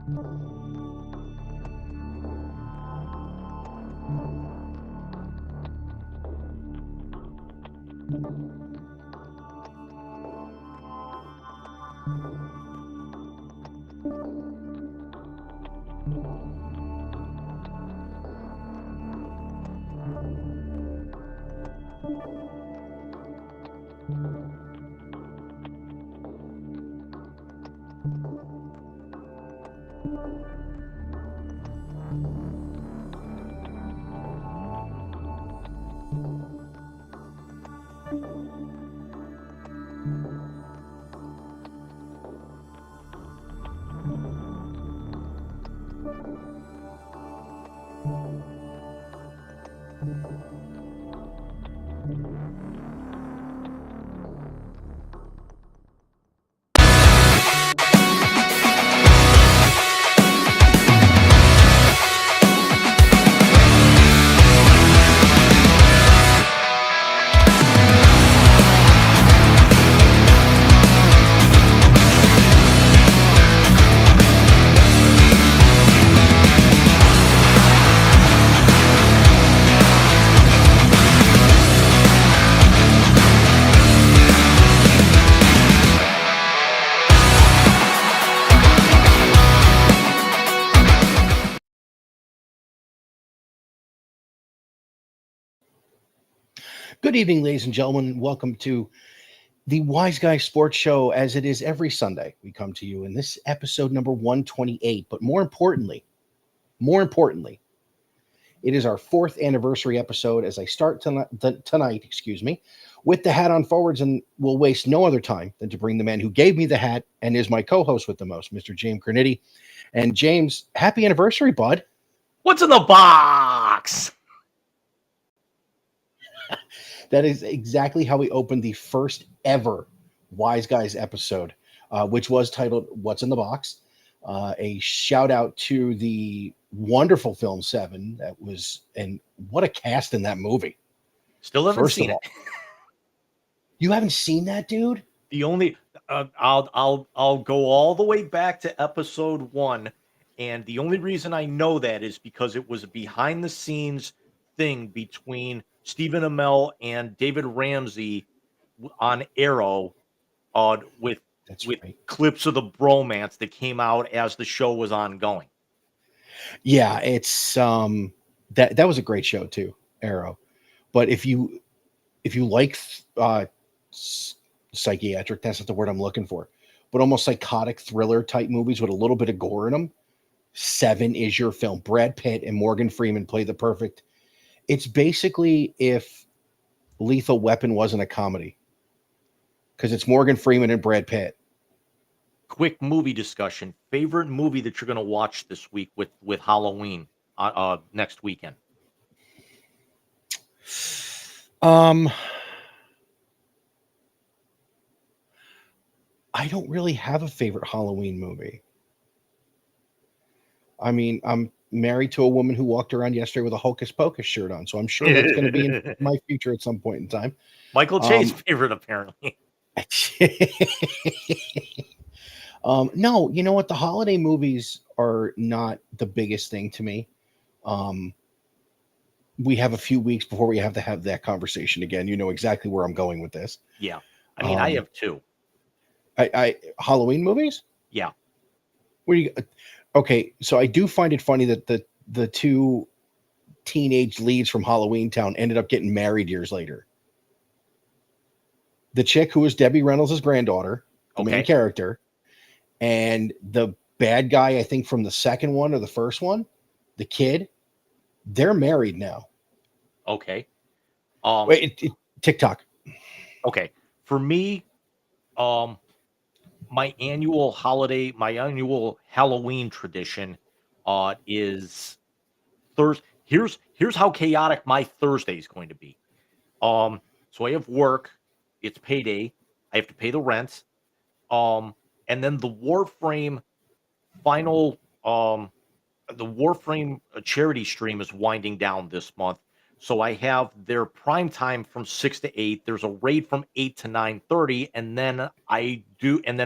Good evening, ladies and gentlemen. Welcome to the Wise Guy Sports Show, as it is every Sunday. We come to you in this episode number 128. But more importantly, it is our fourth anniversary episode as I start tonight, with the hat on forwards, and will waste no other time than to bring the man who gave me the hat and is my co-host with the most, Mr. James Cornetti. And James, happy anniversary, bud. What's in the box? That is exactly how we opened the first ever Wise Guys episode, which was titled What's in the Box? A shout out to the wonderful film Seven. That was, and what a cast in that movie. Still haven't seen it. You haven't seen that, dude? The only I'll go all the way back to episode 1, and the only reason I know that is because it was a behind the scenes thing between Stephen Amell and David Ramsey on Arrow, with clips of the bromance that came out as the show was ongoing. Yeah, it's that was a great show too, Arrow. But if you like psychiatric, that's not the word I'm looking for, but almost psychotic thriller type movies with a little bit of gore in them, Seven is your film. Brad Pitt and Morgan Freeman play the perfect. It's basically if Lethal Weapon wasn't a comedy, because it's Morgan Freeman and Brad Pitt. Quick movie discussion. Favorite movie that you're going to watch this week with Halloween next weekend? I don't really have a favorite Halloween movie. I mean, I'm married to a woman who walked around yesterday with a Hocus Pocus shirt on, so I'm sure that's going to be in my future at some point in time. Michael Che's favorite, apparently. No, you know what? The holiday movies are not the biggest thing to me. We have a few weeks before we have to have that conversation again. You know exactly where I'm going with this. Yeah. I mean, I have two. I Halloween movies? Yeah. Okay, so I do find it funny that the two teenage leads from Halloween Town ended up getting married years later. The chick who was Debbie Reynolds' granddaughter, the main character, and the bad guy, I think from the second one or the first one, the kid, they're married now. Okay. TikTok. Okay. For me, my annual Halloween tradition is Thursday. Here's how chaotic my Thursday is going to be. So I have work. It's payday. I have to pay the rent. And then the Warframe charity stream is winding down this month. So I have their prime time from 6 to 8. There's a raid from 8 to 9:30, and then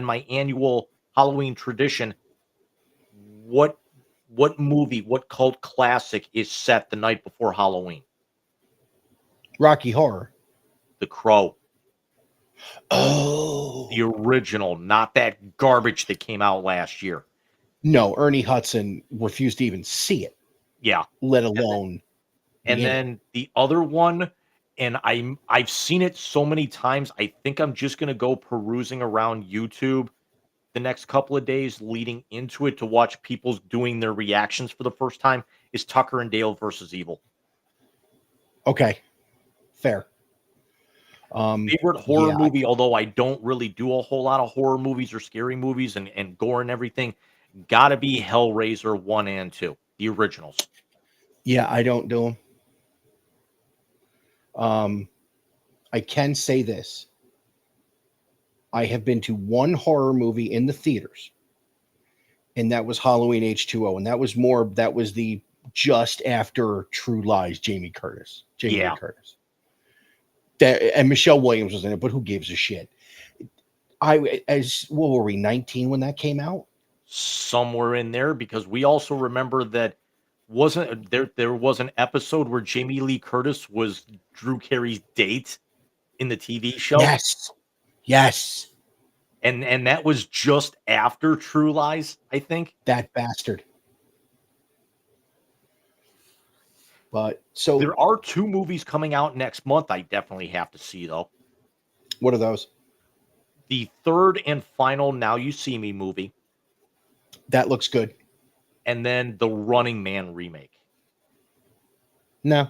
my annual Halloween tradition what movie, what cult classic is set the night before Halloween? Rocky Horror. The Crow, the Oh original, not that garbage that came out last year. no, Ernie Hudson refused to even see it, Yeah. let And then, alone and be in it. then the other one, and I've seen it so many times. I think I'm just gonna go perusing around YouTube the next couple of days leading into it to watch people doing their reactions for the first time. Is Tucker and Dale versus Evil. Okay, fair. Favorite horror Yeah, movie, although I don't really do a whole lot of horror movies or scary movies and gore and everything, gotta be Hellraiser 1 and 2, the originals. yeah, I don't do them. I can say this: I have been to one horror movie in the theaters, and that was Halloween H2O, and that was more. That was the just after True Lies, Jamie Lee Yeah, Curtis. That and Michelle Williams was in it, but who gives a shit? What were we, 19 when that came out? somewhere in there because we also remember that wasn't there was an episode where Jamie Lee Curtis was Drew Carey's date in the TV show, Yes, yes, and that was just after True Lies, I think. that bastard. But so, There are 2 movies coming out next month I definitely have to see, though. what are those? The 3rd and final Now You See Me movie, That looks good. and then the Running Man remake. No,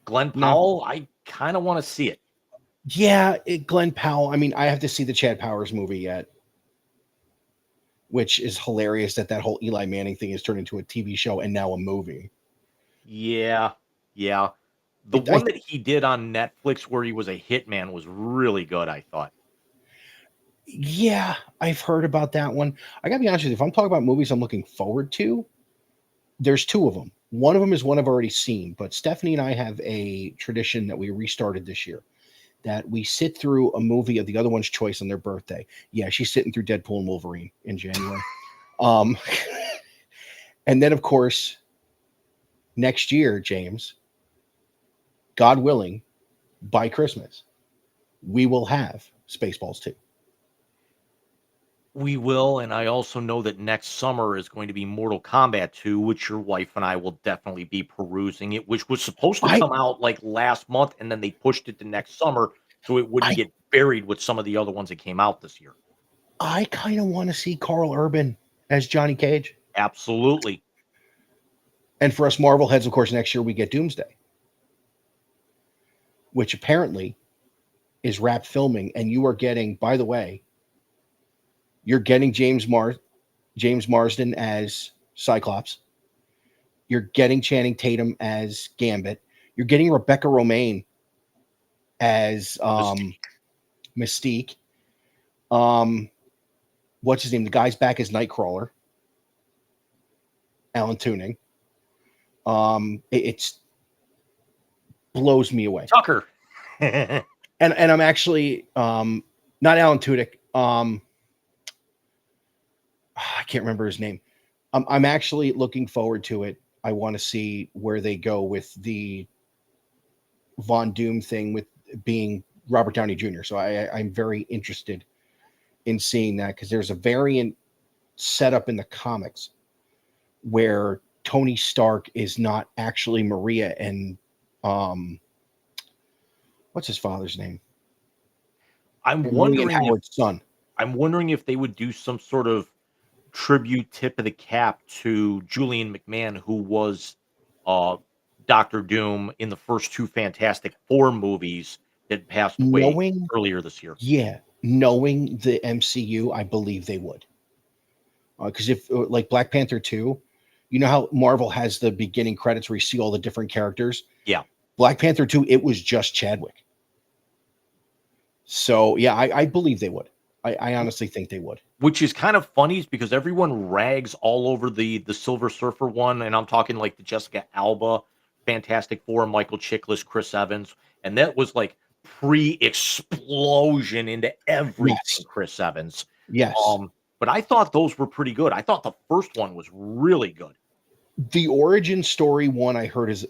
Glenn no. Powell, I kinda wanna see it. Yeah, Glenn Powell. I mean, I have to see the Chad Powers movie yet, which is hilarious that whole Eli Manning thing is turned into a TV show and now a movie. Yeah, yeah. The I one that he did on Netflix where he was a hitman was really good, I thought. Yeah, I've heard about that one. I gotta be honest with you. If I'm talking about movies I'm looking forward to, there's two of them. One of them is one I've already seen, but Stephanie and I have a tradition that we restarted this year that we sit through a movie of the other one's choice on their birthday. Yeah, she's sitting through Deadpool and Wolverine in January. Um, and then, of course, next year, James, God willing, by Christmas, we will have Spaceballs 2. We will, and I also know that next summer is going to be Mortal Kombat 2, which your wife and I will definitely be perusing it, which was supposed to I come out, like, last month, and then they pushed it to next summer so it wouldn't I get buried with some of the other ones that came out this year. I kind of want to see Carl Urban as Johnny Cage. Absolutely. And for us Marvel heads, of course, next year we get Doomsday, which apparently is wrapped filming. And you are getting, by the way, you're getting James Marsden as Cyclops. You're getting Channing Tatum as Gambit. You're getting Rebecca Romaine as Mystique. What's his name? The guy's back as Nightcrawler. Alan Tuning. It's blows me away. Tucker. And I'm actually not Alan Tudyk. I can't remember his name. I'm actually looking forward to it. I want to see where they go with the Von Doom thing with being Robert Downey Jr. So I'm very interested in seeing that because there's a variant set up in the comics where Tony Stark is not actually Maria and what's his father's name? I'm William wondering if Howard's son. I'm wondering if they would do some sort of tribute tip of the cap to Julian McMahon, who was uh, Doctor Doom in the first 2 Fantastic Four movies that passed away Knowing, earlier this year. yeah, knowing the MCU, I believe they would. Because if like Black Panther 2, you know how Marvel has the beginning credits where you see all the different characters? Yeah. Black Panther 2, it was just Chadwick. So yeah, I believe they would. I honestly think they would. Which is kind of funny is because everyone rags all over the Silver Surfer one, and I'm talking like the Jessica Alba, Fantastic Four, Michael Chiklis, Chris Evans, and that was like pre-explosion into everything Yes. Chris Evans. Yes. but I thought those were pretty good. I thought the first one was really good. The origin story one I heard is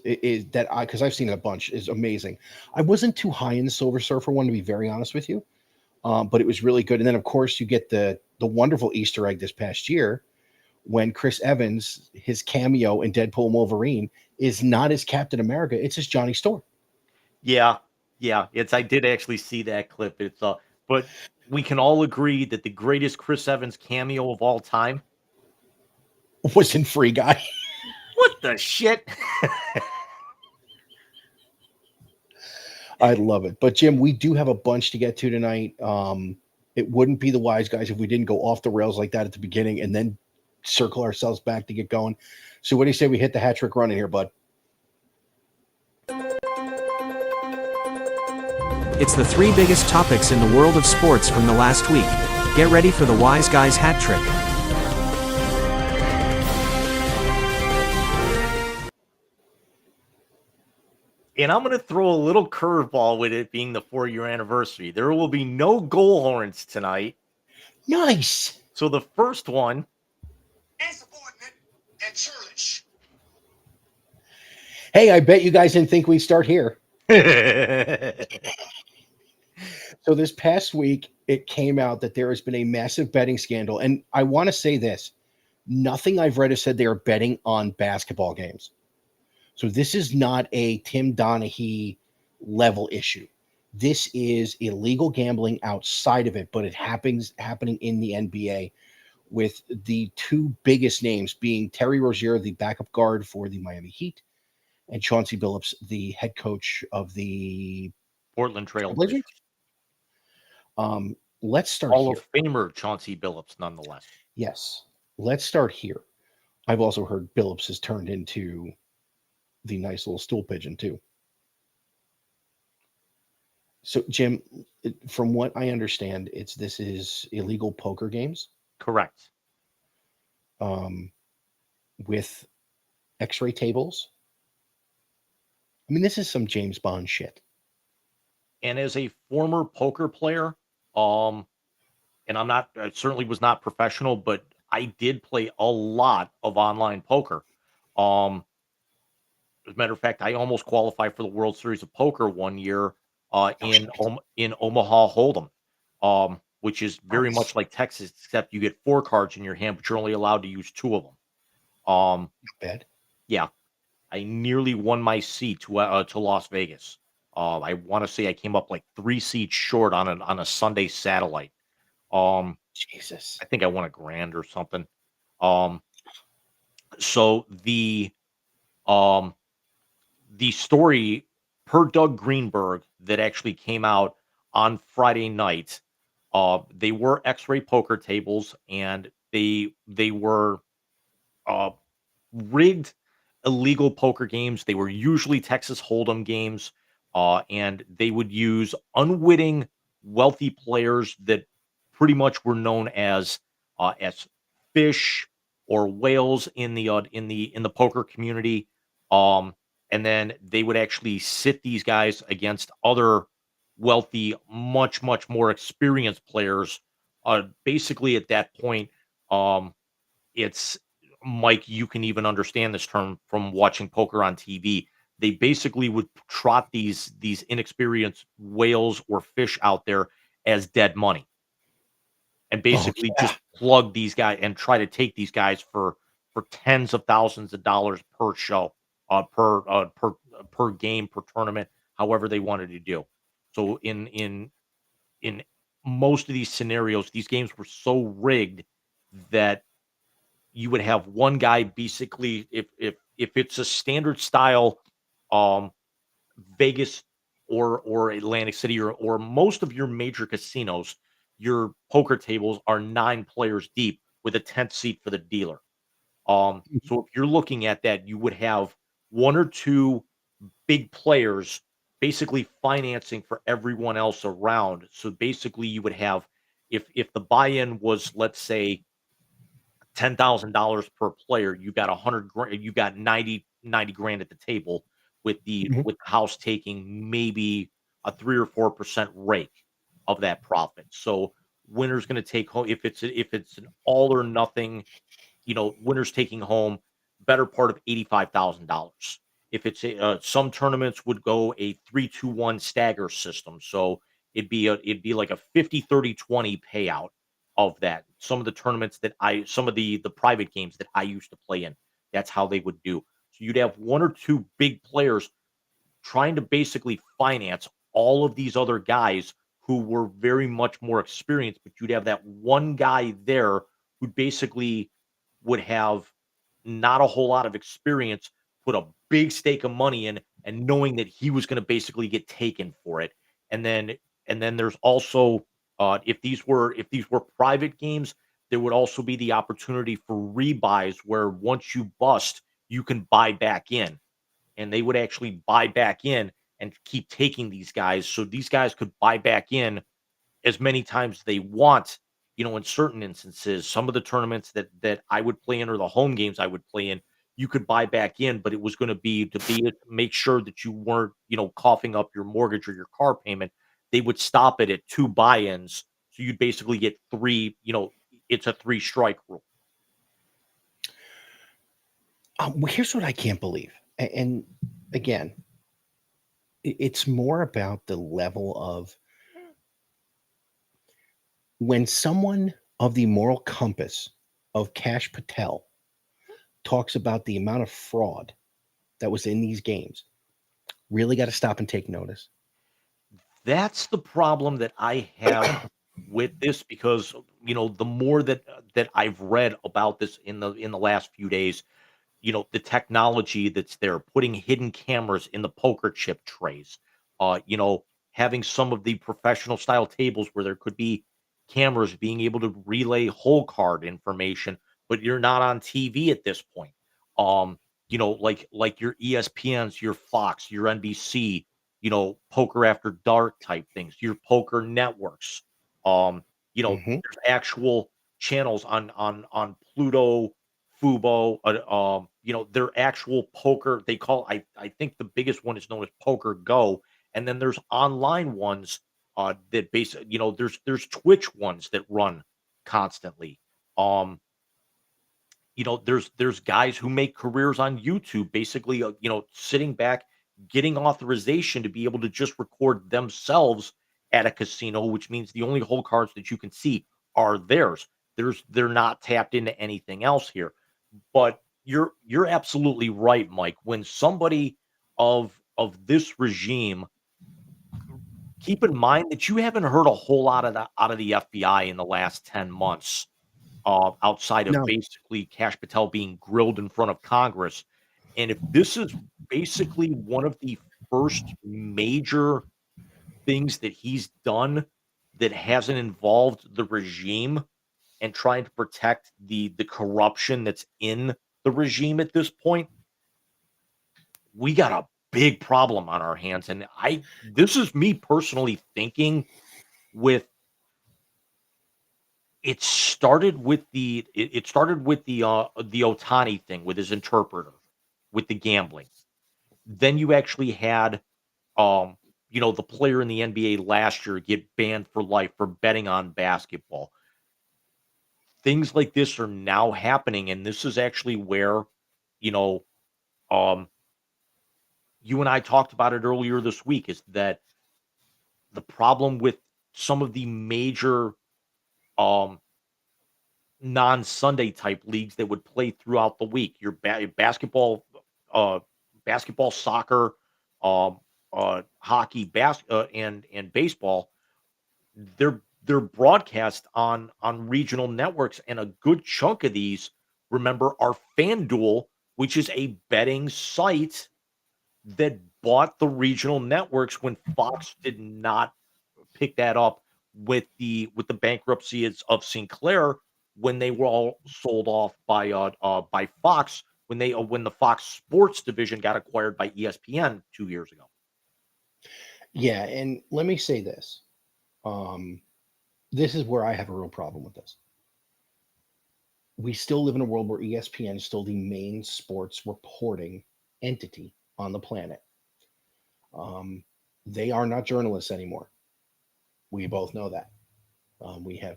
that because I've seen it a bunch, is amazing. I wasn't too high in the Silver Surfer one, to be very honest with you, but it was really good. And then of course you get the wonderful Easter egg this past year when Chris Evans, his cameo in Deadpool and Wolverine, is not as Captain America, it's as Johnny Storm. Yeah, I did actually see that clip. But we can all agree that the greatest Chris Evans cameo of all time. Was in Free Guy. What the shit? I love it. But Jim, we do have a bunch to get to tonight. It wouldn't be the Wise Guys if we didn't go off the rails like that at the beginning and then circle ourselves back to get going. So what do you say we hit the hat trick running here, bud? It's the 3 biggest topics in the world of sports from the last week. Get ready for the Wise Guys hat trick. And I'm going to throw a little curveball with it being the 4-year anniversary. There will be no goal horns tonight. Nice. So the first one. Insubordinate and churlish. Hey, I bet you guys didn't think we'd start here. So this past week, it came out that there has been a massive betting scandal. And I want to say this. Nothing I've read has said they are betting on basketball games. So this is not a Tim Donaghy level issue. This is illegal gambling outside of it, but it happening in the NBA with the 2 biggest names being Terry Rozier, the backup guard for the Miami Heat, and Chauncey Billups, the head coach of the Portland Trail Blazers. Let's start Hall here. of Famer Chauncey Billups, nonetheless. Yes. Let's start here. I've also heard Billups has turned into the nice little stool pigeon too. So Jim, from what I understand, this is illegal poker games. Correct. With X-ray tables. I mean, this is some James Bond shit. And as a former poker player, and I certainly was not professional, but I did play a lot of online poker. As a matter of fact, I almost qualified for the World Series of Poker one year in Omaha Hold'em, which is very much like Texas, except you get 4 cards in your hand, but you're only allowed to use 2 of them. Not bad. Yeah, I nearly won my seat to Las Vegas. I want to say I came up like 3 seats short on a Sunday satellite. Jesus. I think I won $1,000 or something. So the story per Doug Greenberg that actually came out on Friday night, they were X-ray poker tables, and they were rigged illegal poker games. They were usually Texas Hold'em games, and they would use unwitting wealthy players that pretty much were known as fish or whales in the poker community. And then they would actually sit these guys against other wealthy, much more experienced players. Basically, at that point, it's Mike. You can even understand this term from watching poker on TV. They basically would trot these inexperienced whales or fish out there as dead money, and basically just plug these guys and try to take these guys for tens of thousands of dollars per show, per game, per tournament, however they wanted to do. So in most of these scenarios, these games were so rigged that you would have one guy basically, if it's a standard style Vegas or Atlantic City or most of your major casinos, your poker tables are 9 players deep with a 10th seat for the dealer. So if you're looking at that, you would have 1 or 2 big players basically financing for everyone else around. So basically you would have, if the buy-in was, let's say, $10,000 per player, you got 100 grand, you got 90 grand at the table with the house taking maybe a 3 or 4% rake of that profit. So winner's going to take home if it's an all or nothing, winner's taking home better part of $85,000. If it's some tournaments would go a 3-2-1 stagger system, so it'd be like a 50-30-20 payout of that. Some of the tournaments that some of the private games that I used to play in, that's how they would do. So you'd have one or two big players trying to basically finance all of these other guys who were very much more experienced, but you'd have that one guy there who basically would have not a whole lot of experience, put a big stake of money in, and knowing that he was going to basically get taken for it. And then there's also if these were private games, there would also be the opportunity for rebuys where once you bust, you can buy back in, and they would actually buy back in and keep taking these guys. So these guys could buy back in as many times as they want. In certain instances, some of the tournaments that I would play in or the home games I would play in, you could buy back in, but it was going to be to make sure that you weren't, coughing up your mortgage or your car payment. They would stop it at 2 buy-ins. So you'd basically get 3, it's a 3-strike rule. Here's what I can't believe. And again, it's more about the level of when someone of the moral compass of Cash Patel talks about the amount of fraud that was in these games, really got to stop and take notice. That's the problem that I have with this because, the more that I've read about this in the last few days, the technology that's there, putting hidden cameras in the poker chip trays, having some of the professional style tables where there could be cameras being able to relay hole card information, but you're not on TV at this point. Like your ESPNs, your Fox, your NBC, poker after dark type things, your poker networks. Mhm. There's actual channels on Pluto, Fubo, their actual poker. They call I think the biggest one is known as Poker Go, and then there's online ones that basically, there's Twitch ones that run constantly. Um, there's guys who make careers on YouTube, basically, sitting back, getting authorization to be able to just record themselves at a casino, which means the only hole cards that you can see are theirs. They're not tapped into anything else here. But you're absolutely right, Mike. When somebody of this regime, keep in mind that you haven't heard a whole lot of that out of the FBI in the last 10 months, outside of No. basically Cash Patel being grilled in front of Congress. And if this is basically one of the first major things that he's done that hasn't involved the regime and trying to protect the corruption that's in the regime at this point, we got a big problem on our hands. And this is me personally thinking with it started with the Otani thing with his interpreter, with the gambling. Then you actually had the player in the NBA last year get banned for life for betting on basketball. Things like this are now happening, and this is actually where, you know, um you and I talked about it earlier this week, is that the problem with some of the major um non-Sunday type leagues that would play throughout the week. Your uh, basketball, soccer, um, hockey, and baseball. They're broadcast on regional networks, and a good chunk of these, remember, are FanDuel, which is a betting site that bought the regional networks when Fox did not pick that up with the bankruptcy of Sinclair, when they were all sold off by Fox, when the Fox Sports division got acquired by ESPN 2 years ago. Yeah, and let me say this. Um, this is where I have a real problem with this. We still live in a world where ESPN is still the main sports reporting entity on the planet. Um, they are not journalists anymore. We both know that. We have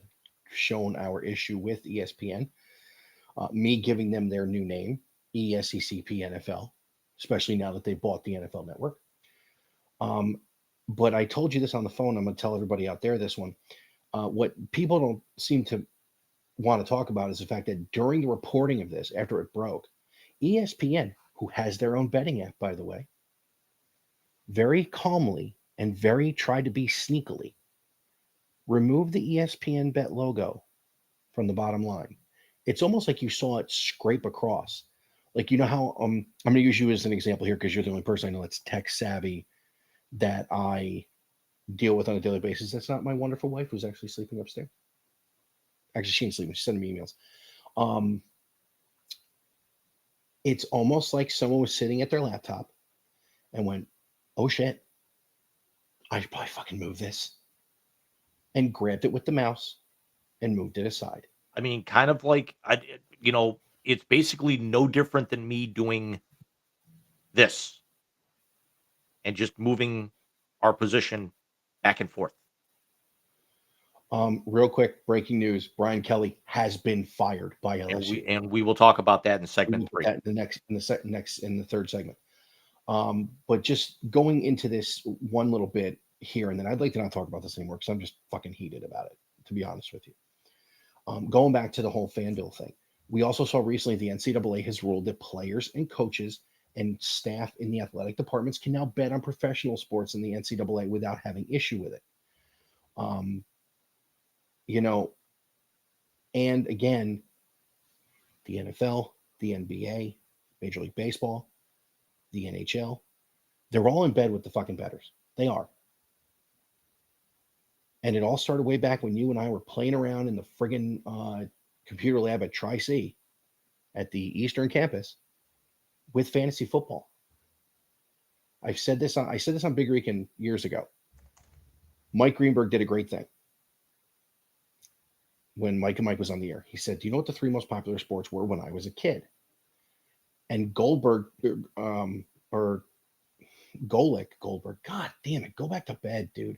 shown our issue with ESPN, me giving them their new name, ESECP NFL, especially now that they bought the NFL Network. But I told you this on the phone. I'm going to tell everybody out there this one. What people don't seem to want to talk about is the fact that during the reporting of this, after it broke, ESPN, who has their own betting app, by the way, very calmly and very tried to be sneakily, removed the ESPN bet logo from the bottom line. It's almost like you saw it scrape across. Like, you know how I'm going to use you as an example here because you're the only person I know that's tech savvy that I deal with on a daily basis. That's not my wonderful wife who's actually sleeping upstairs. Actually, she ain't sleeping. She's sending me emails. It's almost like someone was sitting at their laptop and went, oh shit, I should probably fucking move this. And grabbed it with the mouse and moved it aside. I mean, kind of like, it's basically no different than me doing this and just moving our position back and forth. Real quick, breaking news: Brian Kelly has been fired by LSU, and we will talk about that in segment 3. In the third segment. But just going into this one little bit here, and then I'd like to not talk about this anymore because I'm just fucking heated about it, to be honest with you. Going back to the whole FanDuel thing, we also saw recently the NCAA has ruled that players and coaches and staff in the athletic departments can now bet on professional sports in the NCAA without having issue with it. And again, the NFL, the NBA, Major League Baseball, the NHL, they're all in bed with the fucking bettors. They are. And it all started way back when you and I were playing around in the friggin' computer lab at Tri-C at the Eastern campus with fantasy football. I said this on Big Rican years ago. Mike Greenberg did a great thing. When Mike and Mike was on the air, he said, do you know what the 3 most popular sports were when I was a kid? And Goldberg, God damn it, go back to bed, dude.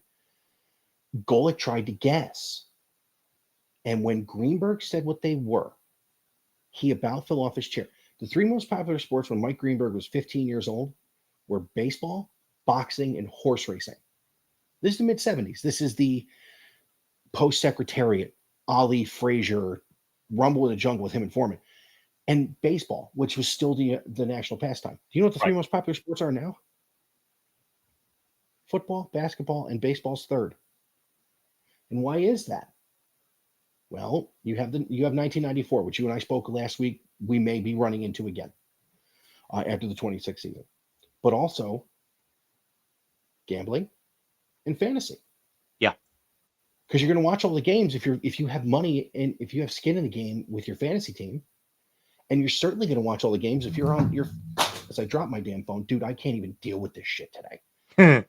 Golick tried to guess. And when Greenberg said what they were, he about fell off his chair. The 3 most popular sports when Mike Greenberg was 15 years old were baseball, boxing, and horse racing. This is the mid-'70s. This is the post-Secretariat, Ali Frazier, Rumble in the Jungle with him and Foreman. And baseball, which was still the national pastime. Do you know what the 3 most popular sports are now? Football, basketball, and baseball's third. And why is that? Well, you have 1994, which you and I spoke last week. We may be running into again after the 26th season, but also gambling and fantasy. Yeah, because you're going to watch all the games if you have money and if you have skin in the game with your fantasy team, and you're certainly going to watch all the games if you're on your. As I drop my damn phone, dude, I can't even deal with this shit today.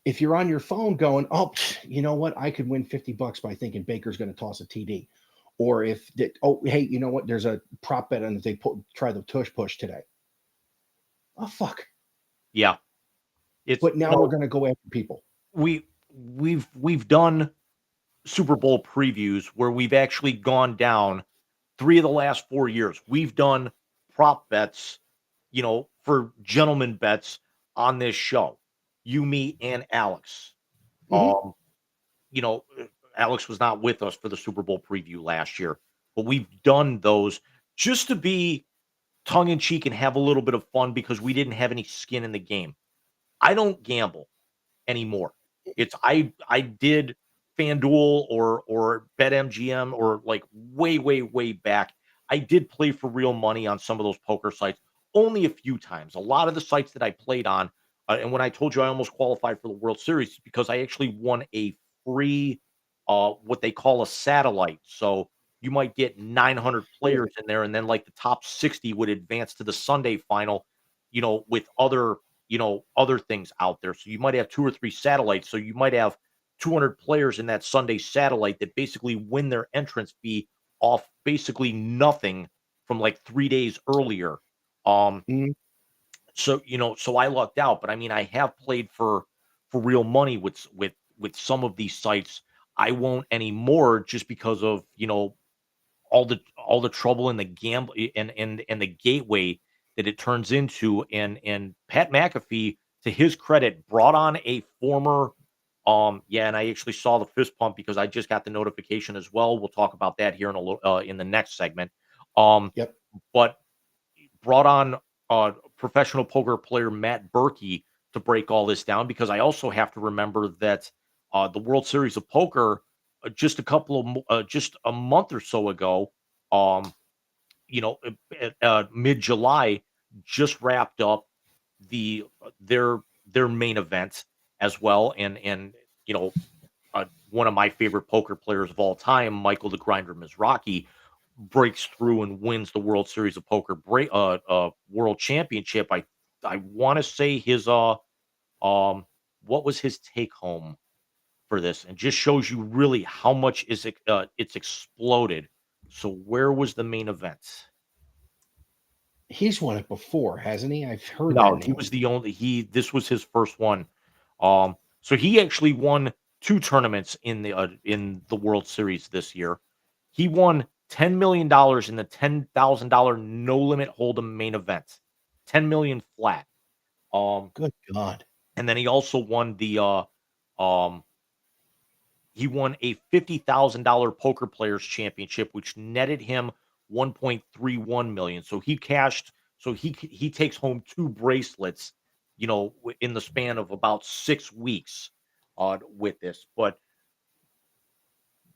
If you're on your phone going, oh, you know what? I could win $50 by thinking Baker's going to toss a TD. Or hey, you know what? There's a prop bet on if they try the tush push today. Oh, fuck. Yeah. But now we're going to go after people. We've done Super Bowl previews where we've actually gone down 3 of the last 4 years. We've done prop bets, for gentleman bets on this show. You, me, and Alex. Mm-hmm. Alex was not with us for the Super Bowl preview last year, but we've done those just to be tongue in cheek and have a little bit of fun because we didn't have any skin in the game. I don't gamble anymore. It's I did FanDuel or BetMGM or like way back. I did play for real money on some of those poker sites only a few times. A lot of the sites that I played on, and when I told you I almost qualified for the World Series, because I actually won a free, what they call a satellite. So you might get 900 players in there, and then like the top 60 would advance to the Sunday final, with other things out there. So you might have 2 or 3 satellites. So you might have 200 players in that Sunday satellite that basically win their entrance fee off basically nothing from like 3 days earlier. So I lucked out, but I mean, I have played for real money with some of these sites. I won't anymore just because of, all the trouble in the gamble and the gateway that it turns into. And Pat McAfee, to his credit, brought on a former yeah, and I actually saw the fist pump because I just got the notification as well. We'll talk about that here in a little in the next segment. Um, Yep. but brought on professional poker player Matt Berkey to break all this down, because I also have to remember that the World Series of Poker, just a month or so ago, um, mid July, just wrapped up their main event as well, and you know one of my favorite poker players of all time, Michael the Grinder Mizrachi, breaks through and wins the World Series of Poker World Championship. I want to say his what was his take home for this, and just shows you really how much it's exploded. So where was the main event? He's won it before, hasn't he? I've heard that No, he name. was the only he this was his first one. So he actually won 2 tournaments in the World Series this year. He won $10 million in the $10,000 no limit hold'em main event. 10 million flat. Um, Good God. and then he also won um he won a $50,000 poker players championship, which netted him 1.31 million. So he takes home 2 bracelets, in the span of about 6 weeks with this. But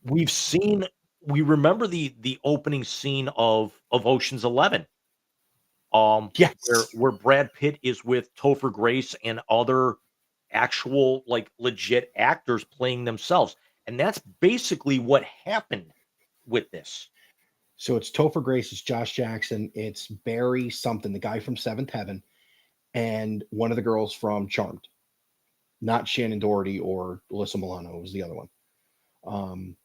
we've seen we remember the opening scene of Ocean's 11, where Yes. Brad Pitt is with Topher Grace and other actual, like, legit actors playing themselves, and that's basically what happened with this. So it's Topher Grace, it's Josh Jackson, it's Barry something, the guy from Seventh Heaven, and one of the girls from Charmed. Not Shannon Doherty or Alyssa Milano. It was the other one. Um,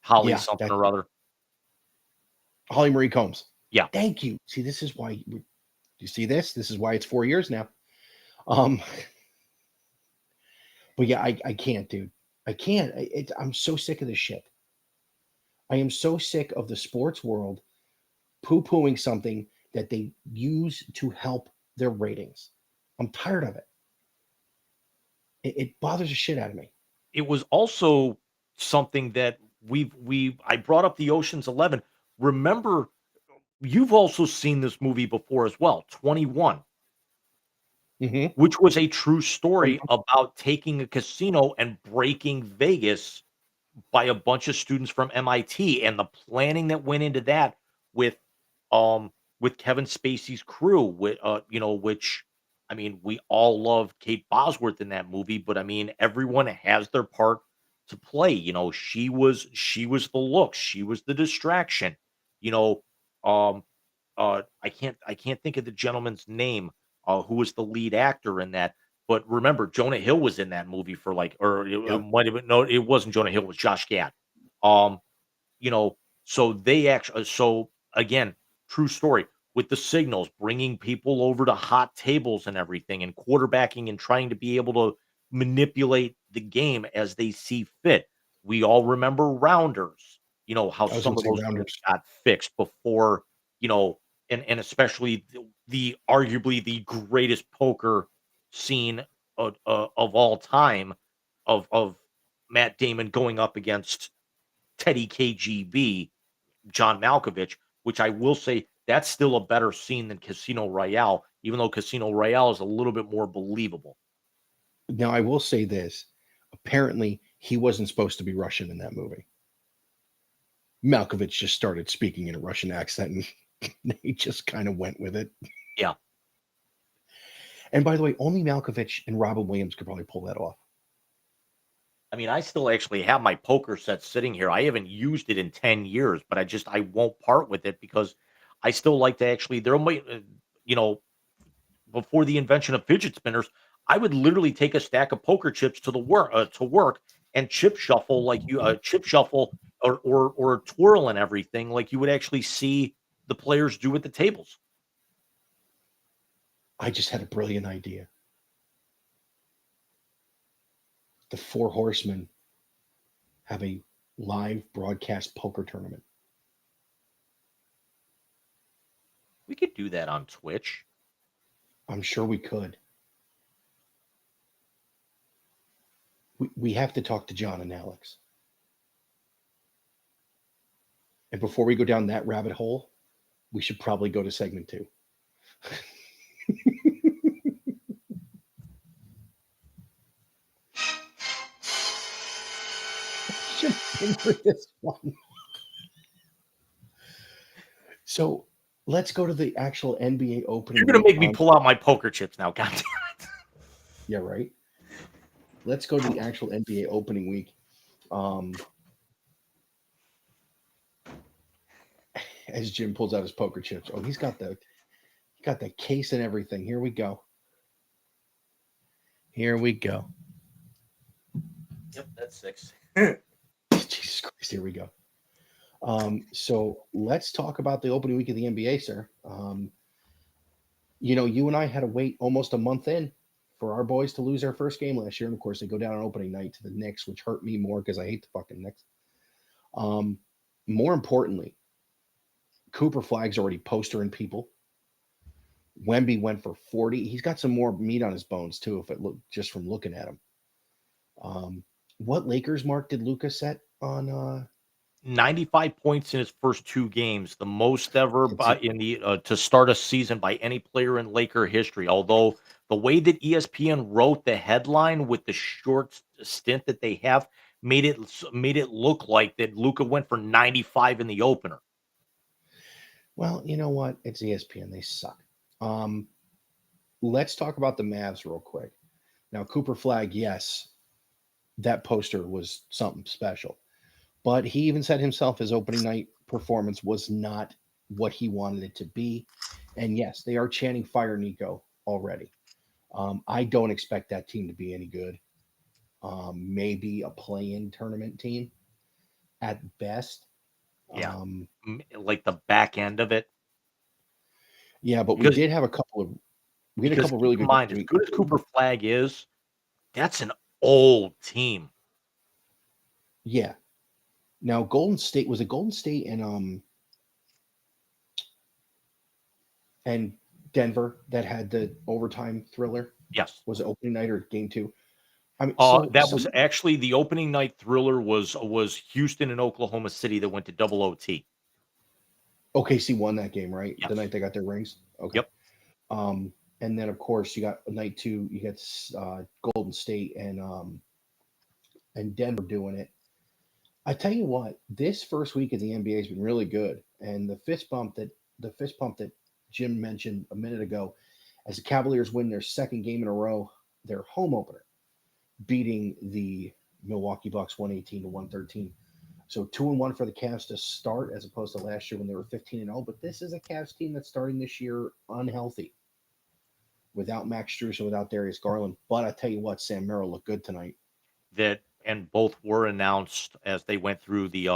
Holly yeah, something that or other. Holly Marie Combs. Yeah. Thank you. See, this is why you see this. This is why it's 4 years now. Um, but yeah, I can't, dude. I can't. I'm so sick of this shit. I am so sick of the sports world poo-pooing something that they use to help their ratings. I'm tired of it. It bothers the shit out of me. It was also something that we I brought up the Ocean's 11. Remember, you've also seen this movie before as well, 21. Mm-hmm. Which was a true story about taking a casino and breaking Vegas by a bunch of students from MIT, and the planning that went into that with, with Kevin Spacey's crew, which, I mean, we all love Kate Bosworth in that movie, but I mean, everyone has their part to play. She was the look, she was the distraction, you know, um, I can't think of the gentleman's name, who was the lead actor in that. But remember, Jonah Hill was in that movie for, like, or it Yep. might have been, no, it wasn't Jonah Hill, it was Josh Gad. Um, you know, so they actually, so again, true story with the signals, bringing people over to hot tables and everything, and quarterbacking and trying to be able to manipulate the game as they see fit. We all remember Rounders, how I was some going to of say those games Rounders. got fixed before, you know, and especially the arguably the greatest poker scene of all time, of Matt Damon going up against Teddy KGB, John Malkovich, which I will say that's still a better scene than Casino Royale, even though Casino Royale is a little bit more believable. Now, I will say this. Apparently, he wasn't supposed to be Russian in that movie. Malkovich just started speaking in a Russian accent and he just kind of went with it. Yeah. And by the way, only Malkovich and Robin Williams could probably pull that off. I mean, I still actually have my poker set sitting here. I haven't used it in 10 years, but I won't part with it because I still like to actually, there might, you know, before the invention of fidget spinners, I would literally take a stack of poker chips to work and chip shuffle or twirl and everything like you would actually see the players do at the tables. I just had a brilliant idea. The Four Horsemen have a live broadcast poker tournament. We could do that on Twitch. I'm sure we could. We have to talk to John and Alex. And before we go down that rabbit hole, we should probably go to segment 2. Should for this one. So let's go to the actual NBA opening. You're going to week make me on- pull out my poker chips now. God damn it. Yeah, right. Let's go to the actual NBA opening week. As Jim pulls out his poker chips. Oh, he's got the case and everything. Here we go. Here we go. Yep, that's 6. Jesus Christ, here we go. So let's talk about the opening week of the NBA, sir. You and I had to wait almost a month in for our boys to lose their first game last year. And of course, they go down on opening night to the Knicks, which hurt me more because I hate the fucking Knicks. More importantly, Cooper Flag's already postering people. Wemby went for 40. He's got some more meat on his bones too, if it look just from looking at him. What Lakers mark did Luka set on? 95 points in his first 2 games, the most ever to start a season by any player in Laker history. Although the way that ESPN wrote the headline with the short stint that they have made it look like that Luka went for 95 in the opener. Well, you know what? It's ESPN. They suck. Let's talk about the Mavs real quick. Now, Cooper Flag, yes, that poster was something special. But he even said himself his opening night performance was not what he wanted it to be. And yes, they are chanting Fire Nico already. I don't expect that team to be any good. Maybe a play-in tournament team at best. Yeah. Like the back end of it. Yeah, but we did have a couple of really good games. As good as Cooper Flag is, that's an old team. Yeah. Now, Golden State and Denver that had the overtime thriller? Yes. Was it opening night or game 2? I mean, was actually the opening night thriller was Houston and Oklahoma City that went to double OT. OKC won that game, right? Yes. The night they got their rings. Okay. Yep. And then of course you got night 2. You got Golden State and Denver doing it. I tell you what, this first week of the NBA has been really good, and the fist bump that Jim mentioned a minute ago, as the Cavaliers win their second game in a row, their home opener, beating the Milwaukee Bucks 118-113. So 2-1 for the Cavs to start, as opposed to last year when they were 15-0. But this is a Cavs team that's starting this year unhealthy, without Max Strus and without Darius Garland. But I tell you what, Sam Merrill looked good tonight. And both were announced as they went through the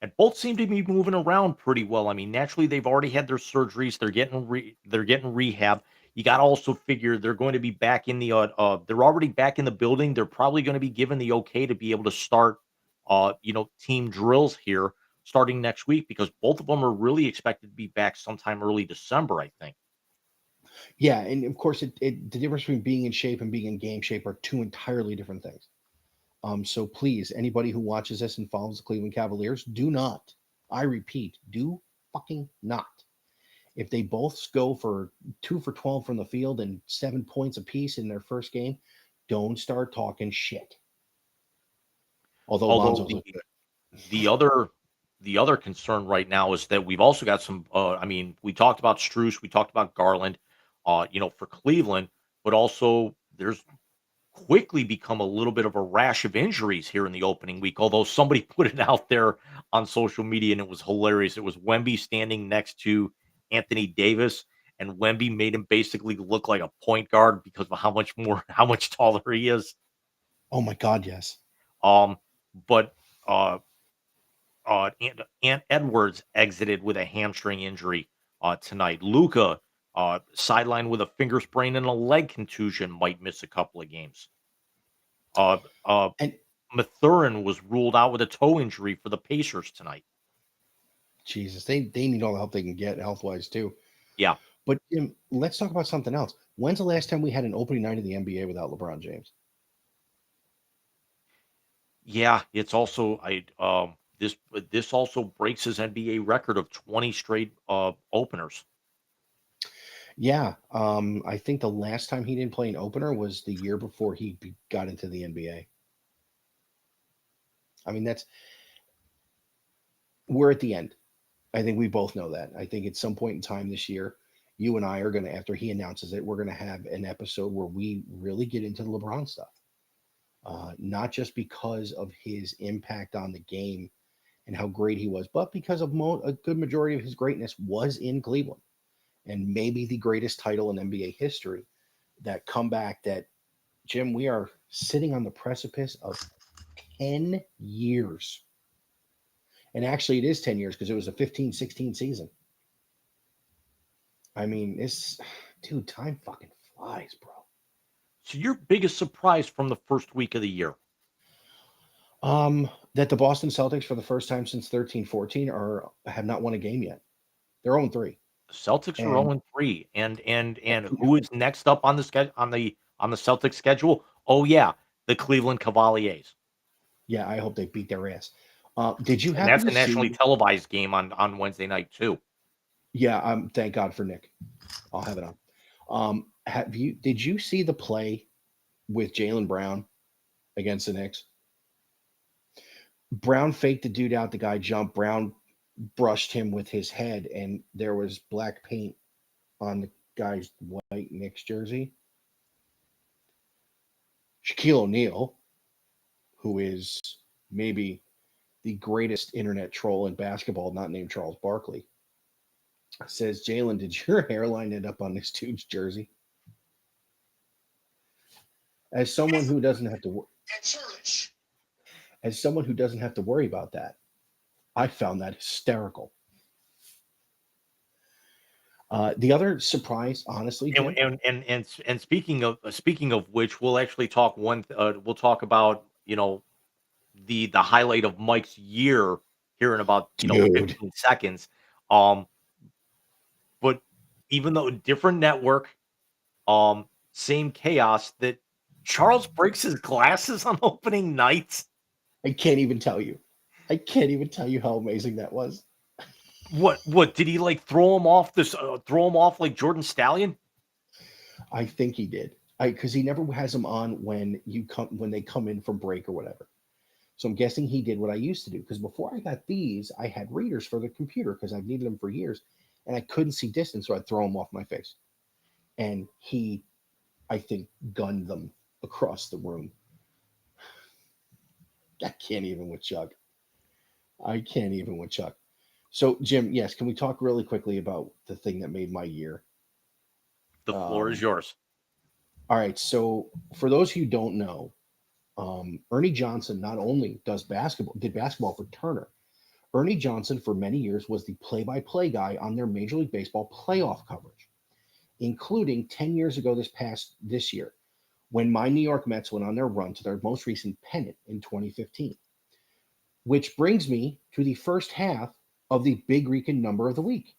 and both seem to be moving around pretty well. I mean, naturally they've already had their surgeries. They're getting rehab. You got to also figure they're going to be back in the they're already back in the building. They're probably going to be given the okay to be able to start team drills here starting next week, because both of them are really expected to be back sometime early December, I think. Yeah, and of course the difference between being in shape and being in game shape are two entirely different things. So please, anybody who watches this and follows the Cleveland Cavaliers, do not, I repeat, do fucking not. If they both go for 2 for 12 from the field and 7 points apiece in their first game, don't start talking shit. Although the other concern right now is that we've also got some. We talked about Strus, we talked about Garland, for Cleveland, but also there's quickly become a little bit of a rash of injuries here in the opening week. Although somebody put it out there on social media and it was hilarious. It was Wemby standing next to Anthony Davis, and Wemby made him basically look like a point guard because of how much taller he is. Oh my God, yes. But Ant Edwards exited with a hamstring injury tonight. Luka sidelined with a finger sprain and a leg contusion, might miss a couple of games. And Mathurin was ruled out with a toe injury for the Pacers tonight. Jesus, they need all the help they can get health wise too. Yeah. But Jim, let's talk about something else. When's the last time we had an opening night of the NBA without LeBron James? Yeah, it's also this also breaks his NBA record of 20 straight openers. Yeah, I think the last time he didn't play an opener was the year before he got into the NBA. I mean, we're at the end. I think we both know that. I think at some point in time this year, you and I are going to, after he announces it, we're going to have an episode where we really get into the LeBron stuff. Not just because of his impact on the game and how great he was, but because of a good majority of his greatness was in Cleveland, and maybe the greatest title in NBA history. That comeback that, Jim, we are sitting on the precipice of 10 years. And actually, it is 10 years because it was a 15-16 season. I mean, dude, time fucking flies, bro. So your biggest surprise from the first week of the year? That the Boston Celtics, for the first time since 13-14, have not won a game yet. They're 0-3. The Celtics are And 0-3, and who is next up on the schedule on the Celtics schedule? Oh yeah, the Cleveland Cavaliers. yeah, I hope they beat their ass. Did you And that's happen a to nationally see? televised game on Wednesday night too. Yeah, thank God for Nick. I'll have it on. Did you see the play with Jaylen Brown against the Knicks? Brown faked the dude out. The guy jumped. Brown brushed him with his head, and there was black paint on the guy's white Knicks jersey. Shaquille O'Neal, who is maybe the greatest internet troll in basketball, not named Charles Barkley, says, Jaylen, did your hairline end up on this dude's jersey? As someone who doesn't have to, And churlish. as someone who doesn't have to worry about that, I found that hysterical. The other surprise, honestly, Jim, And speaking of which, we'll actually talk we'll talk about the highlight of Mike's year here in about dude, 15 seconds. Um, but even though different network, same chaos that Charles breaks his glasses on opening night. I can't even tell you. I can't even tell you how amazing that was. What did he like throw him off like Jordan Stallion? I think he did. Because he never has them on when they come in from break or whatever. So I'm guessing he did what I used to do. Because before I got these, I had readers for the computer because I've needed them for years, and I couldn't see distance, so I'd throw them off my face. And he, I think, gunned them across the room. I can't even with Chuck. So, Jim, yes, can we talk really quickly about the thing that made my year? The floor is yours. All right. So, for those who don't know, Ernie Johnson not only did basketball for Turner. Ernie Johnson, for many years, was the play-by-play guy on their Major League Baseball playoff coverage, including 10 years ago this year, when my New York Mets went on their run to their most recent pennant in 2015. Which brings me to the first half of the Big Rican number of the week.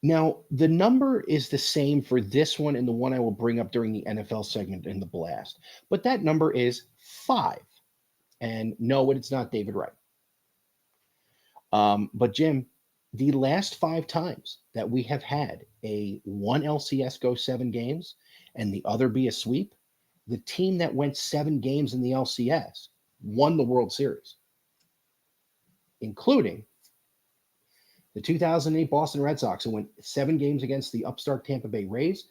Now, the number is the same for this one and the one I will bring up during the NFL segment in the blast, but that number is 5. And no, it's not David Wright. But Jim, the last 5 times that we have had one LCS go 7 games and the other be a sweep, the team that went 7 games in the LCS won the World Series, including the 2008 Boston Red Sox, who went 7 games against the upstart Tampa Bay Rays.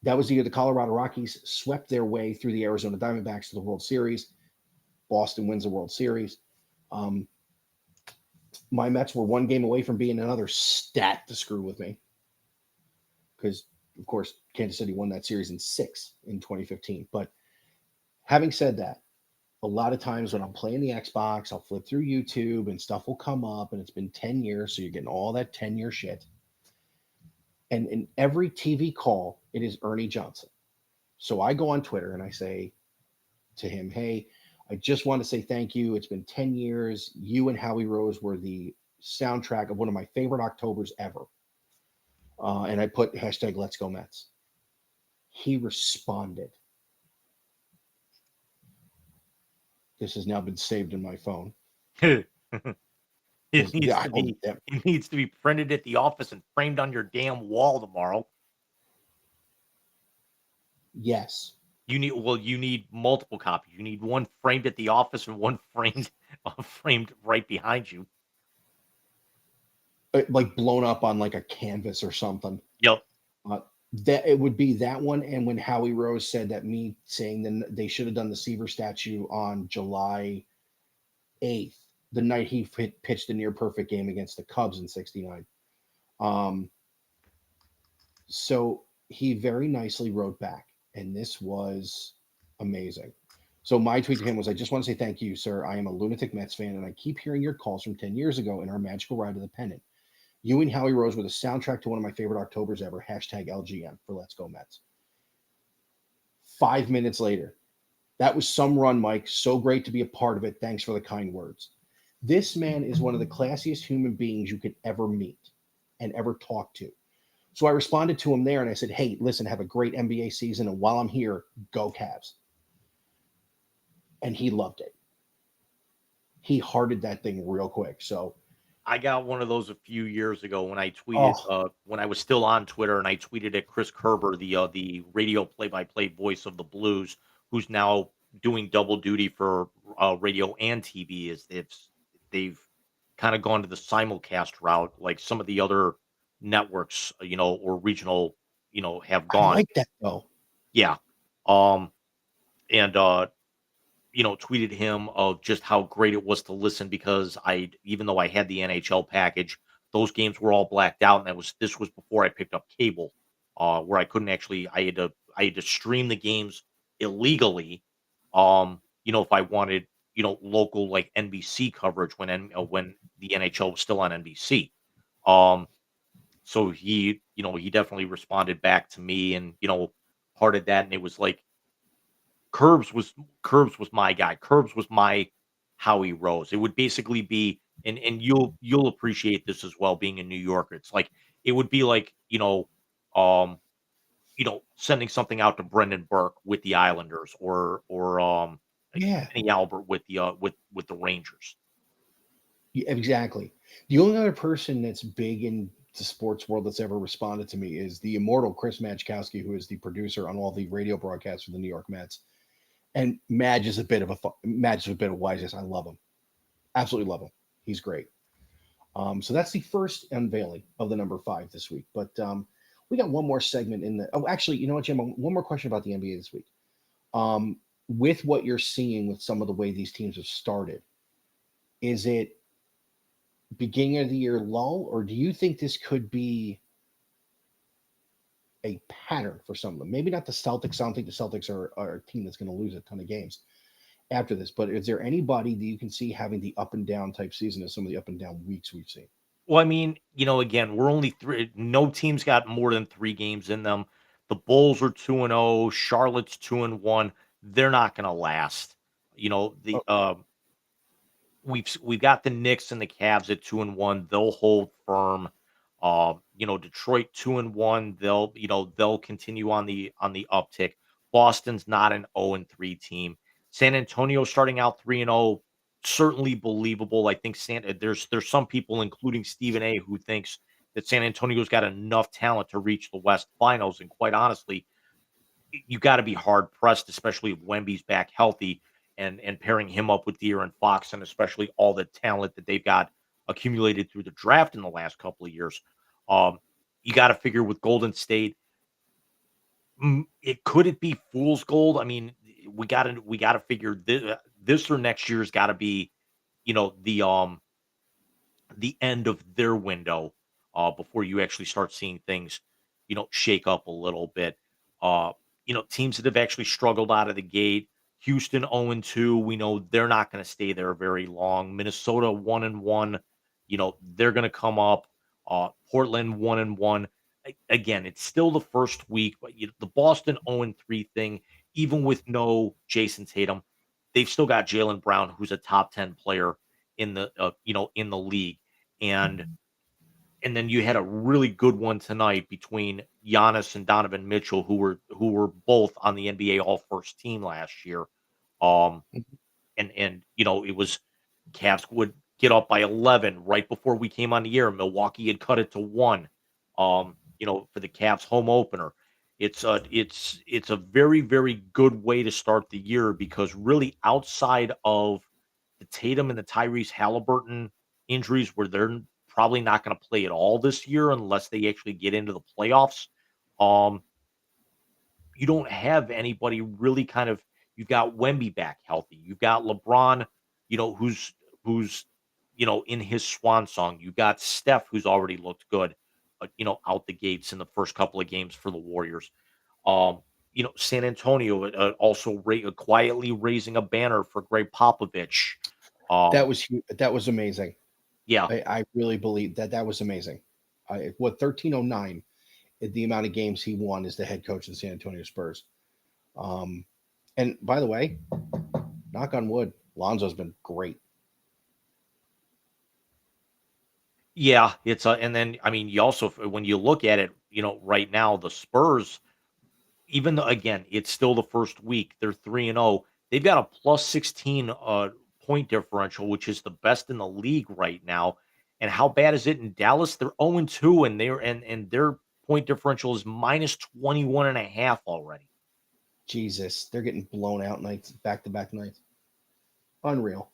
That was the year the Colorado Rockies swept their way through the Arizona Diamondbacks to the World Series. Boston wins the World Series. My Mets were 1 game away from being another stat to screw with me. Because, of course, Kansas City won that series in 6 in 2015. But having said that, a lot of times when I'm playing the Xbox, I'll flip through YouTube and stuff will come up, and it's been 10 years, so you're getting all that 10-year shit. And in every TV call, it is Ernie Johnson. So I go on Twitter and I say to him, hey, I just want to say thank you. It's been 10 years. You and Howie Rose were the soundtrack of one of my favorite Octobers ever. And I put hashtag Let's Go Mets. He responded. This has now been saved in my phone. It Because needs to be it needs to be printed at the office and framed on your damn wall tomorrow. yes. You need multiple copies. You need one framed at the office and one framed right behind you. Like blown up on like a canvas or something. Yep. That it would be that one. And when Howie Rose said that, me saying then they should have done the Seaver statue on July 8th, the night he pitched a near perfect game against the Cubs in '69. So he very nicely wrote back, and this was amazing. So my tweet to him was, I just want to say thank you, sir. I am a lunatic Mets fan, and I keep hearing your calls from 10 years ago in our magical ride to the pennant. You and Howie Rose were the soundtrack to one of my favorite Octobers ever. Hashtag LGM for Let's Go Mets. 5 minutes later, that was some run, Mike. So great to be a part of it. Thanks for the kind words. This man is one of the classiest human beings you could ever meet and ever talk to. So I responded to him there and I said, hey, listen, have a great NBA season. And while I'm here, go Cavs. And he loved it. He hearted that thing real quick. So I got one of those a few years ago when I tweeted when I was still on Twitter, and I tweeted at Chris Kerber, the radio play-by-play voice of the Blues, who's now doing double duty for radio and TV. As they've kind of gone to the simulcast route, like some of the other networks, or regional, have I gone. like that though. Yeah. And tweeted him of just how great it was to listen, because even though I had the NHL package, those games were all blacked out, and this was before I picked up cable, where I couldn't actually, I had to stream the games illegally, if I wanted, local like NBC coverage when the NHL was still on NBC. So he definitely responded back to me, and hearted that, and it was like, Curbs was my guy. Curbs was my Howie Rose. It would basically be, and you'll appreciate this as well, being a New Yorker. It's like, it would be like, sending something out to Brendan Burke with the Islanders, or like Yeah. Kenny Albert with the with the Rangers. Yeah, exactly. The only other person that's big in the sports world that's ever responded to me is the immortal Chris Majkowski, who is the producer on all the radio broadcasts for the New York Mets. And Madge is a bit of a wise ass. I love him. Absolutely love him. He's great. So that's the first unveiling of the number 5 this week. But we got one more segment in the. Oh, actually, you know what, Jim? One more question about the NBA this week. With what you're seeing with some of the way these teams have started, is it beginning of the year lull, or do you think this could be a pattern for some of them? Maybe not the Celtics. I don't think the Celtics are a team that's going to lose a ton of games after this. But is there anybody that you can see having the up and down type season as some of the up and down weeks we've seen? Well, I mean, again, we're only 3. No team's got more than 3 games in them. The Bulls are 2-0. Charlotte's 2-1. They're not going to last. We've got the Knicks and the Cavs at 2-1. They'll hold firm. Detroit 2-1. They'll continue on the uptick. Boston's not an 0-3 team. San Antonio starting out 3-0, certainly believable. I think there's some people, including Stephen A., who thinks that San Antonio's got enough talent to reach the West Finals. And quite honestly, you got to be hard pressed, especially if Wemby's back healthy, and pairing him up with De'Aaron Fox, and especially all the talent that they've got accumulated through the draft in the last couple of years. You got to figure with Golden State, could it be fool's gold? I mean, we got to figure this or next year's got to be, the end of their window, before you actually start seeing things, shake up a little bit. Teams that have actually struggled out of the gate, Houston 0-2. We know they're not going to stay there very long. Minnesota 1-1. They're going to come up. Portland 1-1. Again, it's still the first week, but the Boston 0-3 thing, even with no Jason Tatum, they've still got Jalen Brown, who's a top 10 player in the in the league. And then you had a really good one tonight between Giannis and Donovan Mitchell, who were both on the NBA All First team last year. Um, and it was Cavs would get up by 11 right before we came on the air. Milwaukee had cut it to 1. For the Cavs home opener. It's a very, very good way to start the year because really outside of the Tatum and the Tyrese Halliburton injuries, where they're probably not going to play at all this year unless they actually get into the playoffs. You don't have anybody really kind of. You've got Wemby back healthy. You've got LeBron, who's in his swan song. You've got Steph, who's already looked good, out the gates in the first couple of games for the Warriors. San Antonio also quietly raising a banner for Greg Popovich. That was amazing. Yeah, I really believe that was amazing. 1309, the amount of games he won as the head coach of the San Antonio Spurs. And by the way, knock on wood, Lonzo's been great. Yeah, and then I mean, you also when you look at it, right now the Spurs, even though again it's still the first week, they're 3-0. They've got a plus 16 point differential, which is the best in the league right now. And how bad is it in Dallas? They're 0-2, and their point differential is minus 21.5 already. Jesus, they're getting blown out nights, back-to-back nights. Unreal.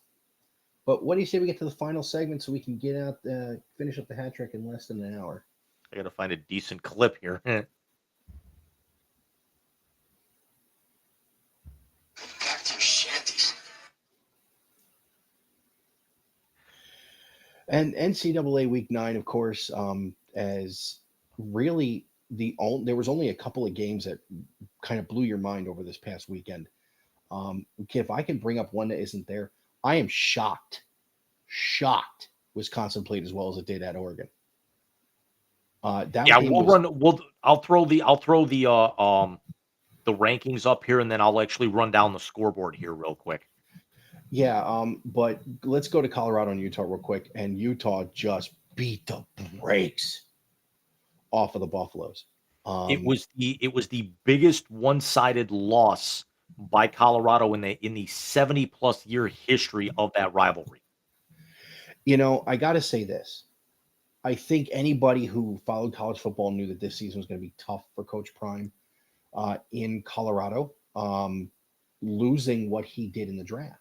But what do you say we get to the final segment so we can get out, finish up the hat trick in less than an hour? I got to find a decent clip here. Back to shanties. And NCAA Week 9, of course, as really there was only a couple of games that kind of blew your mind over this past weekend. If I can bring up one that isn't there, I am shocked Wisconsin played as well as it did at Oregon. I'll throw the rankings up here, and then I'll actually run down the scoreboard here real quick. Yeah, but let's go to Colorado and Utah real quick. And Utah just beat the brakes off of the Buffaloes. It was the biggest one-sided loss by Colorado in the 70-plus year history of that rivalry. I got to say this. I think anybody who followed college football knew that this season was going to be tough for Coach Prime in Colorado, losing what he did in the draft.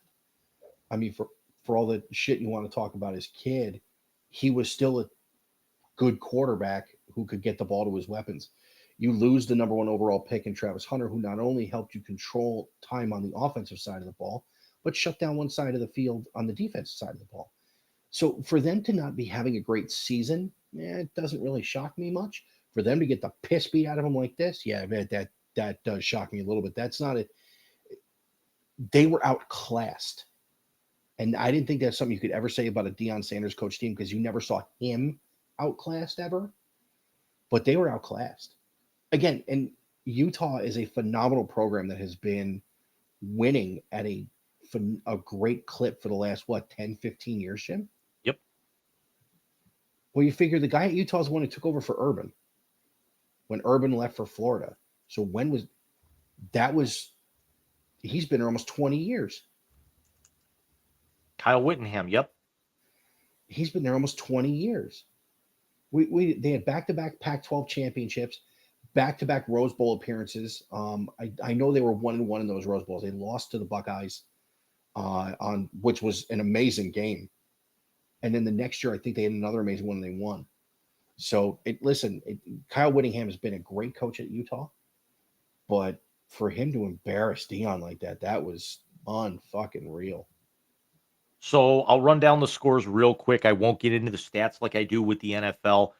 I mean, for all the shit you want to talk about his kid, he was still a good quarterback who could get the ball to his weapons. You lose the number 1 overall pick in Travis Hunter, who not only helped you control time on the offensive side of the ball, but shut down one side of the field on the defensive side of the ball. So for them to not be having a great season, it doesn't really shock me much. For them to get the piss beat out of them like this, yeah, that does shock me a little bit. That's not it. They were outclassed. And I didn't think that's something you could ever say about a Deion Sanders coach team because you never saw him outclassed ever. But they were outclassed. Again, and Utah is a phenomenal program that has been winning at a great clip for the last, 10, 15 years, Jim? Yep. Well, you figure the guy at Utah is the one who took over for Urban when Urban left for Florida. So he's been there almost 20 years. Kyle Whittingham, yep. He's been there almost 20 years. They had back-to-back Pac-12 championships, back-to-back Rose Bowl appearances. I know they were 1-1 in those Rose Bowls. They lost to the Buckeyes, on which was an amazing game. And then the next year, I think they had another amazing one and they won. So Kyle Whittingham has been a great coach at Utah, but for him to embarrass Deion like that was unfucking real. So I'll run down the scores real quick. I won't get into the stats like I do with the NFL.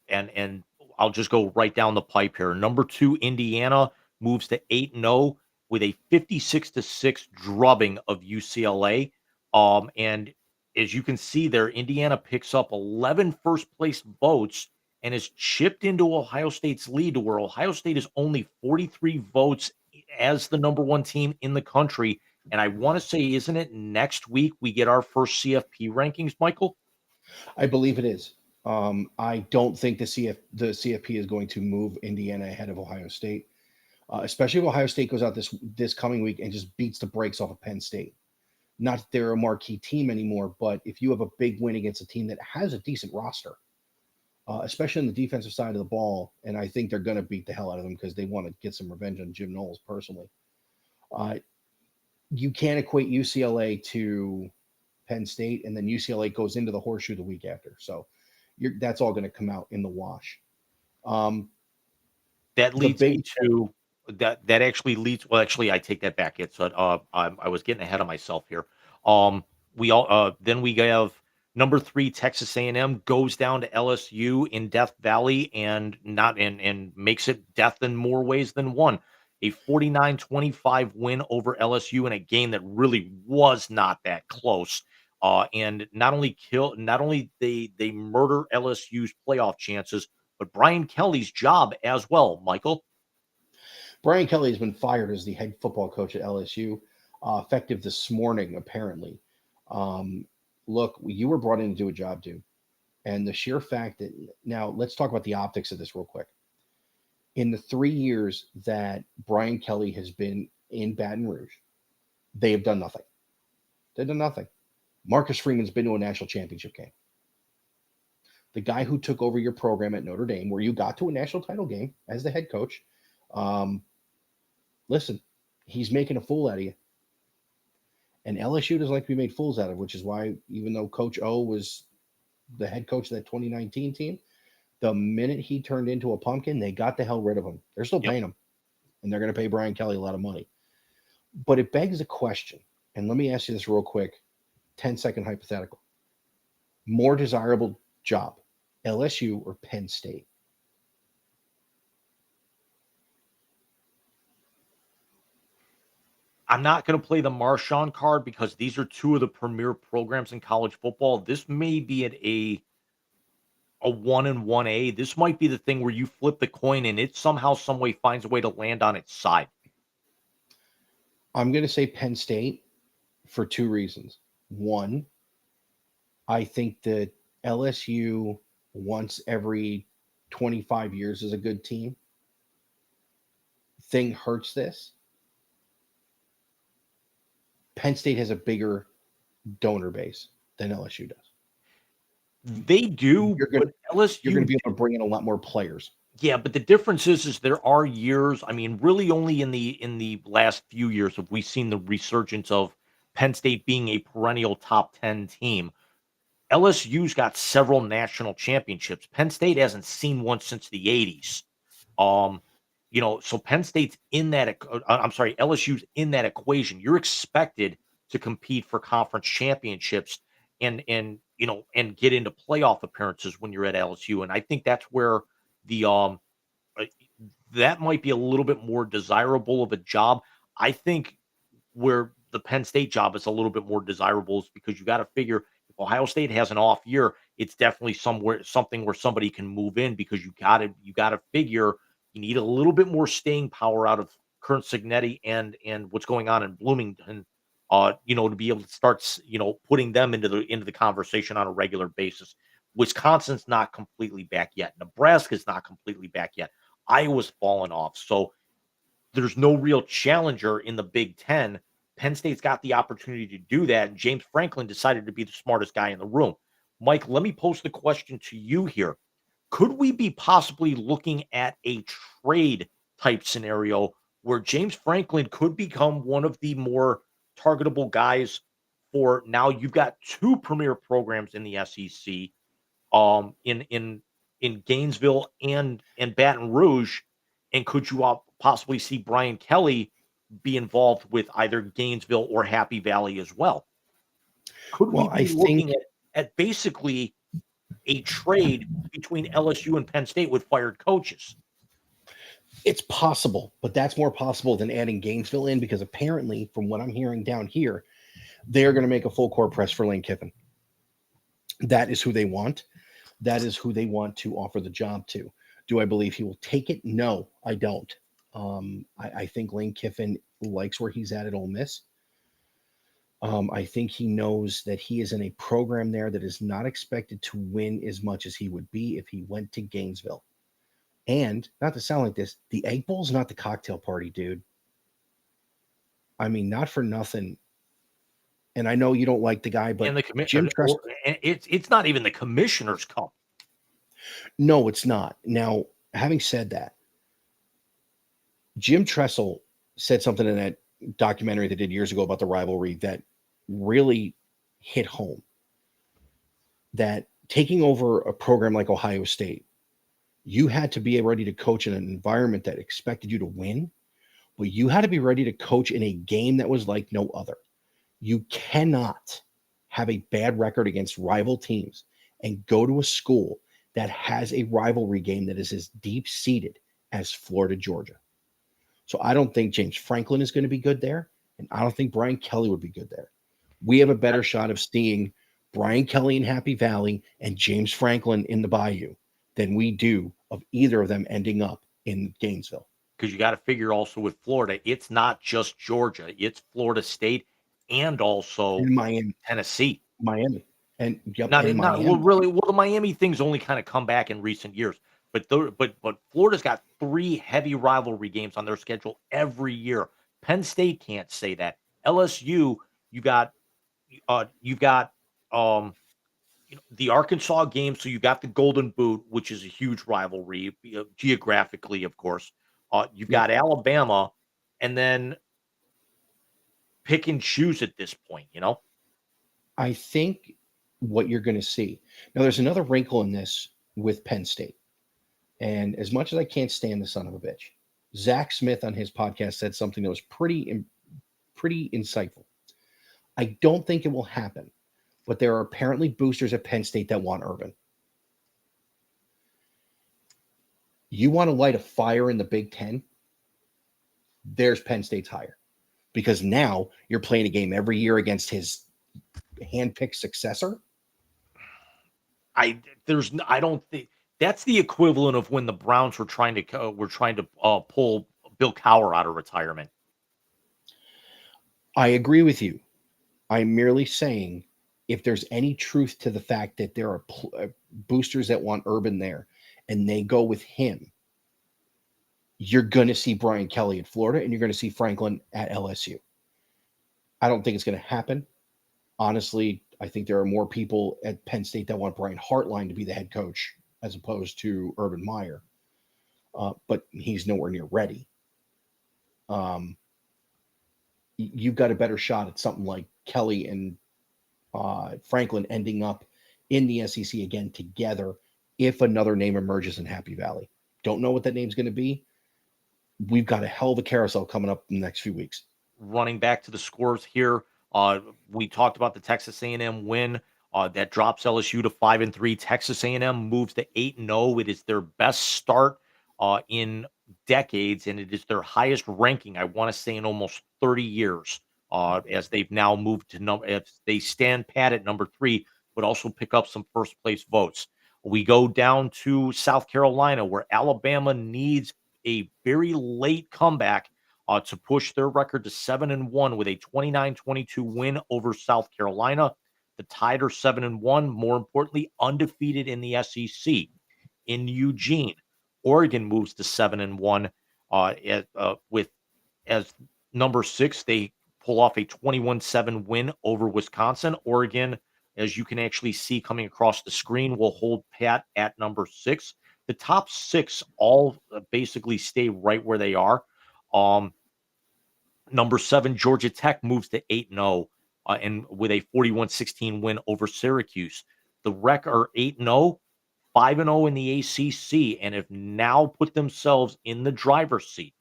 And I'll just go right down the pipe here. Number 2, Indiana moves to 8-0. with a 56-6 drubbing of UCLA. And as you can see there, Indiana picks up 11 first place votes and is chipped into Ohio State's lead to where Ohio State is only 43 votes as the number one team in the country. And I want to say, isn't it next week we get our first CFP rankings, Michael? I believe it is. I don't think the CFP is going to move Indiana ahead of Ohio State, especially if Ohio State goes out this coming week and just beats the brakes off of Penn State. Not that they're a marquee team anymore, but if you have a big win against a team that has a decent roster, especially on the defensive side of the ball, and I think they're going to beat the hell out of them because they want to get some revenge on Jim Knowles personally. You can't equate UCLA to Penn State, and then UCLA goes into the horseshoe the week after. So that's all going to come out in the wash. That leads me to that. That actually leads. Well, actually, I take that back. It's I was getting ahead of myself here. We all then we have number 3 Texas A&M goes down to LSU in Death Valley and makes it death in more ways than one. A 49-25 win over LSU in a game that really was not that close. And not only they murder LSU's playoff chances, but Brian Kelly's job as well, Michael. Brian Kelly has been fired as the head football coach at LSU, effective this morning, apparently. Look, you were brought in to do a job, dude. And the sheer fact that now let's talk about the optics of this real quick. In the 3 years that Brian Kelly has been in Baton Rouge, they have done nothing. They've done nothing. Marcus Freeman's been to a national championship game. The guy who took over your program at Notre Dame, where you got to a national title game as the head coach, listen, he's making a fool out of you. And LSU doesn't like to be made fools out of, which is why even though Coach O was the head coach of that 2019 team, the minute he turned into a pumpkin, they got the hell rid of him. They're still paying him, and they're going to pay Brian Kelly a lot of money. But it begs a question, and let me ask you this real quick, 10-second hypothetical. More desirable job, LSU or Penn State? I'm not going to play the Marshawn card because these are two of the premier programs in college football. This may be at a 1 and 1A. This might be the thing where you flip the coin and it somehow, some way finds a way to land on its side. I'm going to say Penn State for 2 reasons. One, I think that LSU once every 25 years is a good team. Thing hurts this. Penn State has a bigger donor base than LSU does. They do, but LSU, you're going to be able to bring in a lot more players. Yeah, but the difference is there are years. I mean, really, only in the last few years have we seen the resurgence of Penn State being a perennial top 10 team. LSU's got several national championships. Penn State hasn't seen one since the 80s. So Penn State's in that. LSU's in that equation. You're expected to compete for conference championships and get into playoff appearances when you're at LSU. And I think that's where that might be a little bit more desirable of a job. I think where the Penn State job is a little bit more desirable is because you got to figure if Ohio State has an off year, it's definitely something where somebody can move in because you got to figure you need a little bit more staying power out of Kurt Cignetti and what's going on in Bloomington, to be able to start, putting them into the conversation on a regular basis. Wisconsin's not completely back yet. Nebraska's not completely back yet. Iowa's fallen off. So there's no real challenger in the Big Ten. Penn State's got the opportunity to do that. And James Franklin decided to be the smartest guy in the room. Mike, let me pose the question to you here. Could we be possibly looking at a trade type scenario where James Franklin could become one of the more targetable guys for now? You've got 2 premier programs in the SEC, in Gainesville and Baton Rouge, and could you possibly see Brian Kelly be involved with either Gainesville or Happy Valley as well? Could we be looking at basically a trade between LSU and Penn State with fired coaches? It's possible, but that's more possible than adding Gainesville in because apparently, from what I'm hearing down here, they're going to make a full court press for Lane Kiffin. That is who they want. That is who they want to offer the job to. Do I believe he will take it? No, I don't. I think Lane Kiffin likes where he's at Ole Miss. I think he knows that he is in a program there that is not expected to win as much as he would be if he went to Gainesville. And not to sound like this, the Egg Bowl's not the cocktail party, dude. I mean, not for nothing. And I know you don't like the guy, but and the Jim commission, Tressel. it's not even the Commissioner's Cup. No, it's not. Now, having said that, Jim Tressel said something in that documentary they did years ago about the rivalry that really hit home. That taking over a program like Ohio State, you had to be ready to coach in an environment that expected you to win, but you had to be ready to coach in a game that was like no other. You cannot have a bad record against rival teams and go to a school that has a rivalry game that is as deep-seated as Florida, Georgia. So I don't think James Franklin is going to be good there, and I don't think Brian Kelly would be good there. We have a better shot of seeing Brian Kelly in Happy Valley and James Franklin in the Bayou than we do of either of them ending up in Gainesville. Because you got to figure also with Florida, it's not just Georgia, it's Florida State and also In Miami, Tennessee. and yep, Not in not Miami. well, the Miami thing's only kind of come back in recent years, but Florida's got 3 heavy rivalry games on their schedule every year. Penn State can't say that. LSU, you got you've got the Arkansas game, so you got the Golden Boot, which is a huge rivalry geographically, of course. You've got Alabama, and then pick and choose at this point. I think what you're going to see now, there's another wrinkle in this with Penn State. And as much as I can't stand the son of a bitch, Zach Smith on his podcast said something that was pretty insightful. I don't think it will happen, but there are apparently boosters at Penn State that want Urban. You want to light a fire in the Big Ten? There's Penn State's hire. Because now you're playing a game every year against his handpicked successor. I don't think that's the equivalent of when the Browns were trying to pull Bill Cowher out of retirement. I agree with you. I'm merely saying if there's any truth to the fact that there are boosters that want Urban there and they go with him, you're going to see Brian Kelly at Florida and you're going to see Franklin at LSU. I don't think it's going to happen. Honestly, I think there are more people at Penn State that want Brian Hartline to be the head coach as opposed to Urban Meyer. But he's nowhere near ready. You've got a better shot at something like Kelly and Franklin ending up in the SEC again together if another name emerges in Happy Valley. Don't know what that name's going to be. We've got a hell of a carousel coming up in the next few weeks. Running back to the scores here, we talked about the Texas A&M win that drops LSU to 5-3. Texas A&M moves to 8-0. It is their best start in decades, and it is their highest ranking, I want to say, in almost 30 years. As they've now moved to if they stand pat at number 3, but also pick up some first place votes. We go down to South Carolina, where Alabama needs a very late comeback to push their record to 7-1 with a 29-22 win over South Carolina. The Tide are 7-1. More importantly, undefeated in the SEC. In Eugene, Oregon moves to 7-1 with as number 6. They pull off a 21-7 win over Wisconsin. Oregon, as you can actually see coming across the screen, will hold pat at number 6. The top 6 all basically stay right where they are. Number 7, Georgia Tech moves to 8-0 and with a 41-16 win over Syracuse. The Rec are 8-0, 5-0 in the ACC, and have now put themselves in the driver's seat.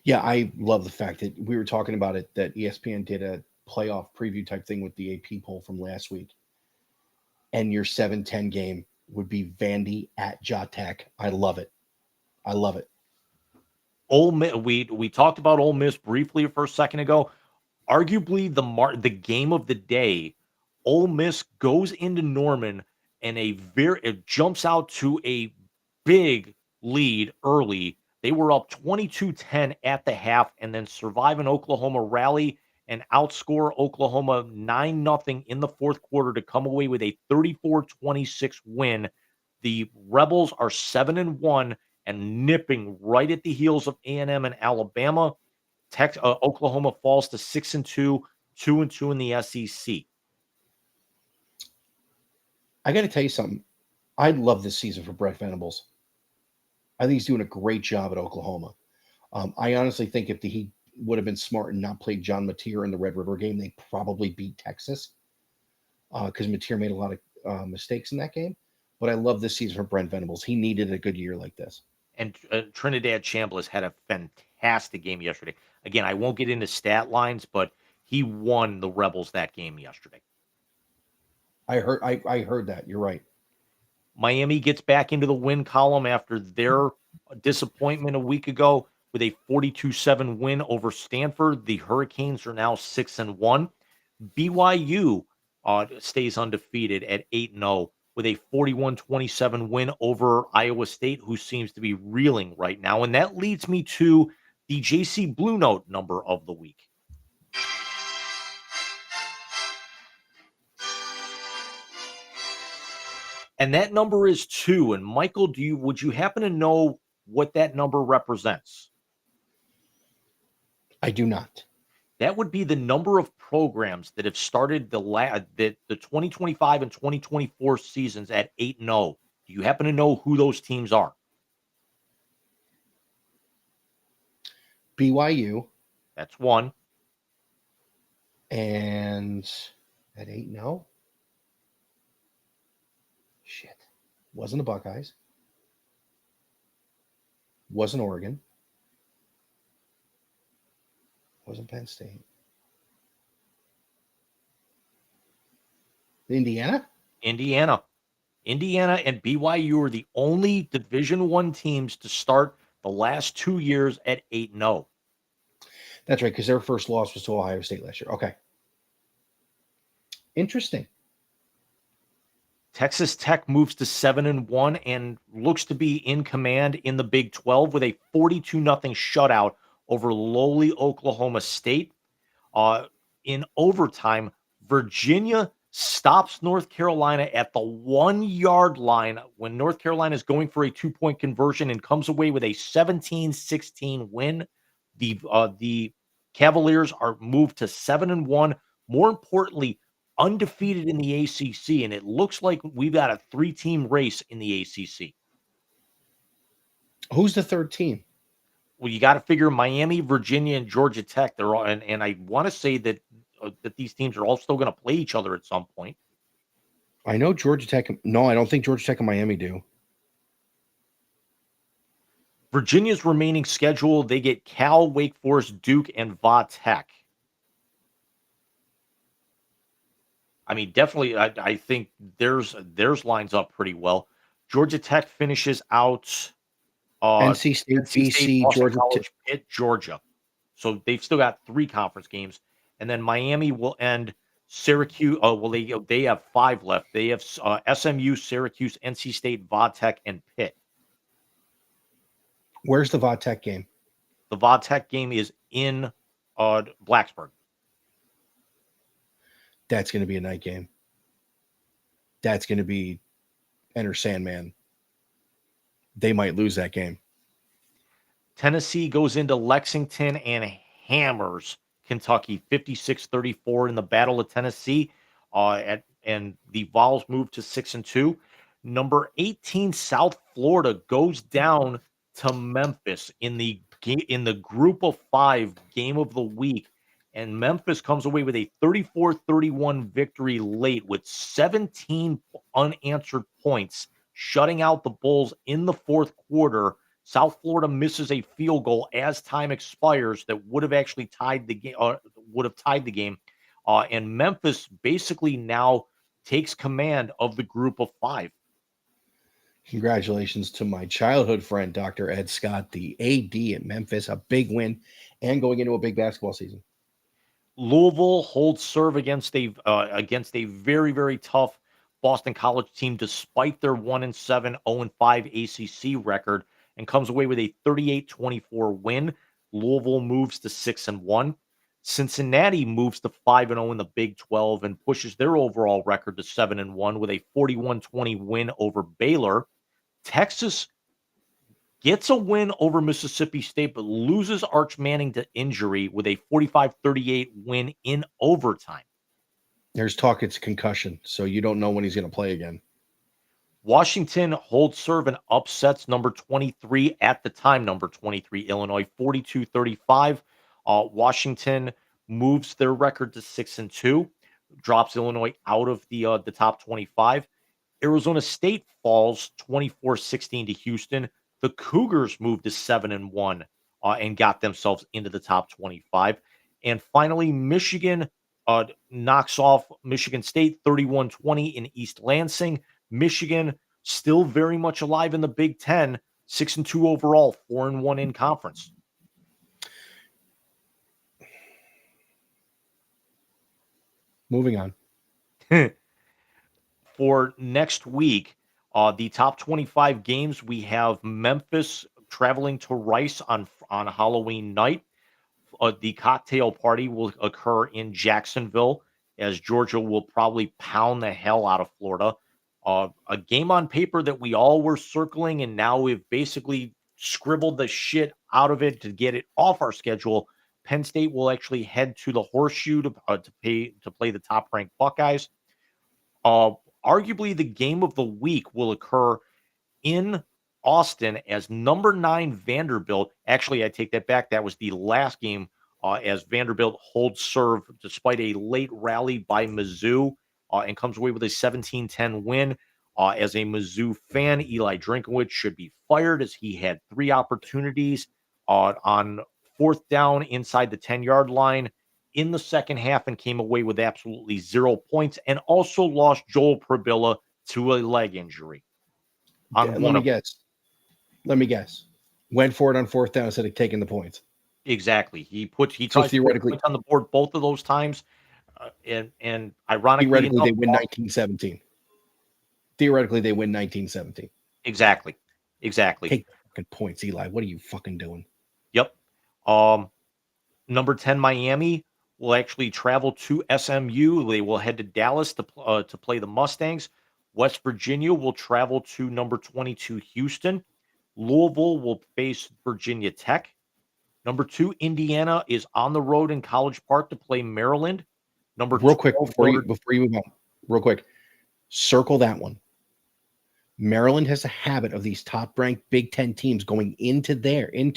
Yeah, I love the fact that we were talking about it, that ESPN did a playoff preview type thing with the AP poll from last week. And your 7-10 game would be Vandy at Ja Tech. I love it. I love it. Ole Miss, we talked about Ole Miss briefly for a second ago. Arguably the game of the day. Ole Miss goes into Norman and it jumps out to a big lead early. They were up 22-10 at the half and then survive an Oklahoma rally and outscore Oklahoma 9-0 in the fourth quarter to come away with a 34-26 win. The Rebels are 7-1 and nipping right at the heels of A&M and Alabama. Oklahoma falls to 6-2, 2-2 in the SEC. I got to tell you something. I love this season for Brett Venables. I think he's doing a great job at Oklahoma. I honestly think if he would have been smart and not played John Mateer in the Red River game, they probably beat Texas because Mateer made a lot of mistakes in that game. But I love this season for Brent Venables. He needed a good year like this. And Trinidad Chambliss had a fantastic game yesterday. Again, I won't get into stat lines, but he won the Rebels that game yesterday. I heard that. You're right. Miami gets back into the win column after their disappointment a week ago with a 42-7 win over Stanford. The Hurricanes are now 6-1. BYU stays undefeated at 8-0 with a 41-27 win over Iowa State, who seems to be reeling right now. And that leads me to the JC Blue Note number of the week. And that number is 2. And Michael, would you happen to know what that number represents? I do not. That would be the number of programs that have started the 2025 and 2024 seasons at 8-0. Do you happen to know who those teams are? BYU. That's one. And at 8-0? Shit. Wasn't the Buckeyes. Wasn't Oregon. Wasn't Penn State. Indiana? Indiana and BYU are the only Division I teams to start the last 2 years at 8-0. That's right, because their first loss was to Ohio State last year. Okay. Interesting. Texas Tech moves to 7-1 and looks to be in command in the Big 12 with a 42-0 shutout over lowly Oklahoma State. In overtime, Virginia stops North Carolina at the 1-yard line when North Carolina is going for a 2-point conversion and comes away with a 17-16 win. The Cavaliers are moved to 7-1. More importantly, undefeated in the ACC, and it looks like we've got a 3-team race in the ACC. Who's the third team? Well, you got to figure Miami, Virginia, and Georgia Tech. They're all, and I want to say that these teams are all still going to play each other at some point. I know Georgia Tech. No, I don't think Georgia Tech and Miami do. Virginia's remaining schedule, they get Cal, Wake Forest, Duke, and Va Tech. I mean, definitely, I think theirs lines up pretty well. Georgia Tech finishes out NC State, BC, Georgia College, Pitt, Georgia. So they've still got 3 conference games. And then Miami will end Syracuse. Oh, well, they have 5 left. They have SMU, Syracuse, NC State, Va Tech, and Pitt. Where's the Va Tech game? The Va Tech game is in Blacksburg. That's going to be a night game. That's going to be Enter Sandman. They might lose that game. Tennessee goes into Lexington and hammers Kentucky 56-34 in the Battle of Tennessee. And the Vols move to 6-2. Number 18, South Florida goes down to Memphis in the Group of 5 game of the week. And Memphis comes away with a 34-31 victory late with 17 unanswered points, shutting out the Bulls in the fourth quarter. South Florida misses a field goal as time expires that would have actually tied the game. And Memphis basically now takes command of the Group of 5. Congratulations to my childhood friend, Dr. Ed Scott, the AD at Memphis. A big win and going into a big basketball season. Louisville holds serve against a very very tough Boston College team, despite their 1-7, 0-5 ACC record, and comes away with a 38-24 win. Louisville moves to 6-1. Cincinnati moves to 5-0 in the Big 12 and pushes their overall record to 7-1 with a 41-20 win over Baylor. Texas gets a win over Mississippi State, but loses Arch Manning to injury with a 45-38 win in overtime. There's talk it's concussion, so you don't know when he's going to play again. Washington holds serve and upsets number 23 at the time, number 23 Illinois, 42-35. Washington moves their record to 6-2, drops Illinois out of the top 25. Arizona State falls 24-16 to Houston. The Cougars moved to 7-1 and got themselves into the top 25. And finally, Michigan knocks off Michigan State 31-20 in East Lansing. Michigan still very much alive in the Big Ten, 6-2 overall, 4-1 in conference. Moving on. For next week, the top 25 games, we have Memphis traveling to Rice on Halloween night. The cocktail party will occur in Jacksonville, as Georgia will probably pound the hell out of Florida. A game on paper that we all were circling, and now we've basically scribbled the shit out of it to get it off our schedule. Penn State will actually head to the Horseshoe to play the top-ranked Buckeyes. Arguably, the game of the week will occur in Austin as number 9 Vanderbilt. Actually, I take that back. That was the last game as Vanderbilt holds serve despite a late rally by Mizzou and comes away with a 17-10 win. As a Mizzou fan, Eli Drinkowitz should be fired as he had 3 opportunities on 4th down inside the 10-yard line in the second half and came away with absolutely 0 points, and also lost Joel Probilla to a leg injury. Let me guess. Went for it on 4th down instead of taking the points. Exactly. He tried theoretically on the board both of those times, and ironically, theoretically they win 19-17. Theoretically, they win 19-17. Exactly. Take fucking points, Eli. What are you fucking doing? Yep. Number 10 Miami will actually travel to SMU. They will head to Dallas to play the Mustangs. West Virginia will travel to number 22 Houston. Louisville will face Virginia Tech. Number 2 Indiana is on the road in College Park to play Maryland. Real quick before you move on, real quick, circle that one. Maryland has a habit of these top-ranked Big Ten teams going into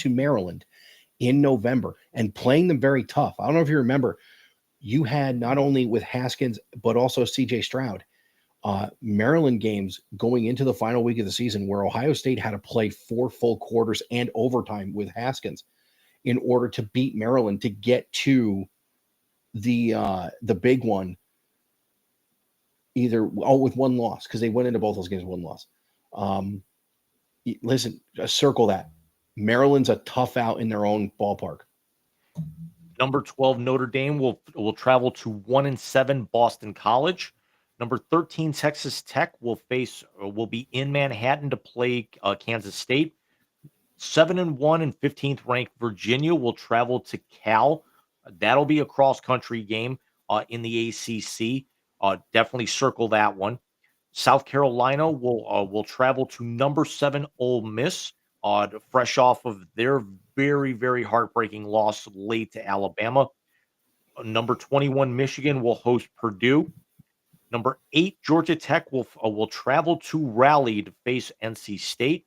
Maryland in November and playing them very tough. I don't know if you remember, you had not only with Haskins but also CJ Stroud, Maryland games going into the final week of the season where Ohio State had to play 4 full quarters and overtime with Haskins in order to beat Maryland to get to the big one. With one loss, because they went into both those games with one loss. Listen, circle that. Maryland's a tough out in their own ballpark. Number 12 Notre Dame will travel to 1-7 Boston College. Number 13 Texas Tech will be in Manhattan to play Kansas State. 7-1 and 15th ranked Virginia will travel to Cal. That'll be a cross country game in the ACC. Definitely circle that one. South Carolina will travel to number 7 Ole Miss, fresh off of their very, very heartbreaking loss late to Alabama. Number 21 Michigan will host Purdue. Number 8 Georgia Tech will travel to Raleigh to face NC State.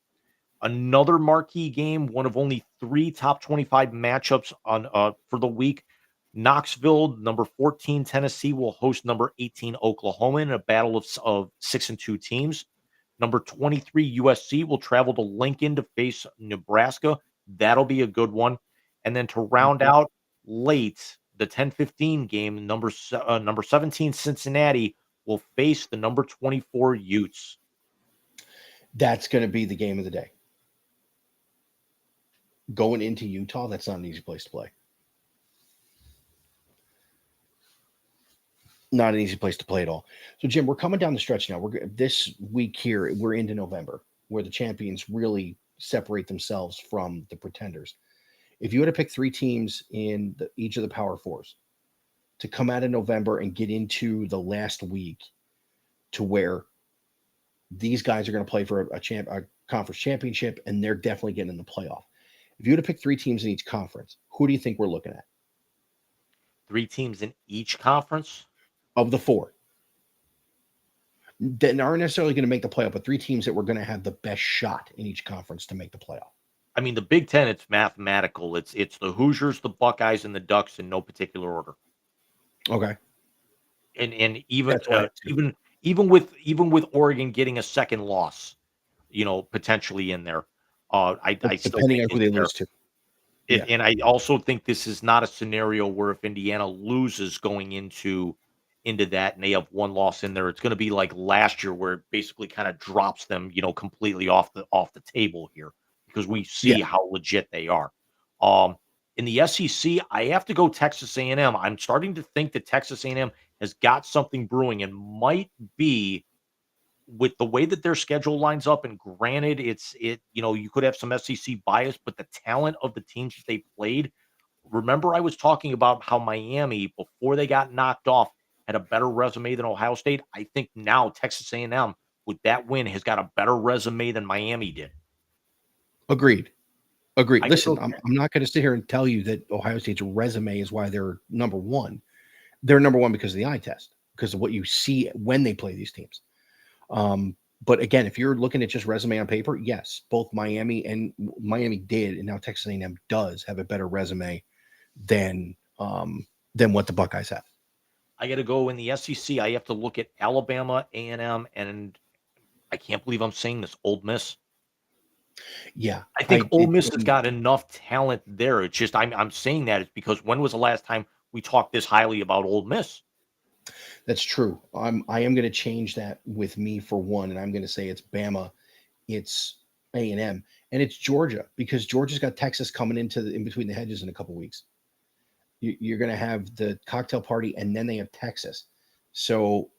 Another marquee game, one of only 3 top 25 matchups for the week. Knoxville, number 14 Tennessee will host number 18 Oklahoma in a battle of 6-2 teams. Number 23 USC will travel to Lincoln to face Nebraska. That'll be a good one. And then to round out late, the 10-15 game, number 17 Cincinnati will face the number 24 Utes. That's going to be the game of the day. Going into Utah, that's not an easy place to play. Not an easy place to play at all. So, Jim, we're coming down the stretch now. This week here, we're into November, where the champions really separate themselves from the pretenders. If you had to pick three teams in each of the Power Fours to come out of November and get into the last week to where these guys are going to play for a conference championship, and they're definitely getting in the playoff. If you had to pick three teams in each conference, who do you think we're looking at? Three teams in each conference? Of the four that aren't necessarily going to make the playoff, but three teams that were going to have the best shot in each conference to make the playoff. I mean, the Big Ten, it's mathematical. It's the Hoosiers, the Buckeyes, and the Ducks in no particular order. Okay. And even That's right, too. even with Oregon getting a second loss, potentially in there, I still Depending think on who it's they there. lose to. Yeah. And I also think this is not a scenario where if Indiana loses going into that and they have one loss in there, it's going to be like last year where it basically kind of drops them, completely off the table here because we Yeah. see how legit they are. In the SEC, I have to go Texas A&M. I'm starting to think that Texas A&M has got something brewing and might be with the way that their schedule lines up, and granted, you could have some SEC bias, but the talent of the teams that they played. Remember, I was talking about how Miami, before they got knocked off, had a better resume than Ohio State. I think now Texas A&M, with that win, has got a better resume than Miami did. Agreed. I gotta Listen, go. I'm not going to sit here and tell you that Ohio State's resume is why they're number one. They're number one because of the eye test, because of what you see when they play these teams. But again, if you're looking at just resume on paper, yes, both Miami did, and now Texas A&M does have a better resume than what the Buckeyes have. I got to go in the SEC. I have to look at Alabama, A&M, and I can't believe I'm saying this, Ole Miss. Yeah, I think Ole Miss has got enough talent there. It's just I'm saying that is because when was the last time we talked this highly about Ole Miss? That's true. I am going to change that with me for one, and I'm going to say it's Bama, it's A&M, and it's Georgia, because Georgia's got Texas coming in between the hedges in a couple weeks. You're going to have the cocktail party, and then they have Texas. So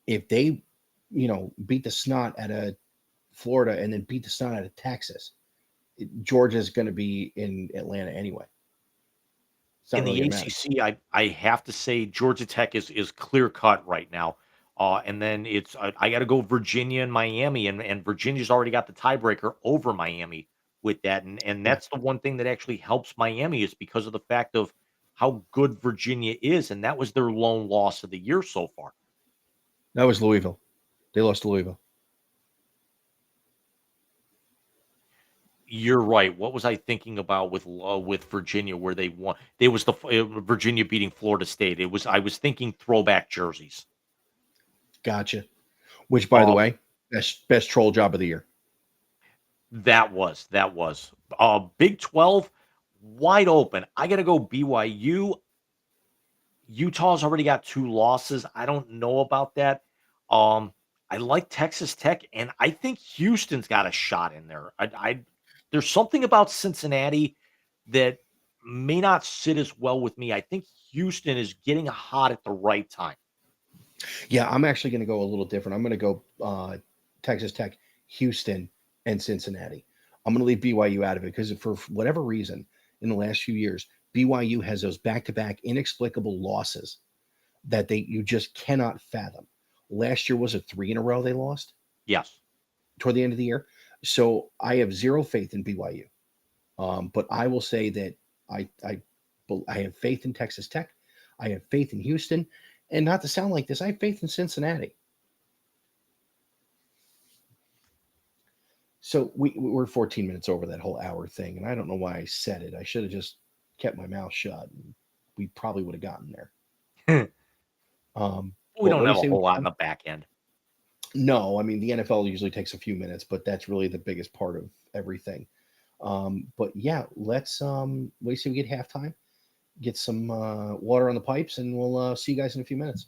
if they, beat the snot out of Florida and then beat the snot out of Texas, Georgia's going to be in Atlanta anyway. In the ACC, I have to say Georgia Tech is clear cut right now. And then I got to go Virginia and Miami, and Virginia's already got the tiebreaker over Miami with that, and that's the one thing that actually helps Miami is because of the fact of how good Virginia is, and that was their lone loss of the year so far. That was Louisville. They lost to Louisville. You're right. What was I thinking about with Virginia where they won? It was the Virginia beating Florida State. I was thinking throwback jerseys. Gotcha. Which, by the way, best troll job of the year. That was Big 12 wide open. I got to go BYU. Utah's already got 2 losses. I don't know about that. I like Texas Tech, and I think Houston's got a shot in there. There's something about Cincinnati that may not sit as well with me. I think Houston is getting hot at the right time. Yeah, I'm actually going to go a little different. I'm going to go Texas Tech, Houston, and Cincinnati. I'm going to leave BYU out of it because for whatever reason in the last few years, BYU has those back-to-back inexplicable losses that you just cannot fathom. Last year was 3 in a row they lost. Yes. Toward the end of the year. So I have zero faith in BYU. But I will say that I have faith in Texas Tech. I have faith in Houston. And not to sound like this, I have faith in Cincinnati. So we're 14 minutes over that whole hour thing, and I don't know why I said it. I should have just kept my mouth shut, and we probably would have gotten there. We don't have a whole lot in the back end. No, I mean, the NFL usually takes a few minutes, but that's really the biggest part of everything. But yeah, let's wait till we get halftime, get some water on the pipes, and we'll see you guys in a few minutes.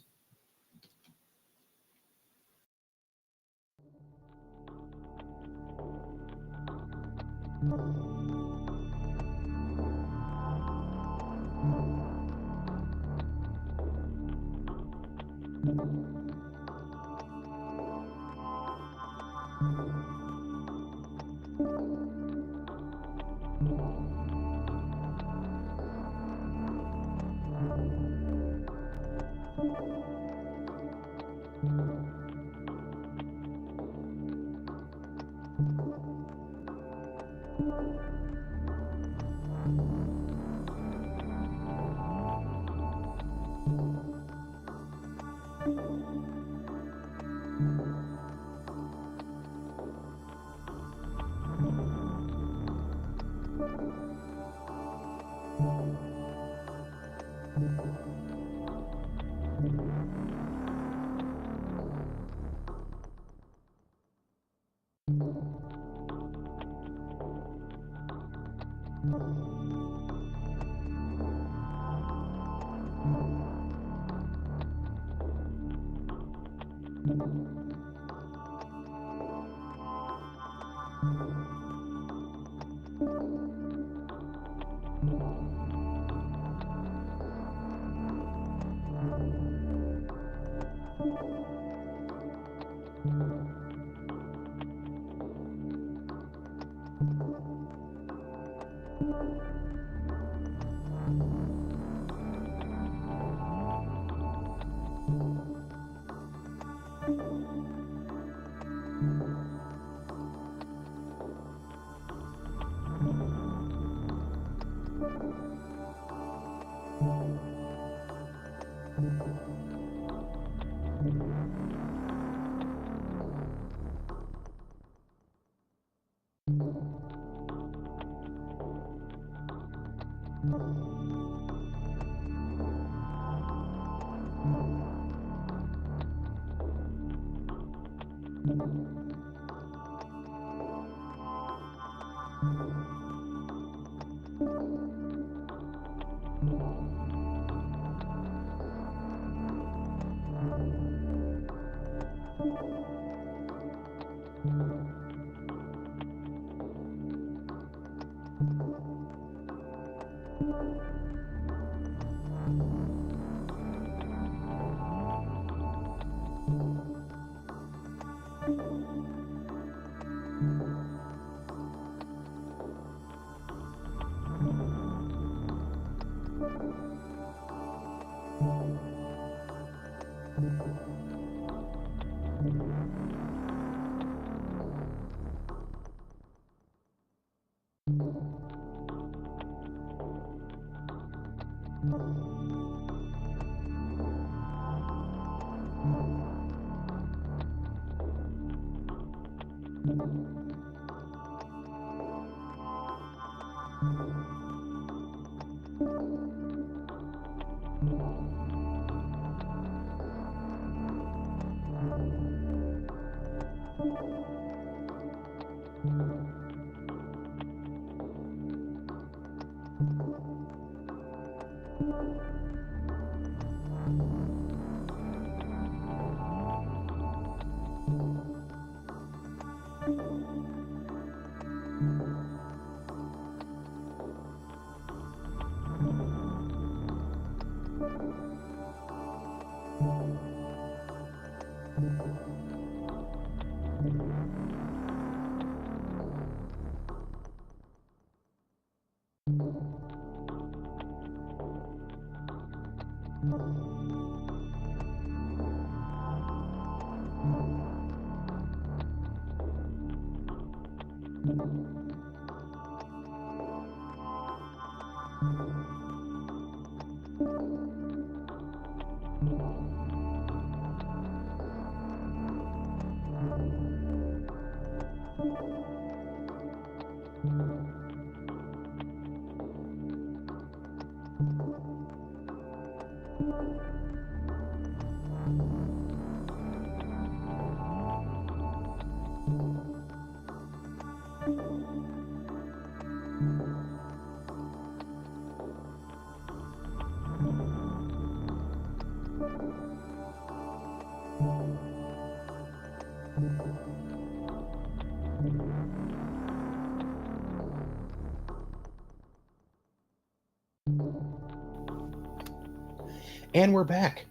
And we're back.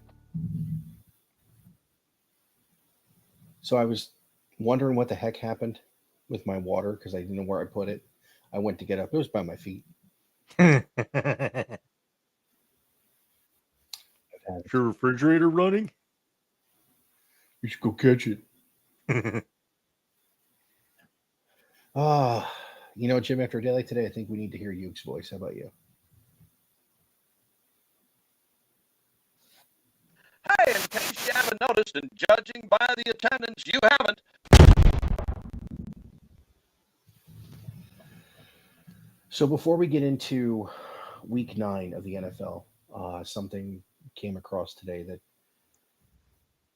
So I was wondering what the heck happened with my water because I didn't know where I put it. I went to get up. It was by my feet. Is I've had it. your refrigerator running? You should go catch it. Jim, after a day like today, I think we need to hear Yuke's voice. How about you? Hey, in case you haven't noticed, and judging by the attendance, you haven't. So before we get into week 9 of the NFL, something came across today that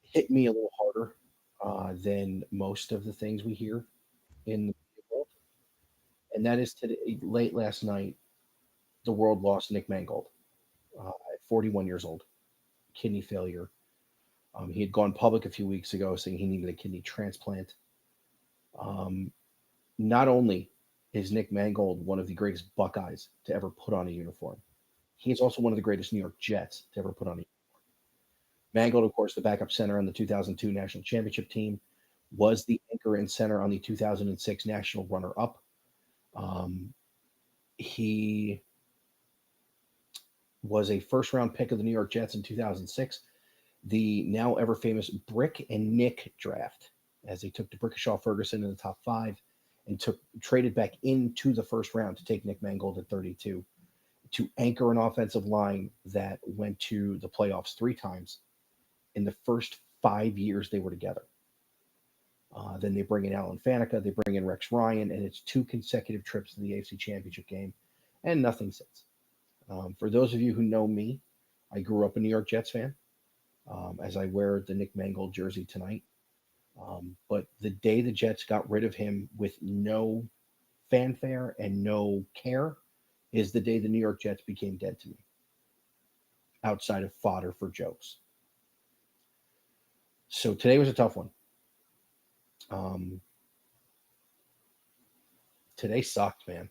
hit me a little harder than most of the things we hear in the world. And that is today, late last night, the world lost Nick Mangold at 41 years old, kidney failure. He had gone public a few weeks ago saying he needed a kidney transplant. Not only is Nick Mangold one of the greatest Buckeyes to ever put on a uniform, he is also one of the greatest New York Jets to ever put on a uniform. Mangold, of course, the backup center on the 2002 national championship team, was the anchor and center on the 2006 national runner-up. He was a first-round pick of the New York Jets in 2006, the now ever famous Brick and Nick draft, as they took DeBrickashaw Ferguson in the top 5 and traded back into the first round to take Nick Mangold at 32 to anchor an offensive line that went to the playoffs 3 times in the first 5 years they were together. Then they bring in Alan Faneca, they bring in Rex Ryan, and it's 2 consecutive trips to the AFC Championship game, and nothing since. For those of you who know me, I grew up a New York Jets fan, as I wear the Nick Mangold jersey tonight. But the day the Jets got rid of him with no fanfare and no care is the day the New York Jets became dead to me, outside of fodder for jokes. So today was a tough one. Today sucked, man.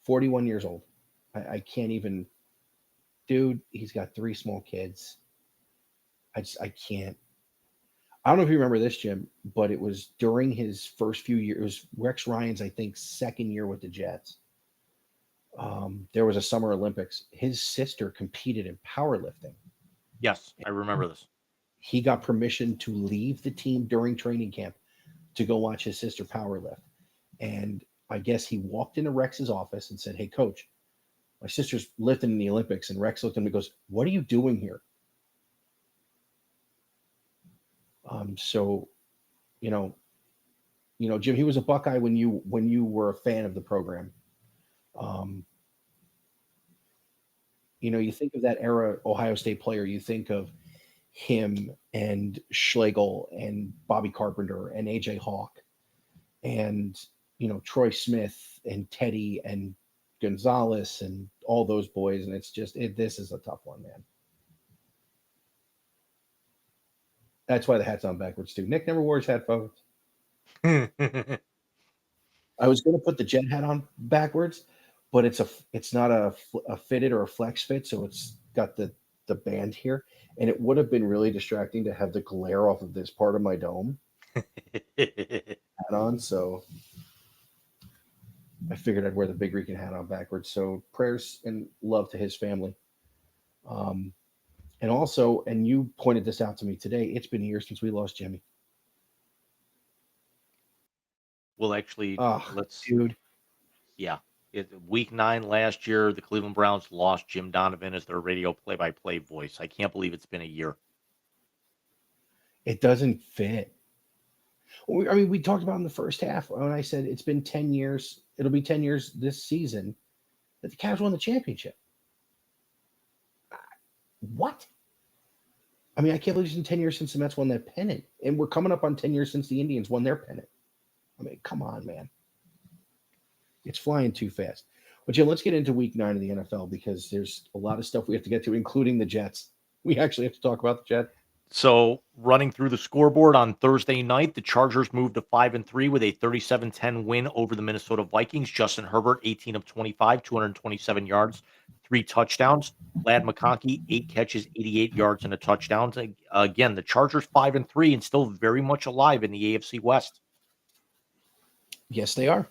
41 years old. I can't even, dude, he's got 3 small kids. I can't. I don't know if you remember this, Jim, but it was during his first few years. It was Rex Ryan's, I think, second year with the Jets. There was a Summer Olympics. His sister competed in powerlifting. Yes, I remember this. He got permission to leave the team during training camp to go watch his sister powerlift. And I guess he walked into Rex's office and said, "Hey, coach, my sister's lifting in the Olympics." And Rex looked at him and goes, "What are you doing here?" So, Jim, he was a Buckeye when you were a fan of the program. You think of that era Ohio State player, you think of him and Schlegel and Bobby Carpenter and AJ Hawk and Troy Smith and Teddy and Gonzalez and all those boys, and it's just this is a tough one, man. That's why the hat's on backwards too. Nick never wore his hat folks. I was going to put the Jet hat on backwards, but it's not a fitted or a flex fit, so it's got the band here, and it would have been really distracting to have the glare off of this part of my dome hat on. So I figured I'd wear the Big Rican hat on backwards. So prayers and love to his family. And also, and you pointed this out to me today, it's been years since we lost Jimmy. Well, actually, Dude. Yeah. Week 9 last year, the Cleveland Browns lost Jim Donovan as their radio play-by-play voice. I can't believe it's been a year. It doesn't fit. We talked about in the first half when I said it's been 10 years. It'll be 10 years this season that the Cavs won the championship. What? I can't believe it's been 10 years since the Mets won that pennant. And we're coming up on 10 years since the Indians won their pennant. Come on, man. It's flying too fast. But Jim, let's get into week 9 of the NFL because there's a lot of stuff we have to get to, including the Jets. We actually have to talk about the Jets. So running through the scoreboard on Thursday night, the Chargers moved to 5-3 with a 37-10 win over the Minnesota Vikings. Justin Herbert, 18 of 25, 227 yards, 3 touchdowns. Lad McConkey, 8 catches, 88 yards, and a touchdown. Again, the Chargers 5-3 and still very much alive in the AFC West. Yes, they are.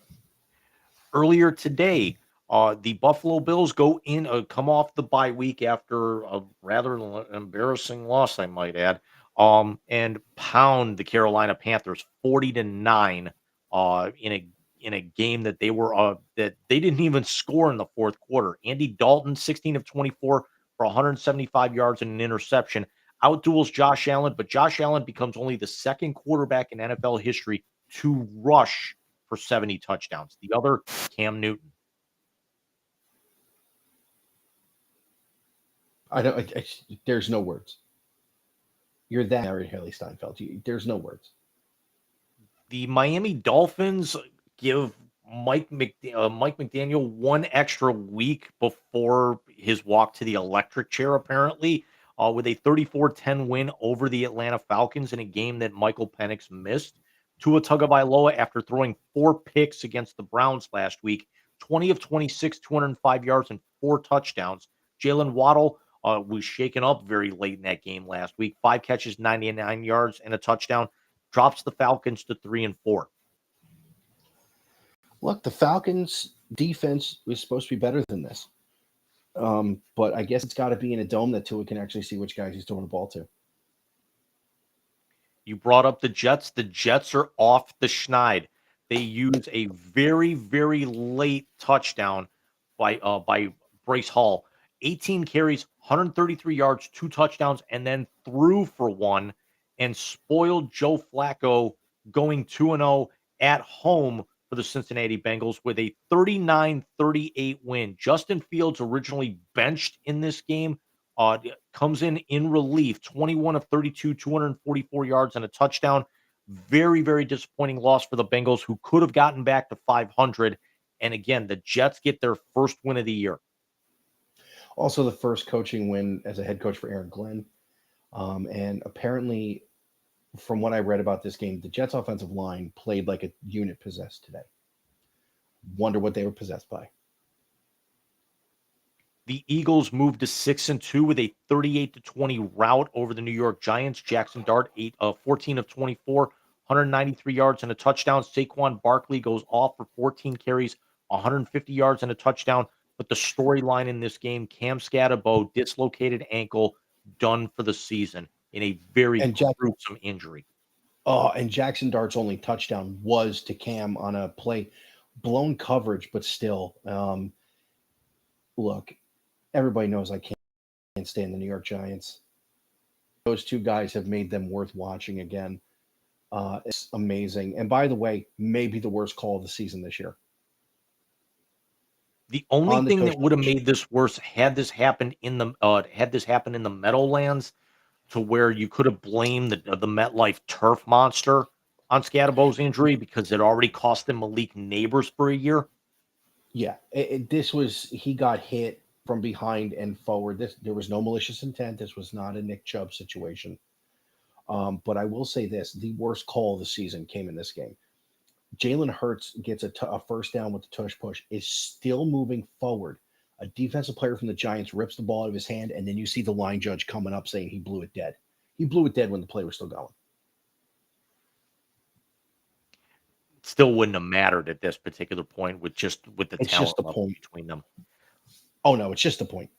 Earlier today, the Buffalo Bills come off the bye week after a rather embarrassing loss, I might add, and pound the Carolina Panthers 40-9 in a game that that they didn't even score in the fourth quarter. Andy Dalton, 16 of 24 for 175 yards and an interception, outduels Josh Allen, but Josh Allen becomes only the second quarterback in NFL history to rush for 70 touchdowns. The other, Cam Newton. There's no words. You're that Harry Steinfeld. There's no words. The Miami Dolphins give Mike McDaniel one extra week before his walk to the electric chair, apparently, with a 34-10 win over the Atlanta Falcons in a game that Michael Penix missed. Tua Tagovailoa, after throwing 4 picks against the Browns last week, 20 of 26, 205 yards, and 4 touchdowns. Jalen Waddle was shaken up very late in that game last week. 5 catches, 99 yards, and a touchdown. Drops the Falcons to 3-4. Look, the Falcons' defense was supposed to be better than this. But I guess it's got to be in a dome that Tua can actually see which guys he's throwing the ball to. You brought up the Jets. The Jets are off the schneid. They use a very, very late touchdown by Bryce Hall. 18 carries, 133 yards, 2 touchdowns, and then threw for 1 and spoiled Joe Flacco going 2-0 at home for the Cincinnati Bengals with a 39-38 win. Justin Fields, originally benched in this game, comes in relief, 21 of 32, 244 yards and a touchdown. Very, very disappointing loss for the Bengals, who could have gotten back to 500. And again, the Jets get their first win of the year. Also, the first coaching win as a head coach for Aaron Glenn. And apparently, from what I read about this game, the Jets' offensive line played like a unit possessed today. Wonder what they were possessed by. The Eagles moved to 6-2 with a 38-20 rout over the New York Giants. Jackson Dart, 14 of 24, 193 yards and a touchdown. Saquon Barkley goes off for 14 carries, 150 yards and a touchdown. But the storyline in this game, Cam Scatterbo, dislocated ankle, done for the season in a very gruesome injury. Oh, and Jackson Dart's only touchdown was to Cam on a play, blown coverage, but still. Look, everybody knows I can't stand the New York Giants. Those two guys have made them worth watching again. It's amazing. And by the way, maybe the worst call of the season this year. The only thing that would have made this worse had this happened in the Meadowlands, to where you could have blamed the MetLife turf monster on Scatterbo's injury because it already cost him Malik Neighbors for a year. Yeah, he got hit from behind and forward. There was no malicious intent. This was not a Nick Chubb situation. But I will say this, the worst call of the season came in this game. Jalen Hurts gets a first down with the tush push, is still moving forward. A defensive player from the Giants rips the ball out of his hand, and then you see the line judge coming up saying he blew it dead. He blew it dead when the play was still going. Still wouldn't have mattered at this particular point with the talent level between them. Oh, no, it's just the point.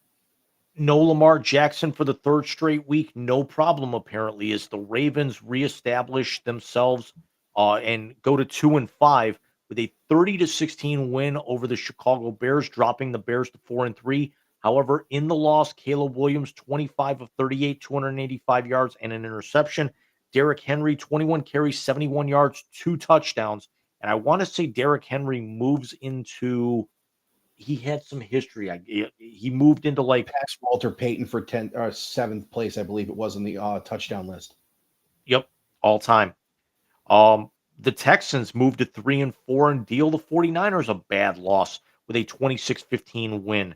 No Lamar Jackson for the 3rd straight week. No problem, apparently, as the Ravens reestablish themselves and go to 2-5 with a 30-16 win over the Chicago Bears, dropping the Bears to 4-3. However, in the loss, Caleb Williams, 25 of 38, 285 yards and an interception. Derrick Henry, 21 carries, 71 yards, 2 touchdowns. And I want to say Derrick Henry moves into, he had some history. He moved into like past Walter Payton for 7th place, I believe it was, on the touchdown list. Yep, all time. The Texans moved to 3-4 and deal the 49ers a bad loss with a 26-15 win.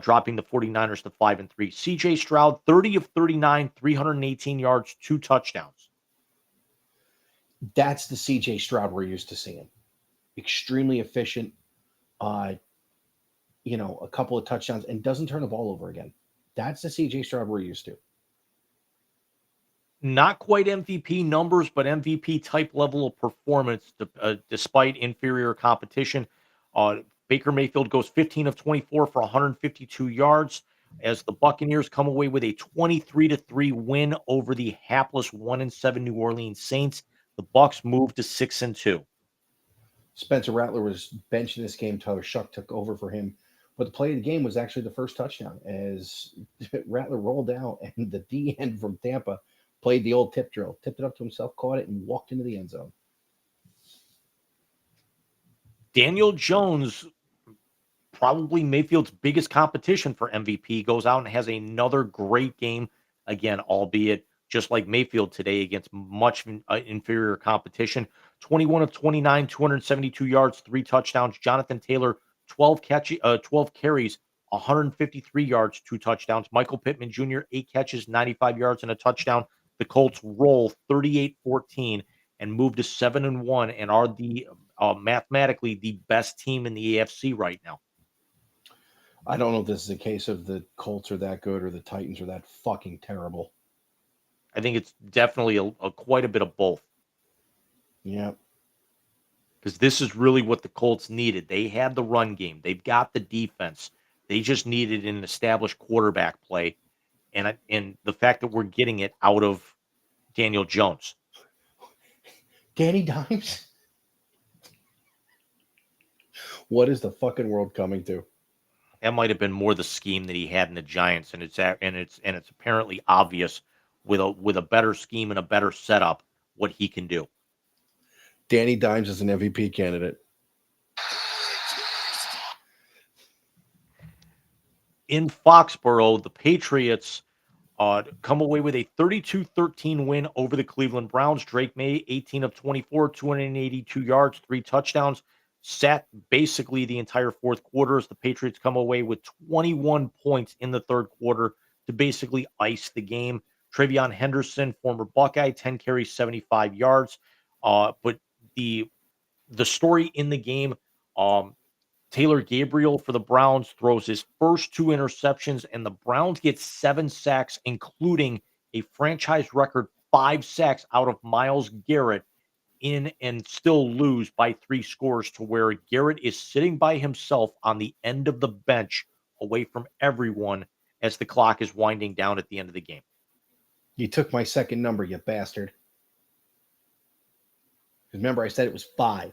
dropping the 49ers to 5-3. CJ Stroud, 30 of 39, 318 yards, 2 touchdowns. That's the CJ Stroud we're used to seeing. Extremely efficient, a couple of touchdowns, and doesn't turn the ball over again. That's the CJ Stroud we're used to. Not quite MVP numbers, but MVP type level of performance despite inferior competition. Baker Mayfield goes 15 of 24 for 152 yards as the Buccaneers come away with a 23-3 win over the hapless 1-7 New Orleans Saints. The Bucs move to 6-2. Spencer Rattler was benched in this game. Tyler Shuck took over for him. But the play of the game was actually the first touchdown as Rattler rolled out and the D end from Tampa played the old tip drill, tipped it up to himself, caught it, and walked into the end zone. Daniel Jones, probably Mayfield's biggest competition for MVP, goes out and has another great game. Again, albeit just like Mayfield today against much inferior competition. 21 of 29, 272 yards, 3 touchdowns. Jonathan Taylor, 12 carries, 153 yards, 2 touchdowns. Michael Pittman Jr., 8 catches, 95 yards, and a touchdown. The Colts roll 38-14 and move to 7-1 and are the mathematically the best team in the AFC right now. I don't know if this is a case of the Colts are that good or the Titans are that fucking terrible. I think it's definitely quite a bit of both. Yeah. Because this is really what the Colts needed. They had the run game. They've got the defense. They just needed an established quarterback play. And the fact that we're getting it out of Daniel Jones. Danny Dimes? What is the fucking world coming to? That might have been more the scheme that he had in the Giants, and it's apparently obvious with a better scheme and a better setup what he can do. Danny Dimes is an MVP candidate. In Foxborough, the Patriots come away with a 32-13 win over the Cleveland Browns. Drake May, 18 of 24, 282 yards, 3 touchdowns. Sat basically the entire fourth quarter as the Patriots come away with 21 points in the third quarter to basically ice the game. Travion Henderson, former Buckeye, 10 carries, 75 yards. But the story in the game, Taylor Gabriel for the Browns throws his first 2 interceptions, and the Browns get 7 sacks, including a franchise record 5 sacks out of Myles Garrett and still lose by 3 scores to where Garrett is sitting by himself on the end of the bench away from everyone as the clock is winding down at the end of the game. You took my second number, you bastard. Remember, I said it was 5.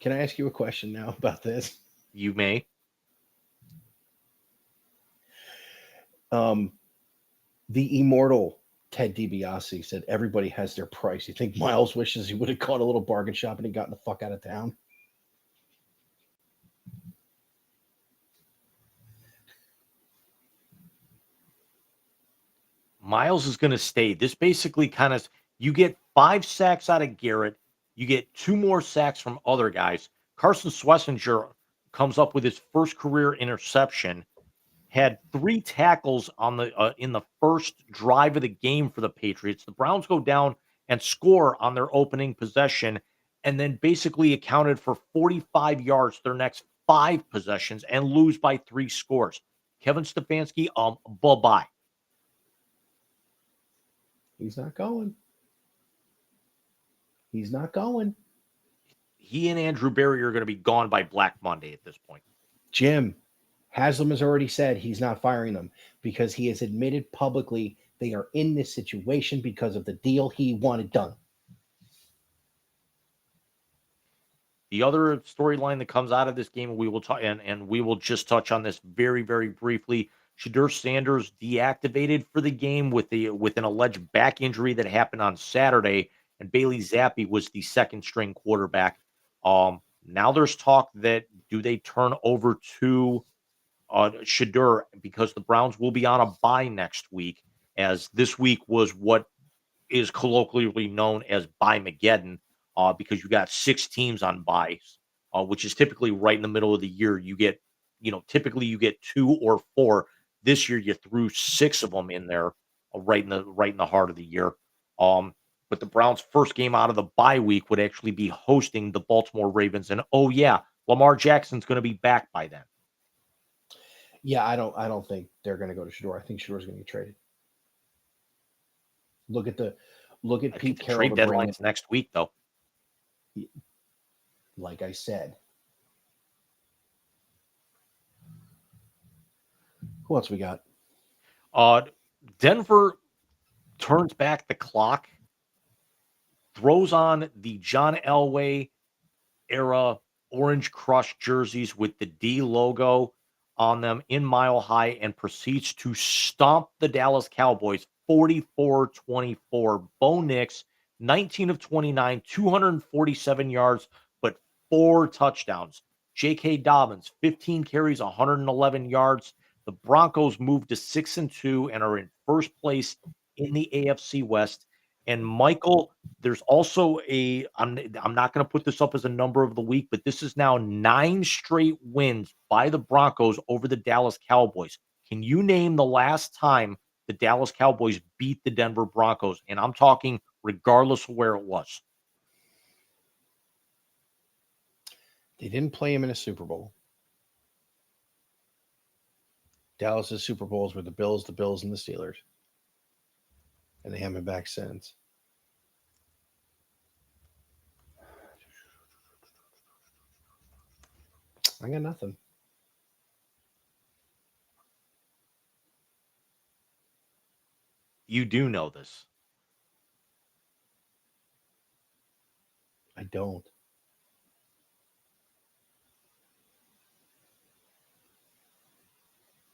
Can I ask you a question now about this? You may. The immortal Ted DiBiase said everybody has their price. You think Miles wishes he would have caught a little bargain shop and he gotten the fuck out of town? Miles is going to stay. This basically kind of, you get 5 sacks out of Garrett. You get 2 more sacks from other guys. Carson Schlesinger comes up with his first career interception, had 3 tackles on the in the first drive of the game for the Patriots. The Browns go down and score on their opening possession, and then basically accounted for 45 yards their next 5 possessions and lose by 3 scores. Kevin Stefanski, bye-bye. He's not going. He's not going. He and Andrew Berry are going to be gone by Black Monday at this point. Jim, Haslam has already said he's not firing them because he has admitted publicly they are in this situation because of the deal he wanted done. The other storyline that comes out of this game, we will talk, and we will just touch on this very, very briefly. Shedeur Sanders deactivated for the game with an alleged back injury that happened on Saturday, and Bailey Zappi was the second string quarterback. Now there's talk that do they turn over to Shedeur because the Browns will be on a bye next week, as this week was what is colloquially known as Bye-Mageddon, because you got 6 teams on byes which is typically right in the middle of the year. You get, typically you get 2 or 4. This year you threw 6 of them in there, right in the heart of the year. But the Browns' first game out of the bye week would actually be hosting the Baltimore Ravens, and oh yeah, Lamar Jackson's going to be back by then. Yeah, I don't think they're going to go to Shador. I think Shador's going to get traded. Look at I think Pete the Carroll trade to bring in, deadline's next week, though. like I said. Who else we got? Denver turns back the clock, throws on the John Elway era Orange Crush jerseys with the D logo on them in Mile High and proceeds to stomp the Dallas Cowboys 44-24. Bo Nix, 19 of 29, 247 yards, but 4 touchdowns. J.K. Dobbins, 15 carries, 111 yards. The Broncos moved to 6-2 and are in first place in the AFC West. And Michael, there's also I'm not going to put this up as a number of the week, but this is now 9 straight wins by the Broncos over the Dallas Cowboys. Can you name the last time the Dallas Cowboys beat the Denver Broncos? And I'm talking regardless of where it was. They didn't play him in a Super Bowl. Dallas's Super Bowls were the Bills, and the Steelers. And they haven't been back since. I got nothing. You do know this. I don't.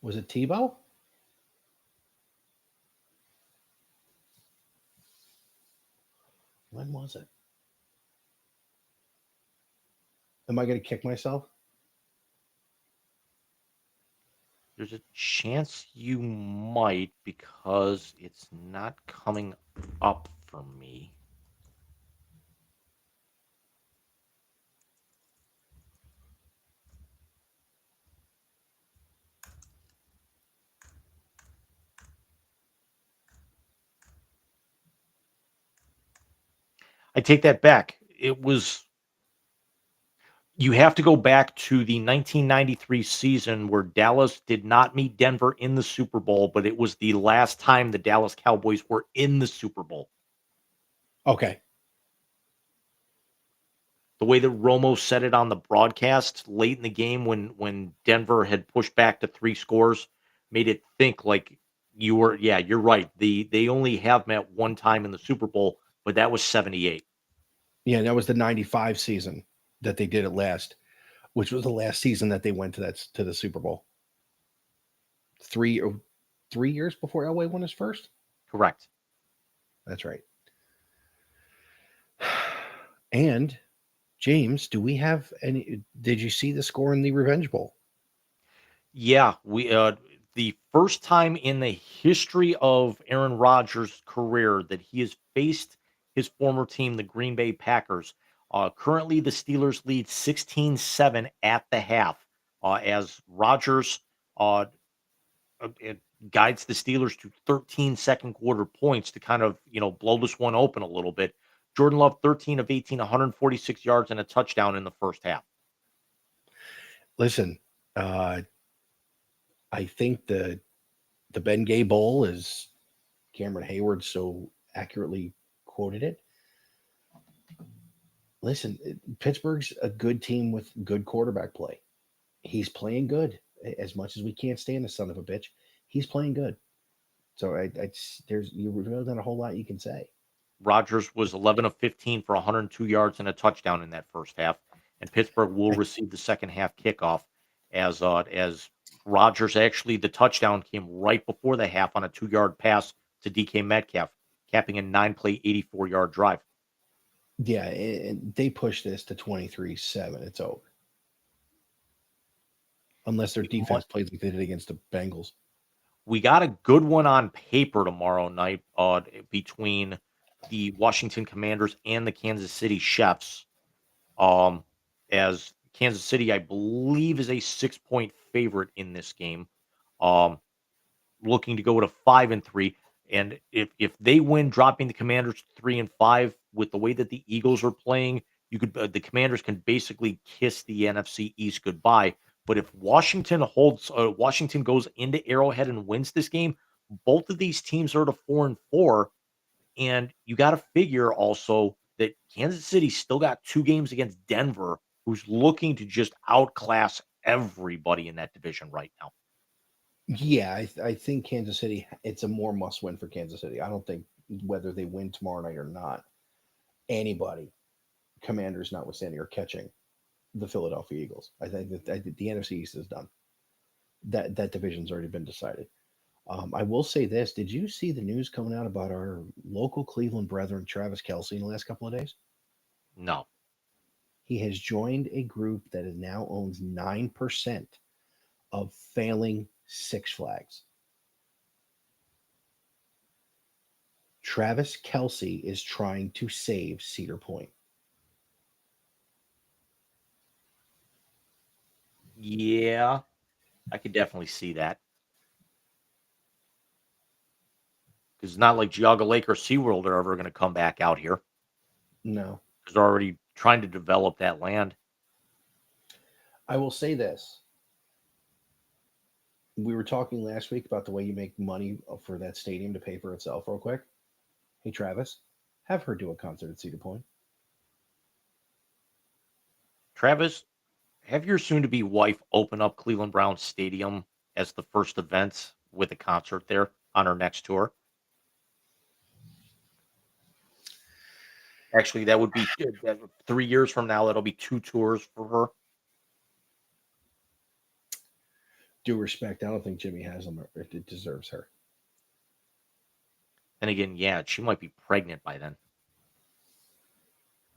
Was it Tebow? When was it? Am I going to kick myself? There's a chance you might because it's not coming up for me. I take that back. You have to go back to the 1993 season where Dallas did not meet Denver in the Super Bowl, but it was the last time the Dallas Cowboys were in the Super Bowl. Okay. The way that Romo said it on the broadcast late in the game when Denver had pushed back to 3 scores made it think like you're right. They only have met one time in the Super Bowl, but that was 78. Yeah, that was the 95 season that they did it last, which was the last season that they went to the Super Bowl. 3 years before Elway won his first? Correct. That's right. And James, do we have any? Did you see the score in the Revenge Bowl? Yeah, we the first time in the history of Aaron Rodgers' career that he has faced his former team, the Green Bay Packers. Currently, the Steelers lead 16-7 at the half as Rodgers it guides the Steelers to 13 second quarter points to kind of, blow this one open a little bit. Jordan Love, 13 of 18, 146 yards and a touchdown in the first half. Listen, I think the Ben Gay Bowl, as Cameron Hayward so accurately quoted it. Listen, Pittsburgh's a good team with good quarterback play. He's playing good. As much as we can't stand the son of a bitch, he's playing good. So you really not a whole lot you can say. Rodgers was 11 of 15 for 102 yards and a touchdown in that first half, and Pittsburgh will receive the second half kickoff as Rodgers actually the touchdown came right before the half on a 2-yard pass to DK Metcalf, capping a 9-play 84-yard drive. Yeah, and they push this to 23-7. It's over. Unless their defense plays like they did against the Bengals. We got a good one on paper tomorrow night between the Washington Commanders and the Kansas City Chiefs. As Kansas City, I believe, is a 6-point favorite in this game. Um, Looking to go to 5-3. And if they win, dropping the Commanders to 3-5 with the way that the Eagles are playing, the Commanders can basically kiss the NFC East goodbye. But if Washington goes into Arrowhead and wins this game, both of these teams are to 4-4, and you got to figure also that Kansas City still got 2 games against Denver, who's looking to just outclass everybody in that division right now. Yeah, I think Kansas City, it's a more must win for Kansas City. I don't think whether they win tomorrow night or not, anybody, Commanders notwithstanding, are catching the Philadelphia Eagles. I think that the NFC East is done. That division's already been decided. I will say this: did you see the news coming out about our local Cleveland brethren, Travis Kelce, in the last couple of days? No. He has joined a group that now owns 9% of failing Six Flags. Travis Kelce is trying to save Cedar Point. Yeah, I could definitely see that. Because it's not like Geauga Lake or SeaWorld are ever going to come back out here. No. Because they're already trying to develop that land. I will say this. We were talking last week about the way you make money for that stadium to pay for itself real quick. Hey, Travis, have her do a concert at Cedar Point. Travis, have your soon-to-be wife open up Cleveland Browns Stadium as the first event with a concert there on her next tour. Actually, that would be 3 years from now. That'll be 2 tours for her. Due respect, I don't think Jimmy Haslam deserves her. And again, yeah, she might be pregnant by then.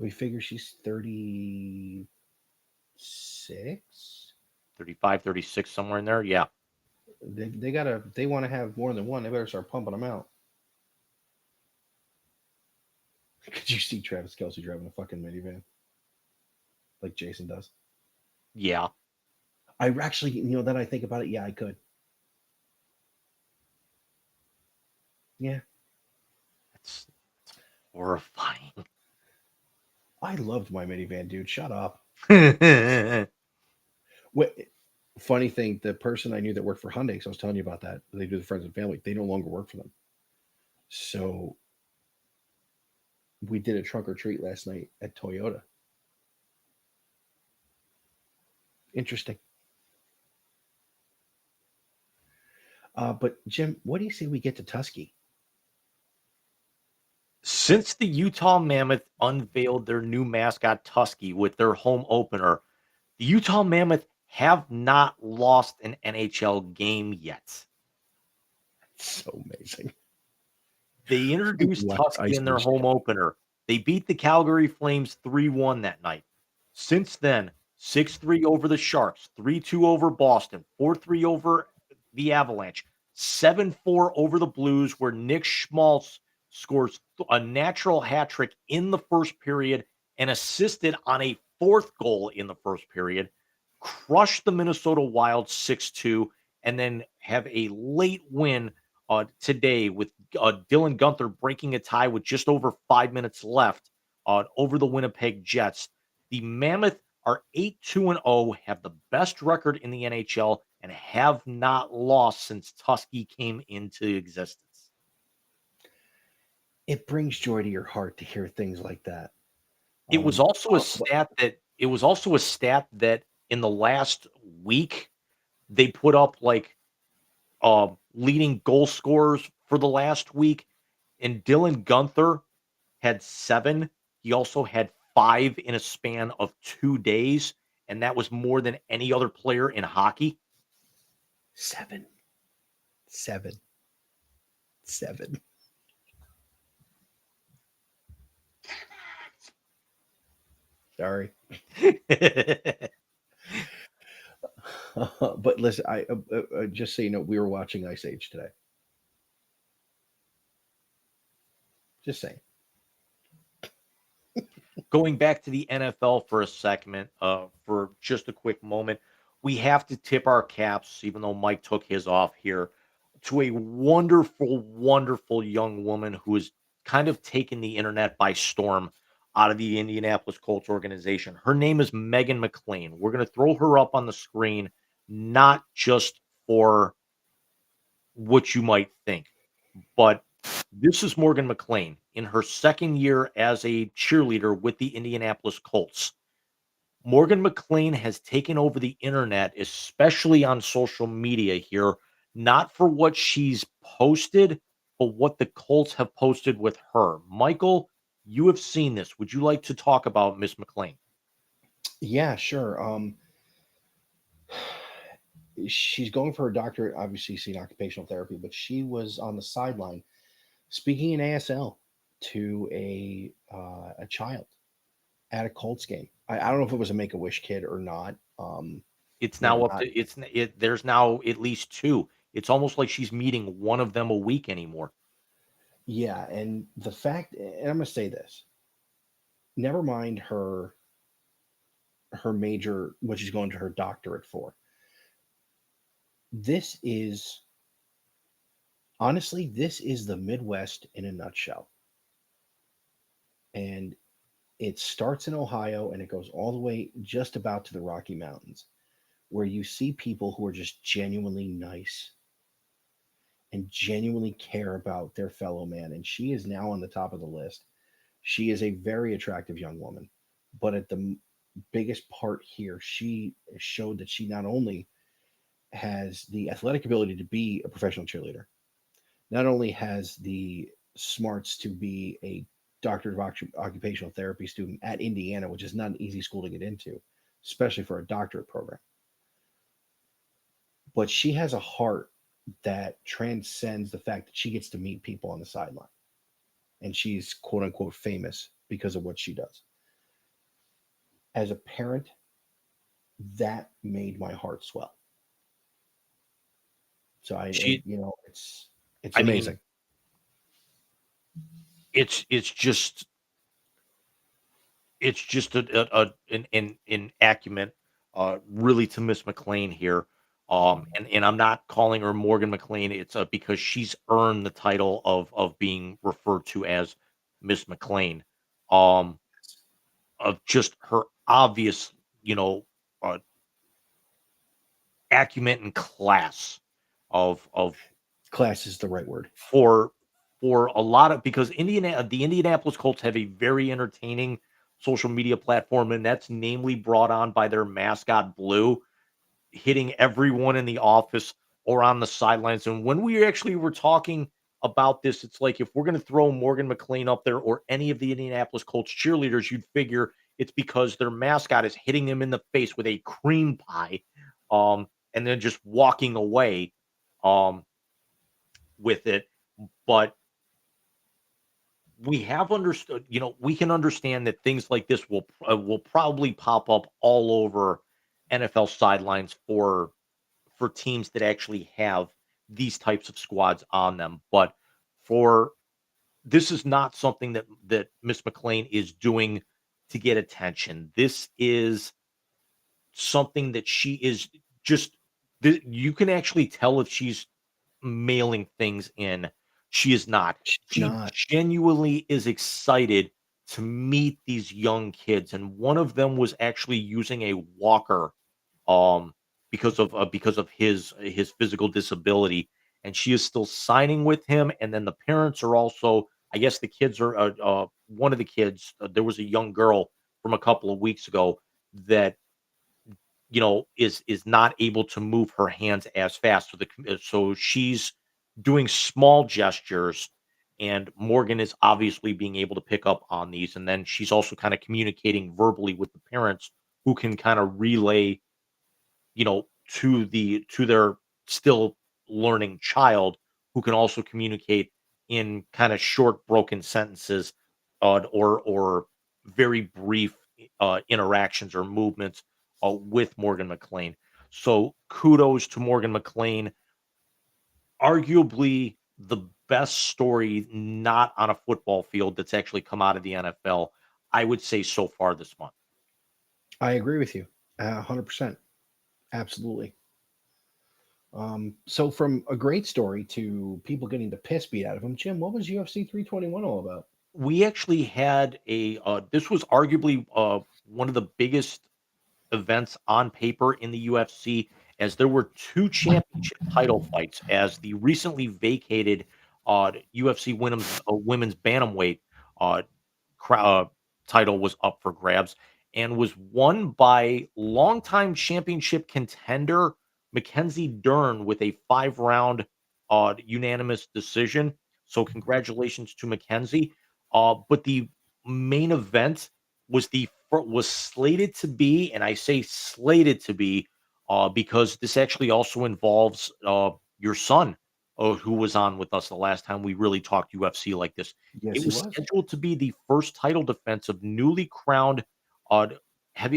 We figure she's 36. 35, 36, somewhere in there. Yeah. They want to have more than one. They better start pumping them out. Could you see Travis Kelce driving a fucking minivan like Jason does? Yeah. I actually, that I think about it, yeah, I could. Yeah. That's horrifying. I loved my minivan, dude. Shut up. Yeah. What? Funny thing, the person I knew that worked for Hyundai, because I was telling you about that, they do the friends and family. They no longer work for them. So we did a trunk or treat last night at Toyota. Interesting. But Jim, what do you say we get to Tusky? Since the Utah Mammoth unveiled their new mascot Tusky with their home opener, the Utah Mammoth have not lost an NHL game yet. So amazing. They introduced What Tusky in their ice home opener. They beat the Calgary Flames 3-1 that night. Since then, 6-3 over the Sharks, 3-2 over Boston, 4-3 over the Avalanche, 7-4 over the Blues, where Nick Schmaltz scores a natural hat trick in the first period and assisted on a 4th goal in the first period, crush the Minnesota Wild 6-2, and then have a late win today with Dylan Gunther breaking a tie with just over 5 minutes left over the Winnipeg Jets. The Mammoth are 8-2-0, have the best record in the NHL, and have not lost since Tusky came into existence. It brings joy to your heart to hear things like that. It was also a stat that in the last week they put up like leading goal scorers for the last week, and Dylan Gunther had 7. He also had 5 in a span of 2 days, and that was more than any other player in hockey. 7. Sorry. But listen, I just so you know, we were watching Ice Age today. Just saying. going back to the NFL for a segment, for just a quick moment, we have to tip our caps, even though Mike took his off here, to a wonderful, wonderful young woman who has kind of taken the internet by storm out of the Indianapolis Colts organization. Her name is Megan McLean. We're going to throw her up on the screen, not just for what you might think, but this is Morgan McLean in her second year as a cheerleader with the Indianapolis Colts. Morgan McLean has taken over the internet, especially on social media here, not for what she's posted, but what the Colts have posted with her. Michael, you have seen this. Would you like to talk about Miss McLean? Yeah, sure. She's going for her doctorate, obviously, in occupational therapy, but she was on the sideline speaking in ASL to a child at a Colts game. I don't know if it was a Make a Wish kid or not. It's You know, now up not to there's now at least two. It's almost like she's meeting one of them a week anymore. yeah, and the fact, and I'm gonna say this. Never mind her major, what she's going to her doctorate for. This is honestly, this is the Midwest in a nutshell. And it starts in Ohio and it goes all the way just about to the Rocky Mountains, where you see people who are just genuinely nice and genuinely care about their fellow man. And she is now on the top of the list. She is a very attractive young woman, but at the biggest part here, she showed that she not only has the athletic ability to be a professional cheerleader, not only has the smarts to be a doctor of occupational therapy student at Indiana, which is not an easy school to get into, especially for a doctorate program, but she has a heart that transcends the fact that she gets to meet people on the sideline. And she's quote unquote famous because of what she does. As a parent, that made my heart swell. So She it's I amazing. mean, it's just an acumen, really, to Miss McLean here. And I'm not calling her Morgan McLean. It's because she's earned the title of being referred to as Miss McLean. Um, of just her obvious, you know, uh, acumen and class of Class is the right word. for a lot of, because the Indianapolis Colts have a very entertaining social media platform, and that's namely brought on by their mascot Blue, hitting everyone in the office or on the sidelines. And when we actually were talking about this, it's like, if we're going to throw Morgan McLean up there or any of the Indianapolis Colts cheerleaders, you'd figure it's because their mascot is hitting them in the face with a cream pie, um, and then just walking away um, with it. But we have understood, we can understand that things like this will probably pop up all over NFL sidelines for teams that actually have these types of squads on them. But for this is not something that Miss McLean is doing to get attention. This is something that she is just, you can actually tell if she's mailing things in. She is not. She's She not. genuinely is excited to meet these young kids, and one of them was actually using a walker, um, because of his physical disability, and she is still signing with him. And then the parents are also, I guess, the kids are, one of the kids. There was a young girl from a couple of weeks ago that, is not able to move her hands as fast. So she's doing small gestures, and Morgan is obviously being able to pick up on these. And then she's also kind of communicating verbally with the parents, who can kind of relay, to their still learning child, who can also communicate in kind of short, broken sentences, or very brief interactions or movements with Morgan McLean. So kudos to Morgan McLean, arguably the best story not on a football field that's actually come out of the NFL. I would say so far this month. I agree with you, 100%. Absolutely. So from a great story to people getting the piss beat out of them, Jim, what was UFC 321 all about? We actually had this was arguably one of the biggest events on paper in the UFC, as there were two championship title fights as the recently vacated UFC women's bantamweight uh, title was up for grabs and was won by longtime championship contender Mackenzie Dern with a 5 round unanimous decision. So congratulations to Mackenzie. But the main event was slated to be, and I say slated to be, because this actually also involves your son, who was on with us the last time we really talked UFC like this. Yes, It he was was. scheduled to be the first title defense of newly crowned uh,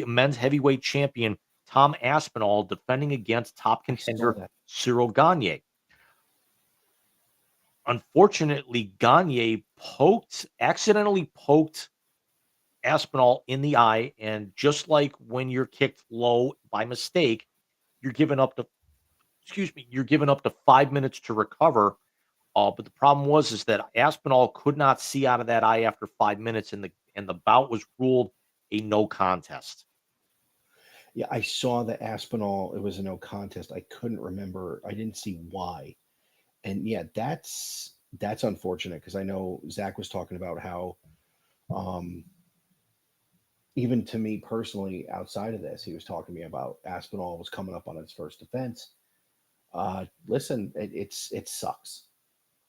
men's heavyweight champion Tom Aspinall defending against top I saw contender that. Cyril Gagne. Unfortunately, Gagne accidentally poked Aspinall in the eye, and just like when you're kicked low by mistake, you're given up to you're given up to 5 minutes to recover. But the problem was is that Aspinall could not see out of that eye after 5 minutes, and the bout was ruled a no contest. Yeah, I saw the Aspinall. It was a no contest. I couldn't remember. I didn't see why. And yeah, that's unfortunate because I know Zach was talking about how um even to me personally, outside of this, he was talking to me about Aspinall was coming up on his first defense. Listen, it sucks.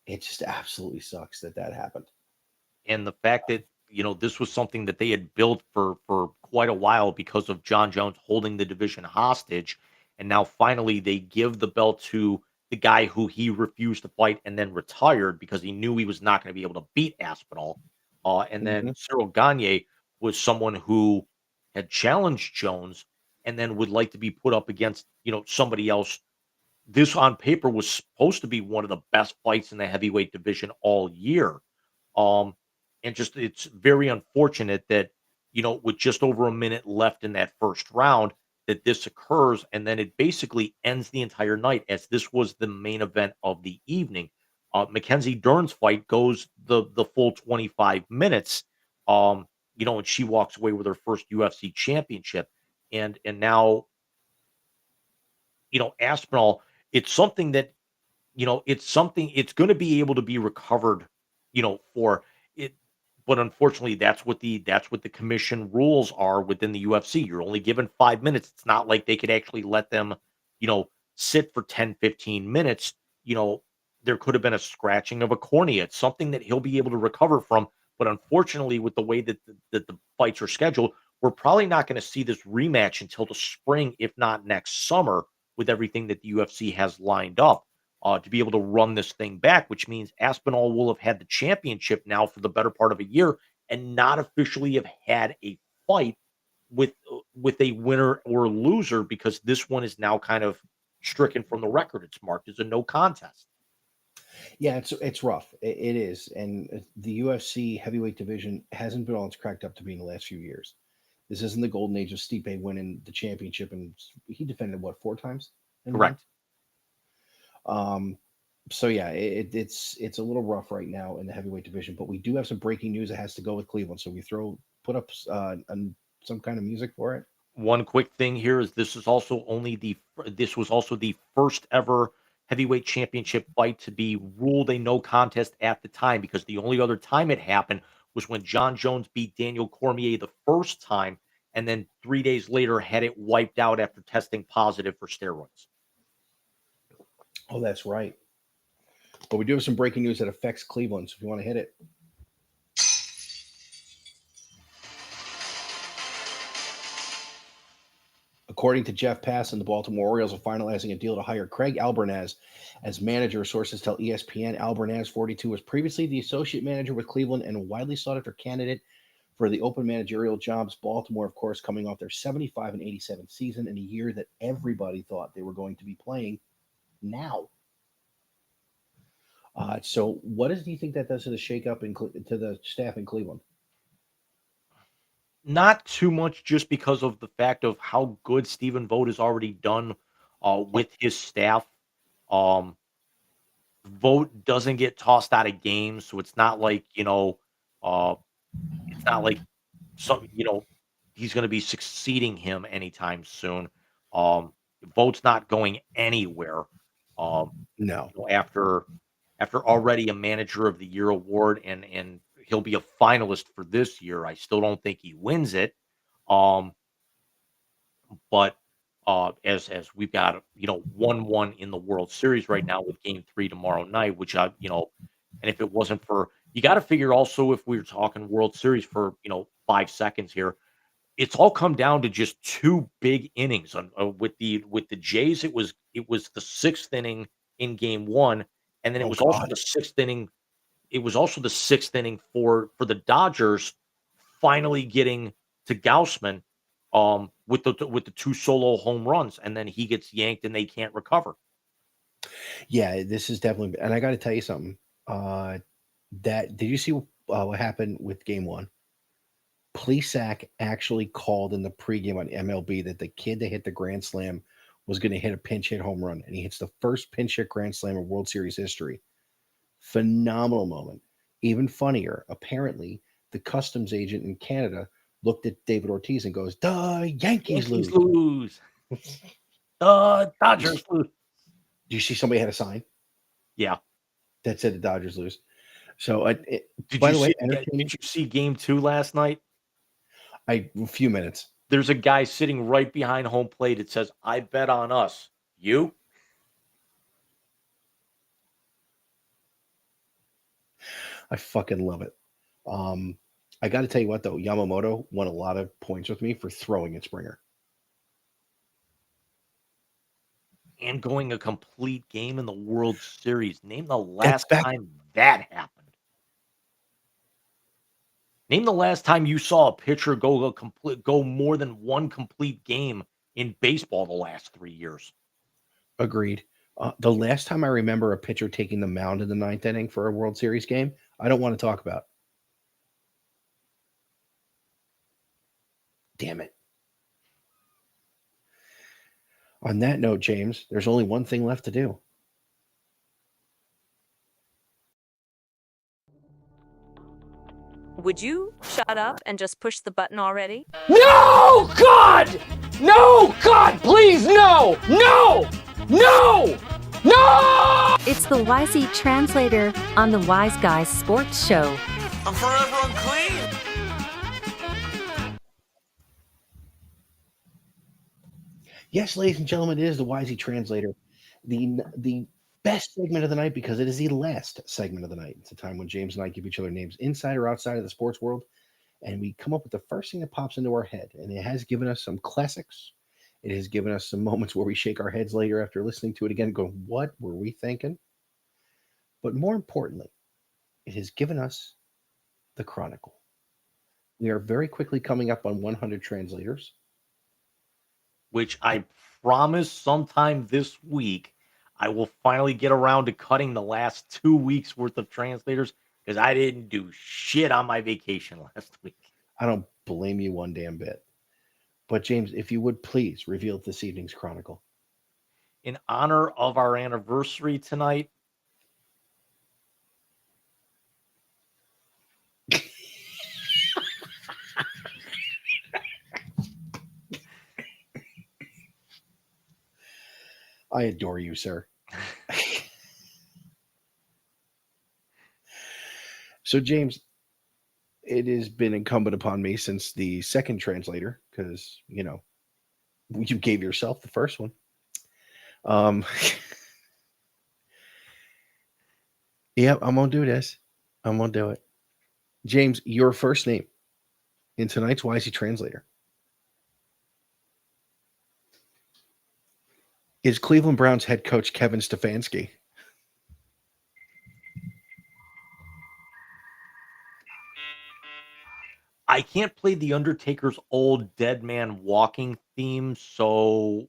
It just absolutely sucks that that happened. And the fact that this was something that they had built for quite a while because of John Jones holding the division hostage, and now finally they give the belt to the guy who he refused to fight and then retired because he knew he was not going to be able to beat Aspinall. And then Hmm. Cyril Gagne was someone who had challenged Jones and then would like to be put up against somebody else. This on paper was supposed to be one of the best fights in the heavyweight division all year. Um, and just it's very unfortunate that, with just over a minute left in that first round, that this occurs, and then it basically ends the entire night as this was the main event of the evening. Mackenzie Dern's fight goes the full 25 minutes. And she walks away with her first UFC championship. And now, Aspinall, it's something that it's going to be able to be recovered, for it. But unfortunately, that's what the commission rules are within the UFC. You're only given 5 minutes. It's not like they could actually let them, you know, sit for 10, 15 minutes. You know, there could have been a scratching of a cornea. It's something that he'll be able to recover from. But unfortunately, with the way that the fights are scheduled, we're probably not going to see this rematch until the spring, if not next summer, with everything that the UFC has lined up to be able to run this thing back, which means Aspinall will have had the championship now for the better part of a year and not officially have had a fight with a winner or loser because this one is now kind of stricken from the record. It's marked as a no contest. Yeah, it's rough. It is, and the UFC heavyweight division hasn't been all it's cracked up to be in the last few years. This isn't the golden age of Stipe winning the championship, and he defended what 4 times in one. Correct. Um, so yeah, it's a little rough right now in the heavyweight division, but we do have some breaking news that has to go with Cleveland. So we put up some kind of music for it. One quick thing here is this was also the first ever heavyweight championship fight to be ruled a no contest at the time because the only other time it happened was when John Jones beat Daniel Cormier the first time and then 3 days later had it wiped out after testing positive for steroids. Oh, that's right. But we do have some breaking news that affects Cleveland. So if you want to hit it, according to Jeff Passan, the Baltimore Orioles are finalizing a deal to hire Craig Albernaz as manager. Sources tell ESPN Albernaz, 42, was previously the associate manager with Cleveland and a widely sought after candidate for the open managerial jobs. Baltimore, of course, coming off their 75 and 87 season in a year that everybody thought they were going to be playing now. So what do you think that does to the shakeup to the staff in Cleveland? Not too much, just because of the fact of how good Stephen Vogt has already done with his staff. Um, Vogt doesn't get tossed out of games, so it's not like, uh, it's not like some, he's going to be succeeding him anytime soon. Um, Vogt's not going anywhere. Um, No. after already a Manager of the Year award, and he'll be a finalist for this year. I still don't think he wins it. Um, but as we've got 1-1 in the World Series right now with Game 3 tomorrow night, which and if it wasn't for, you got to figure also, if we were talking World Series for 5 seconds here, it's all come down to just two big innings. With the Jays, it was the sixth inning in Game 1, and then it Oh was also God. the sixth inning. It was also the sixth inning for the Dodgers finally getting to Gaussman, with the two solo home runs, and then he gets yanked and they can't recover. Yeah, this is definitely, and I got to tell you something. That did you see what happened with Game 1? Plesac actually called in the pregame on MLB that the kid that hit the grand slam was going to hit a pinch hit home run, and he hits the first pinch hit grand slam in World Series history. Phenomenal moment. Even funnier, apparently, the customs agent in Canada looked at David Ortiz and goes, "The Yankees lose." Lose. The Dodgers lose. Do you see somebody had a sign Yeah. that said the Dodgers lose? So, Did by you the way, see? entertaining. Did you see Game 2 last night? A few minutes. There's a guy sitting right behind home plate. It says, "I bet on us." You? I fucking love it. I got to tell you what, though, Yamamoto won a lot of points with me for throwing at Springer. And going a complete game in the World Series. Name the That's last back. time that happened. Name the last time you saw a pitcher go more than one complete game in baseball the last 3 years. Agreed. The last time I remember a pitcher taking the mound in the ninth inning for a World Series game, I don't want to talk about. Damn it. On that note, James, there's only one thing left to do. Would you shut up and just push the button already? No, God! No, God, please, no! No! No! No! It's the YZ Translator on the Wise Guys Sports Show. I'm forever unclean. Yes, ladies and gentlemen, it is the YZ Translator, the best segment of the night because it is the last segment of the night. It's a time when James and I give each other names inside or outside of the sports world, and we come up with the first thing that pops into our head. And it has given us some classics. It has given us some moments where we shake our heads later after listening to it again, going, "What were we thinking?" But more importantly, it has given us the Chronicle. We are very quickly coming up on 100 translators. Which I promise sometime this week I will finally get around to cutting the last 2 weeks worth of translators, because I didn't do shit on my vacation last week. I don't blame you one damn bit. But James, if you would please reveal this evening's Chronicle. In honor of our anniversary tonight, I adore you, sir. So, James, it has been incumbent upon me since the second translator, because, you gave yourself the first one. Yep, I'm going to do this. I'm going to do it. James, your first name in tonight's YZ Translator is Cleveland Browns head coach Kevin Stefanski. I can't play The Undertaker's old Dead Man Walking theme, so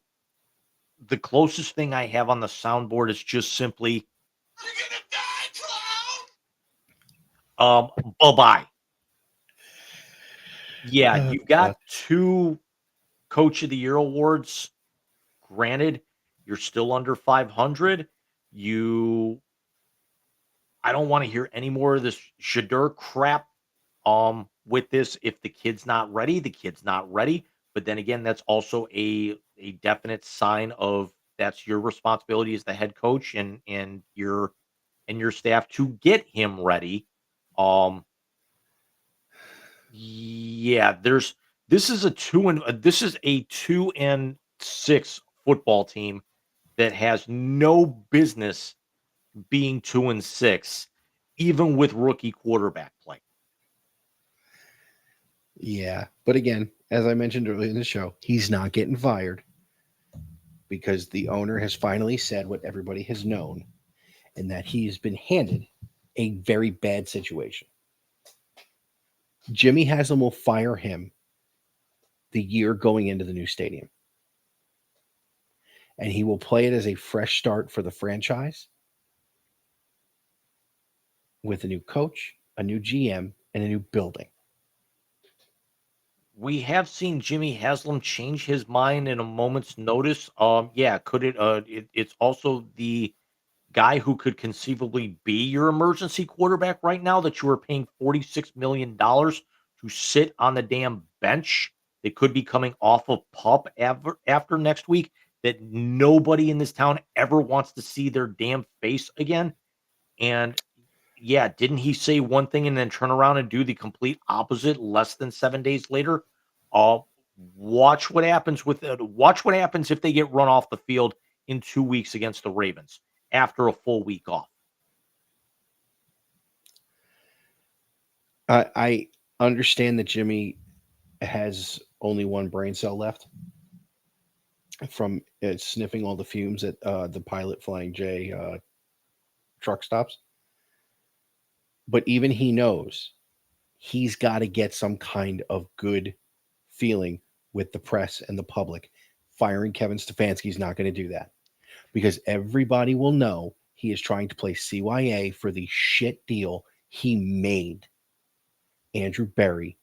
the closest thing I have on the soundboard is just simply You're gonna die, clown! bye-bye. Yeah, you've got 2 Coach of the Year awards. Granted, you're still under 500. You I don't wanna hear any more of this Shedeur crap, with this. If the kid's not ready, the kid's not ready. But then again, that's also a definite sign of that's your responsibility as the head coach and your staff to get him ready. Um, yeah, this is a 2-6 football team that has no business being 2-6, even with rookie quarterback play. Yeah. But again, as I mentioned earlier in the show, he's not getting fired because the owner has finally said what everybody has known, and that he's been handed a very bad situation. Jimmy Haslam will fire him the year going into the new stadium. And he will play it as a fresh start for the franchise with a new coach, a new GM, and a new building. We have seen Jimmy Haslam change his mind in a moment's notice. Yeah, could it's also the guy who could conceivably be your emergency quarterback right now that you are paying $46 million to sit on the damn bench. They could be coming off of pup after next week that nobody in this town ever wants to see their damn face again. And yeah, didn't he say one thing and then turn around and do the complete opposite less than 7 days later? Uh, watch what happens watch what happens if they get run off the field in 2 weeks against the Ravens after a full week off. I understand that Jimmy has only one brain cell left from sniffing all the fumes at the Pilot Flying J truck stops. But even he knows he's got to get some kind of good feeling with the press and the public. Firing Kevin Stefanski is not going to do that because everybody will know he is trying to play CYA for the shit deal he made Andrew Berry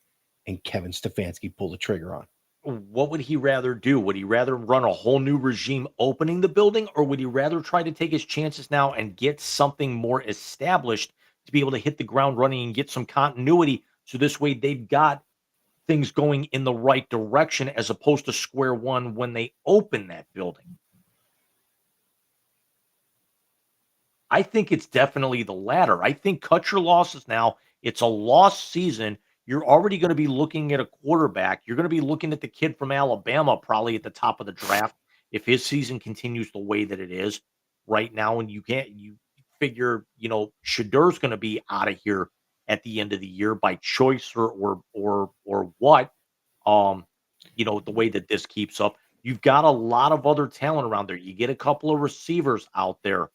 and Kevin Stefanski pull the trigger on. What would he rather do? Would he rather run a whole new regime opening the building, or would he rather try to take his chances now and get something more established to be able to hit the ground running and get some continuity? So this way they've got things going in the right direction as opposed to square one when they open that building. I think it's definitely the latter. I think cut your losses now. It's a lost season. You're already going to be looking at a quarterback. You're going to be looking at the kid from Alabama probably at the top of the draft if his season continues the way that it is right now. And you figure, Shadeur's going to be out of here at the end of the year by choice or what. The way that this keeps up. You've got a lot of other talent around there. You get a couple of receivers out there.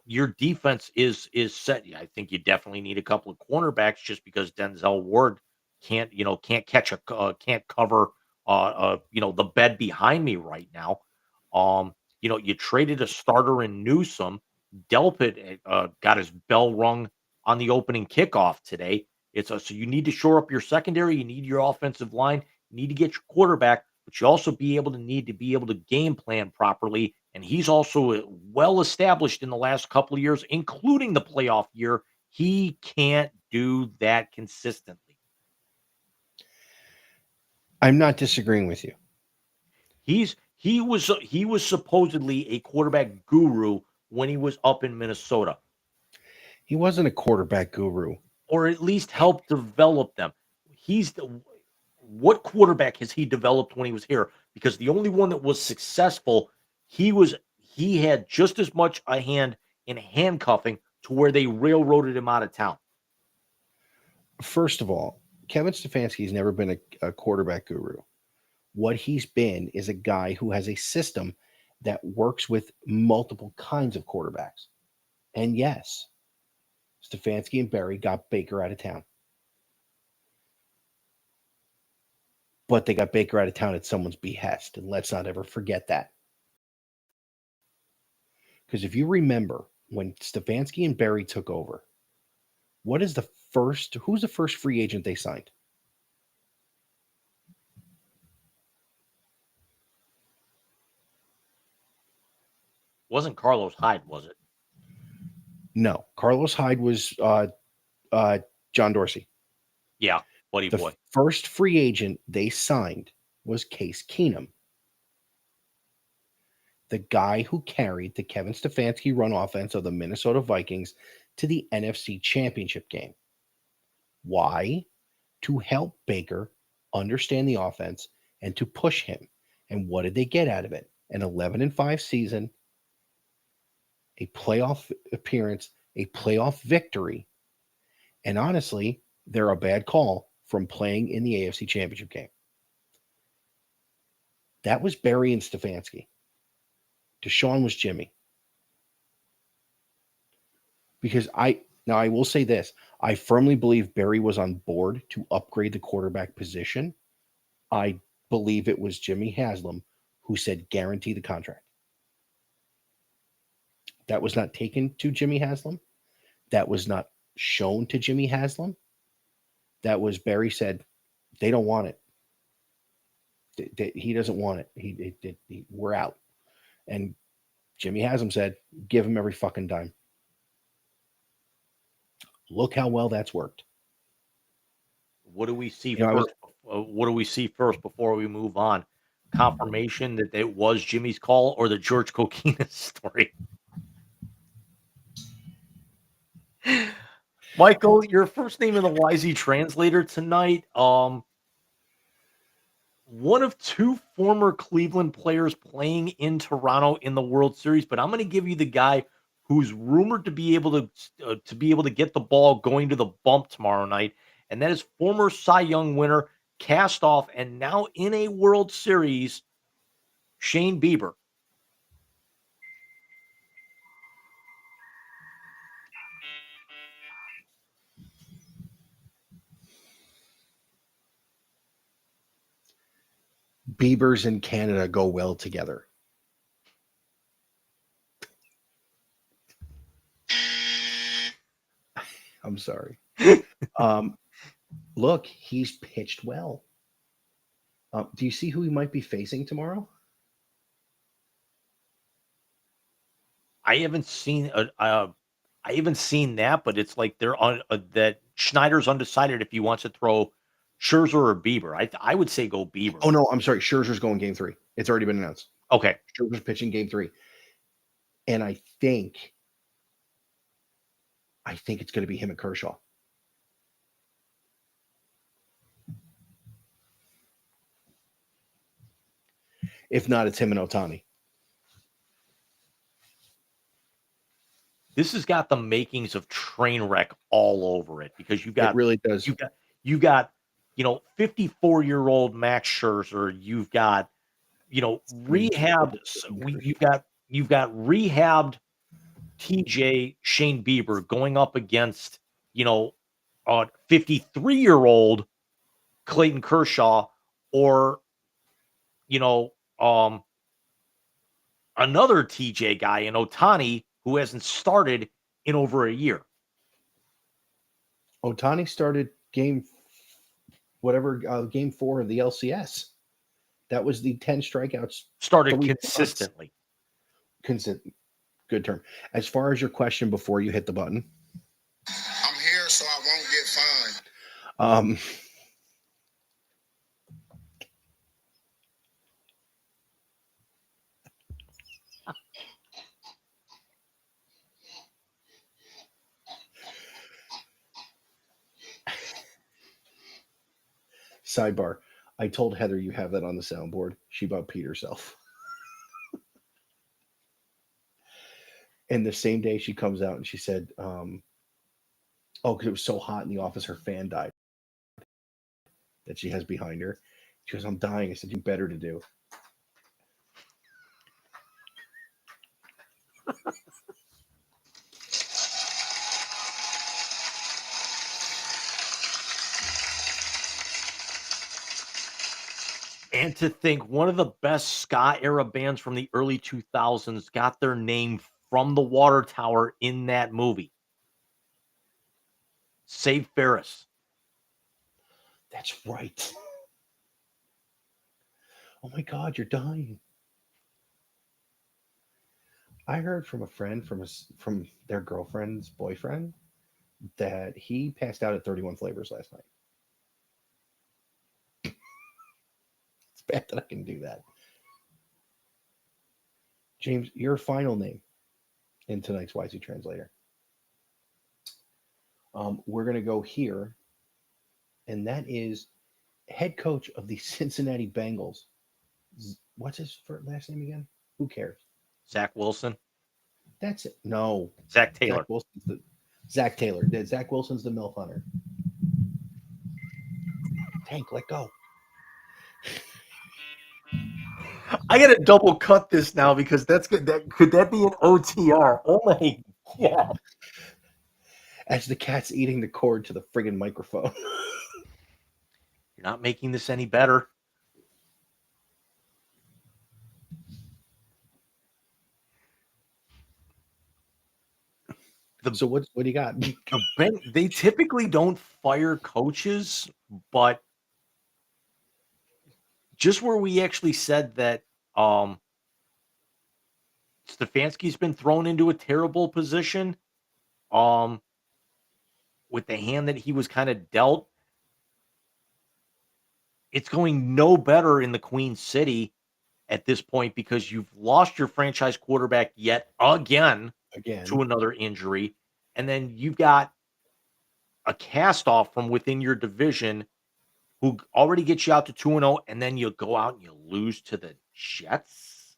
Your defense is set. Yeah, I think you definitely need a couple of cornerbacks just because Denzel Ward can't can't cover the bed behind me right now. You traded a starter in Newsome. Delpit got his bell rung on the opening kickoff today. So you need to shore up your secondary. You need your offensive line. You need to get your quarterback, but you also need to be able to game plan properly. And he's also well established in the last couple of years, including the playoff year. He can't do that consistently. I'm not disagreeing with you. He was supposedly a quarterback guru when he was up in Minnesota. He wasn't a quarterback guru, or at least helped develop them. What quarterback has he developed when he was here? Because the only one that was successful, he had just as much a hand in handcuffing to where they railroaded him out of town. First of all, Kevin Stefanski has never been a quarterback guru. What he's been is a guy who has a system that works with multiple kinds of quarterbacks. And yes, Stefanski and Berry got Baker out of town. But they got Baker out of town at someone's behest. And let's not ever forget that. Because if you remember, when Stefanski and Berry took over, Who's the first free agent they signed? Wasn't Carlos Hyde, was it? No, Carlos Hyde was John Dorsey. Yeah, buddy The boy. first free agent they signed was Case Keenum, the guy who carried the Kevin Stefanski run offense of the Minnesota Vikings to the NFC Championship game. Why? To help Baker understand the offense and to push him. And what did they get out of it? An 11-5 season, a playoff appearance, a playoff victory. And honestly, they're a bad call from playing in the AFC Championship game. That was Barry and Stefanski. Deshaun was Jimmy. Because I will say this. I firmly believe Barry was on board to upgrade the quarterback position. I believe it was Jimmy Haslam who said guarantee the contract. That was not taken to Jimmy Haslam. That was not shown to Jimmy Haslam. That was Barry said, they don't want it. He doesn't want it. We're out. And Jimmy Haslam said, give him every fucking dime. Look how well that's worked. What do we see first? What do we see first before we move on? Confirmation that it was Jimmy's call or the George Coquina story? Michael, your first name in the YZ translator tonight. One of two former Cleveland players playing in Toronto in the World Series, but I'm going to give you the guy who's rumored to be able to get the ball going to the bump tomorrow night, and that is former Cy Young winner, cast off, and now in a World Series, Shane Bieber. Biebers in Canada go well together. I'm sorry. Look, he's pitched well. Do you see who he might be facing tomorrow? I haven't seen that, but it's like they're on that Schneider's undecided if he wants to throw Scherzer or Bieber. I would say go Bieber. Oh no, I'm sorry. Scherzer's going game 3. It's already been announced. Okay. Scherzer's pitching game 3. And I think it's going to be him and Kershaw. If not, it's him and Ohtani. This has got the makings of train wreck all over it because It really does. You got 54-year-old Max Scherzer. You've got rehabbed. You've got rehabbed TJ Shane Bieber going up against 53-year-old Clayton Kershaw or another TJ guy in Ohtani who hasn't started in over a year. Ohtani started game 4 of the LCS. That was the 10 strikeouts. Started consistently. Good term. As far as your question before you hit the button. I'm here so I won't get fined. Sidebar. I told Heather you have that on the soundboard. She about peed herself. And the same day she comes out and she said, because it was so hot in the office, her fan died that she has behind her. She goes, I'm dying. I said, you better to do. And to think one of the best ska era bands from the early 2000s got their name from the water tower in that movie. Save Ferris. That's right. Oh my God, you're dying. I heard from a friend from their girlfriend's boyfriend that he passed out at 31 Flavors last night. It's bad that I can do that. James, your final name in tonight's YZ Translator. We're going to go here, and that is head coach of the Cincinnati Bengals. What's his last name again? Who cares? Zach Wilson. That's it. No. Zach Taylor. Zach Taylor. Zach Wilson's the MILF hunter. Tank, let go. I gotta double cut this now because that's good. Could that be an OTR? Oh my God. As the cat's eating the cord to the friggin' microphone. You're not making this any better. So what do you got? They typically don't fire coaches, but just where we actually said that Stefanski's been thrown into a terrible position with the hand that he was kind of dealt, it's going no better in the Queen City at this point because you've lost your franchise quarterback yet again to another injury. And then you've got a cast-off from within your division who already gets you out to 2-0, and then you go out and you lose to the Jets.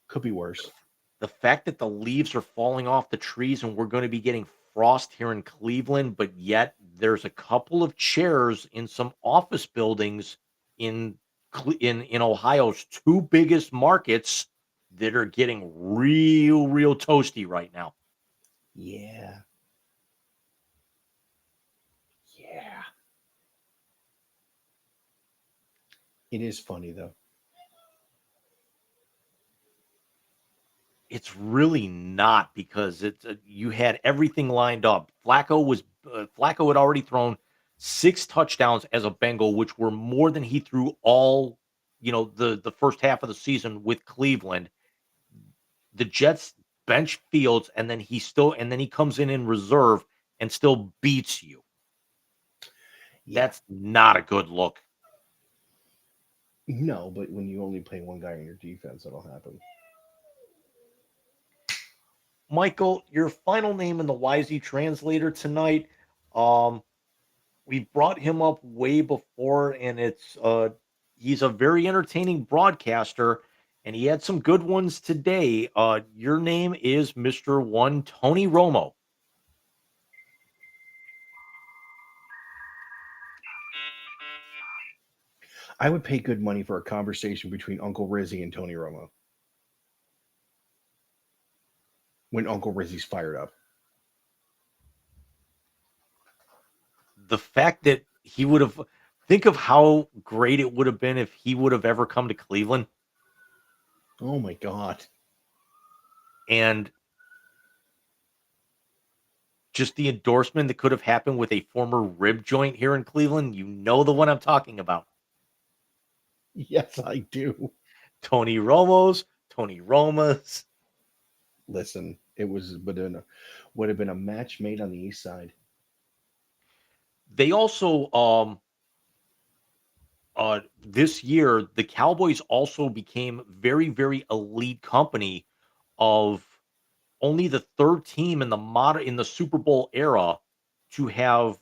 Could be worse. The fact that the leaves are falling off the trees and we're going to be getting frost here in Cleveland, but yet there's a couple of chairs in some office buildings in Ohio's two biggest markets that are getting real toasty right now. Yeah. It is funny, though. It's really not because you had everything lined up. Flacco had already thrown 6 touchdowns as a Bengal, which were more than he threw all, the first half of the season with Cleveland. The Jets bench Fields, and then he comes in reserve and still beats you. Yeah. That's not a good look. No, but when you only play one guy on your defense, that'll happen. Michael, your final name in the YZ Translator tonight. We brought him up way before, and he's a very entertaining broadcaster, and he had some good ones today. Your name is Mr. One Tony Romo. I would pay good money for a conversation between Uncle Rizzy and Tony Romo. When Uncle Rizzy's fired up. The fact that he would have, think of how great it would have been if he would have ever come to Cleveland. Oh my God. And just the endorsement that could have happened with a former rib joint here in Cleveland. You know the one I'm talking about. Yes, I do. Tony Romo's. Listen, it would have been a match made on the East Side. They also this year the Cowboys also became very elite company of only the third team in the Super Bowl era to have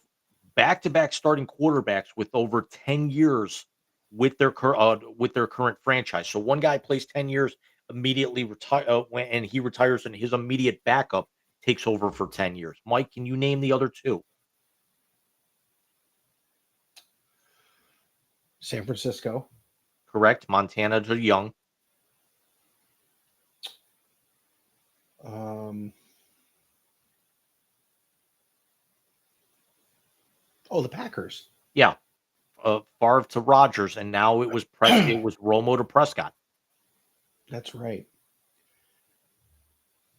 back-to-back starting quarterbacks with over 10 years with their current franchise. So one guy plays 10 years, immediately retire, and he retires, and his immediate backup takes over for 10 years. Mike, can you name the other two? San Francisco. Correct. Montana to Young. The Packers. Yeah. Favre to Rodgers, and now it was Romo to Prescott. That's right.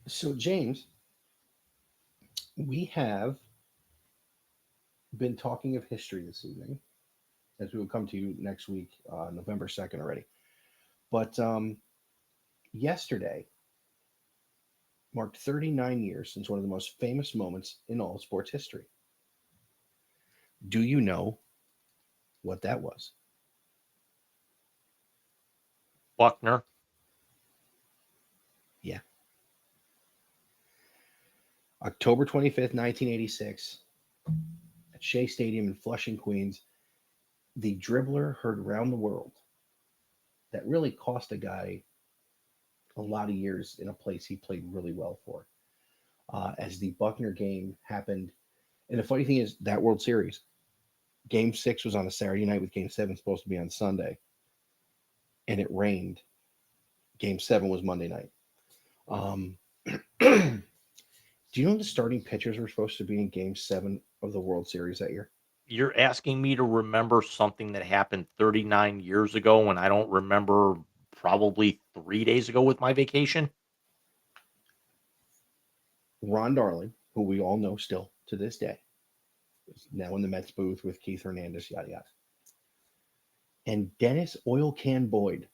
So, James, we have been talking of history this evening, as we will come to you next week, November 2nd already. But yesterday marked 39 years since one of the most famous moments in all of sports history. Do you know what that was? Buckner. Yeah. October 25th, 1986, at Shea Stadium in Flushing, Queens, the dribbler heard around the world that really cost a guy a lot of years in a place he played really well for. As the Buckner game happened. And the funny thing is, that World Series, Game 6 was on a Saturday night with Game 7 supposed to be on Sunday. And it rained. Game 7 was Monday night. Do you know the starting pitchers were supposed to be in Game 7 of the World Series that year? You're asking me to remember something that happened 39 years ago when I don't remember probably 3 days ago with my vacation? Ron Darling, who we all know still to this day, is now in the Mets booth with Keith Hernandez, yada yada. And Dennis Oil Can Boyd.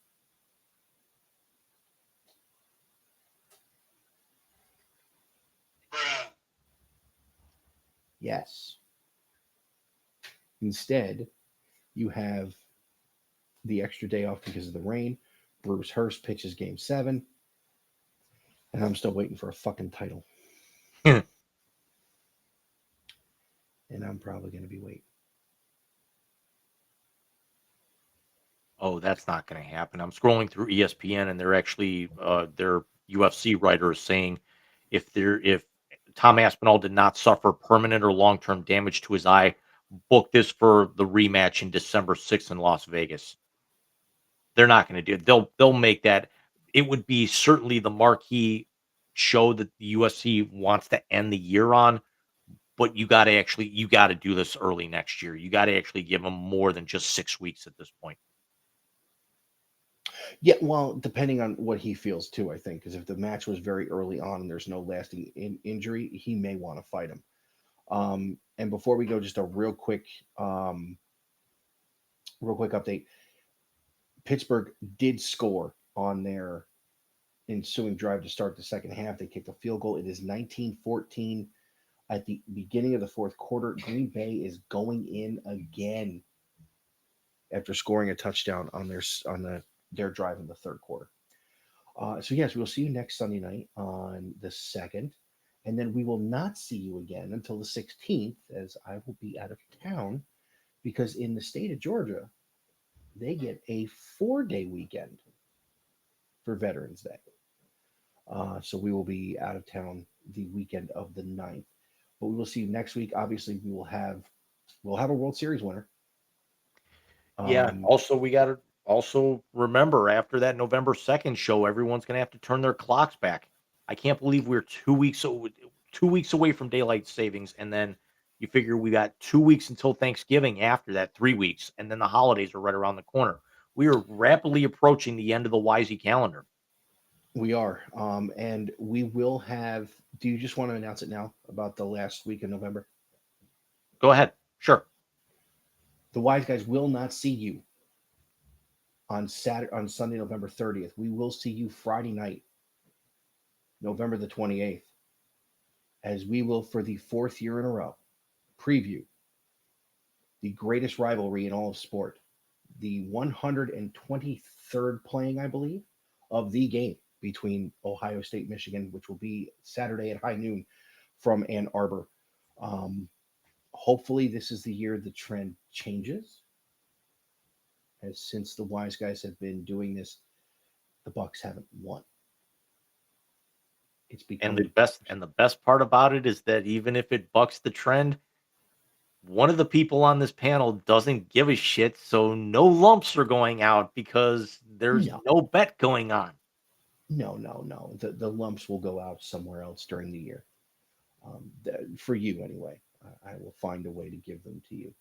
Yes. Instead, you have the extra day off because of the rain. Bruce Hurst pitches Game 7. And I'm still waiting for a fucking title. And I'm probably going to be waiting. Oh, that's not going to happen. I'm scrolling through ESPN, and they're actually their UFC writer is saying if Tom Aspinall did not suffer permanent or long-term damage to his eye, book this for the rematch in December 6th in Las Vegas. They're not going to do it. They'll make that. It would be certainly the marquee show that the UFC wants to end the year on. But you got to do this early next year. You got to actually give them more than just 6 weeks at this point. Yeah, well, depending on what he feels too, I think, because if the match was very early on and there's no lasting injury, he may want to fight him. And before we go, just a real quick update. Pittsburgh did score on their ensuing drive to start the second half. They kicked a field goal. It is 19-14 at the beginning of the fourth quarter. Green Bay is going in again after scoring a touchdown on their drive in the third quarter. So yes, we'll see you next Sunday night on the 2nd. And then we will not see you again until the 16th, as I will be out of town, because in the state of Georgia, they get a 4-day weekend for Veterans Day. So we will be out of town the weekend of the 9th. But we will see you next week. Obviously, we'll have a World Series winner. Yeah. Also, we got to also remember after that November 2nd show, everyone's going to have to turn their clocks back. I can't believe we're 2 weeks away from daylight savings, and then you figure we got 2 weeks until Thanksgiving. After that, 3 weeks, and then the holidays are right around the corner. We are rapidly approaching the end of the Wisey calendar. We are, and we will have. Do you just want to announce it now about the last week of November? Go ahead. Sure. The Wise Guys will not see you on Sunday, November 30th. We will see you Friday night, November the 28th, as we will, for the 4th year in a row, preview the greatest rivalry in all of sport, the 123rd playing, I believe, of the game between Ohio State, Michigan, which will be Saturday at high noon from Ann Arbor. Hopefully this is the year the trend changes. As since the Wise Guys have been doing this, the Bucks haven't won. It's become the best part about it is that even if it bucks the trend, one of the people on this panel doesn't give a shit, so no lumps are going out because there's no bet going on. No. The lumps will go out somewhere else during the year. For you, anyway. I will find a way to give them to you.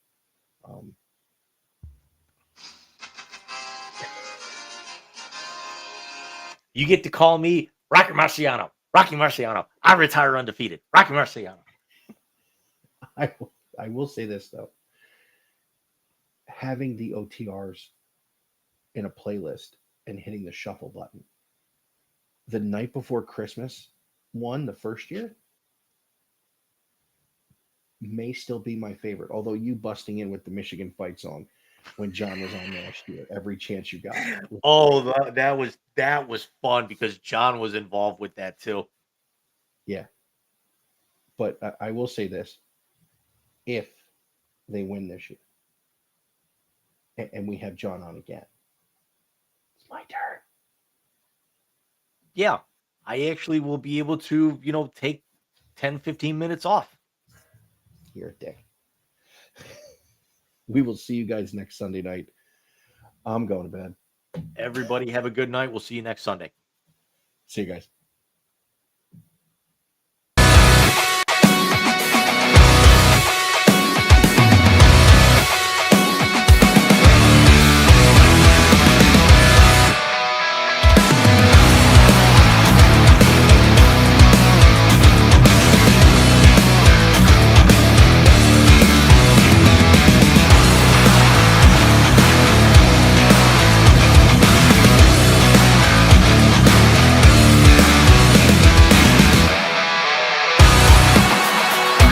You get to call me Rocker Marciano. Rocky Marciano, I retire undefeated. Rocky Marciano. I will say this though. Having the OTRs in a playlist and hitting the shuffle button the night before Christmas, the first year, may still be my favorite. Although you busting in with the Michigan fight song when John was on last year, every chance you got. Oh, that was fun because John was involved with that too. Yeah. But I will say this. If they win this year and we have John on again, it's my turn. Yeah, I actually will be able to, take 10, 15 minutes off. You're a dick. We will see you guys next Sunday night. I'm going to bed. Everybody have a good night. We'll see you next Sunday. See you guys.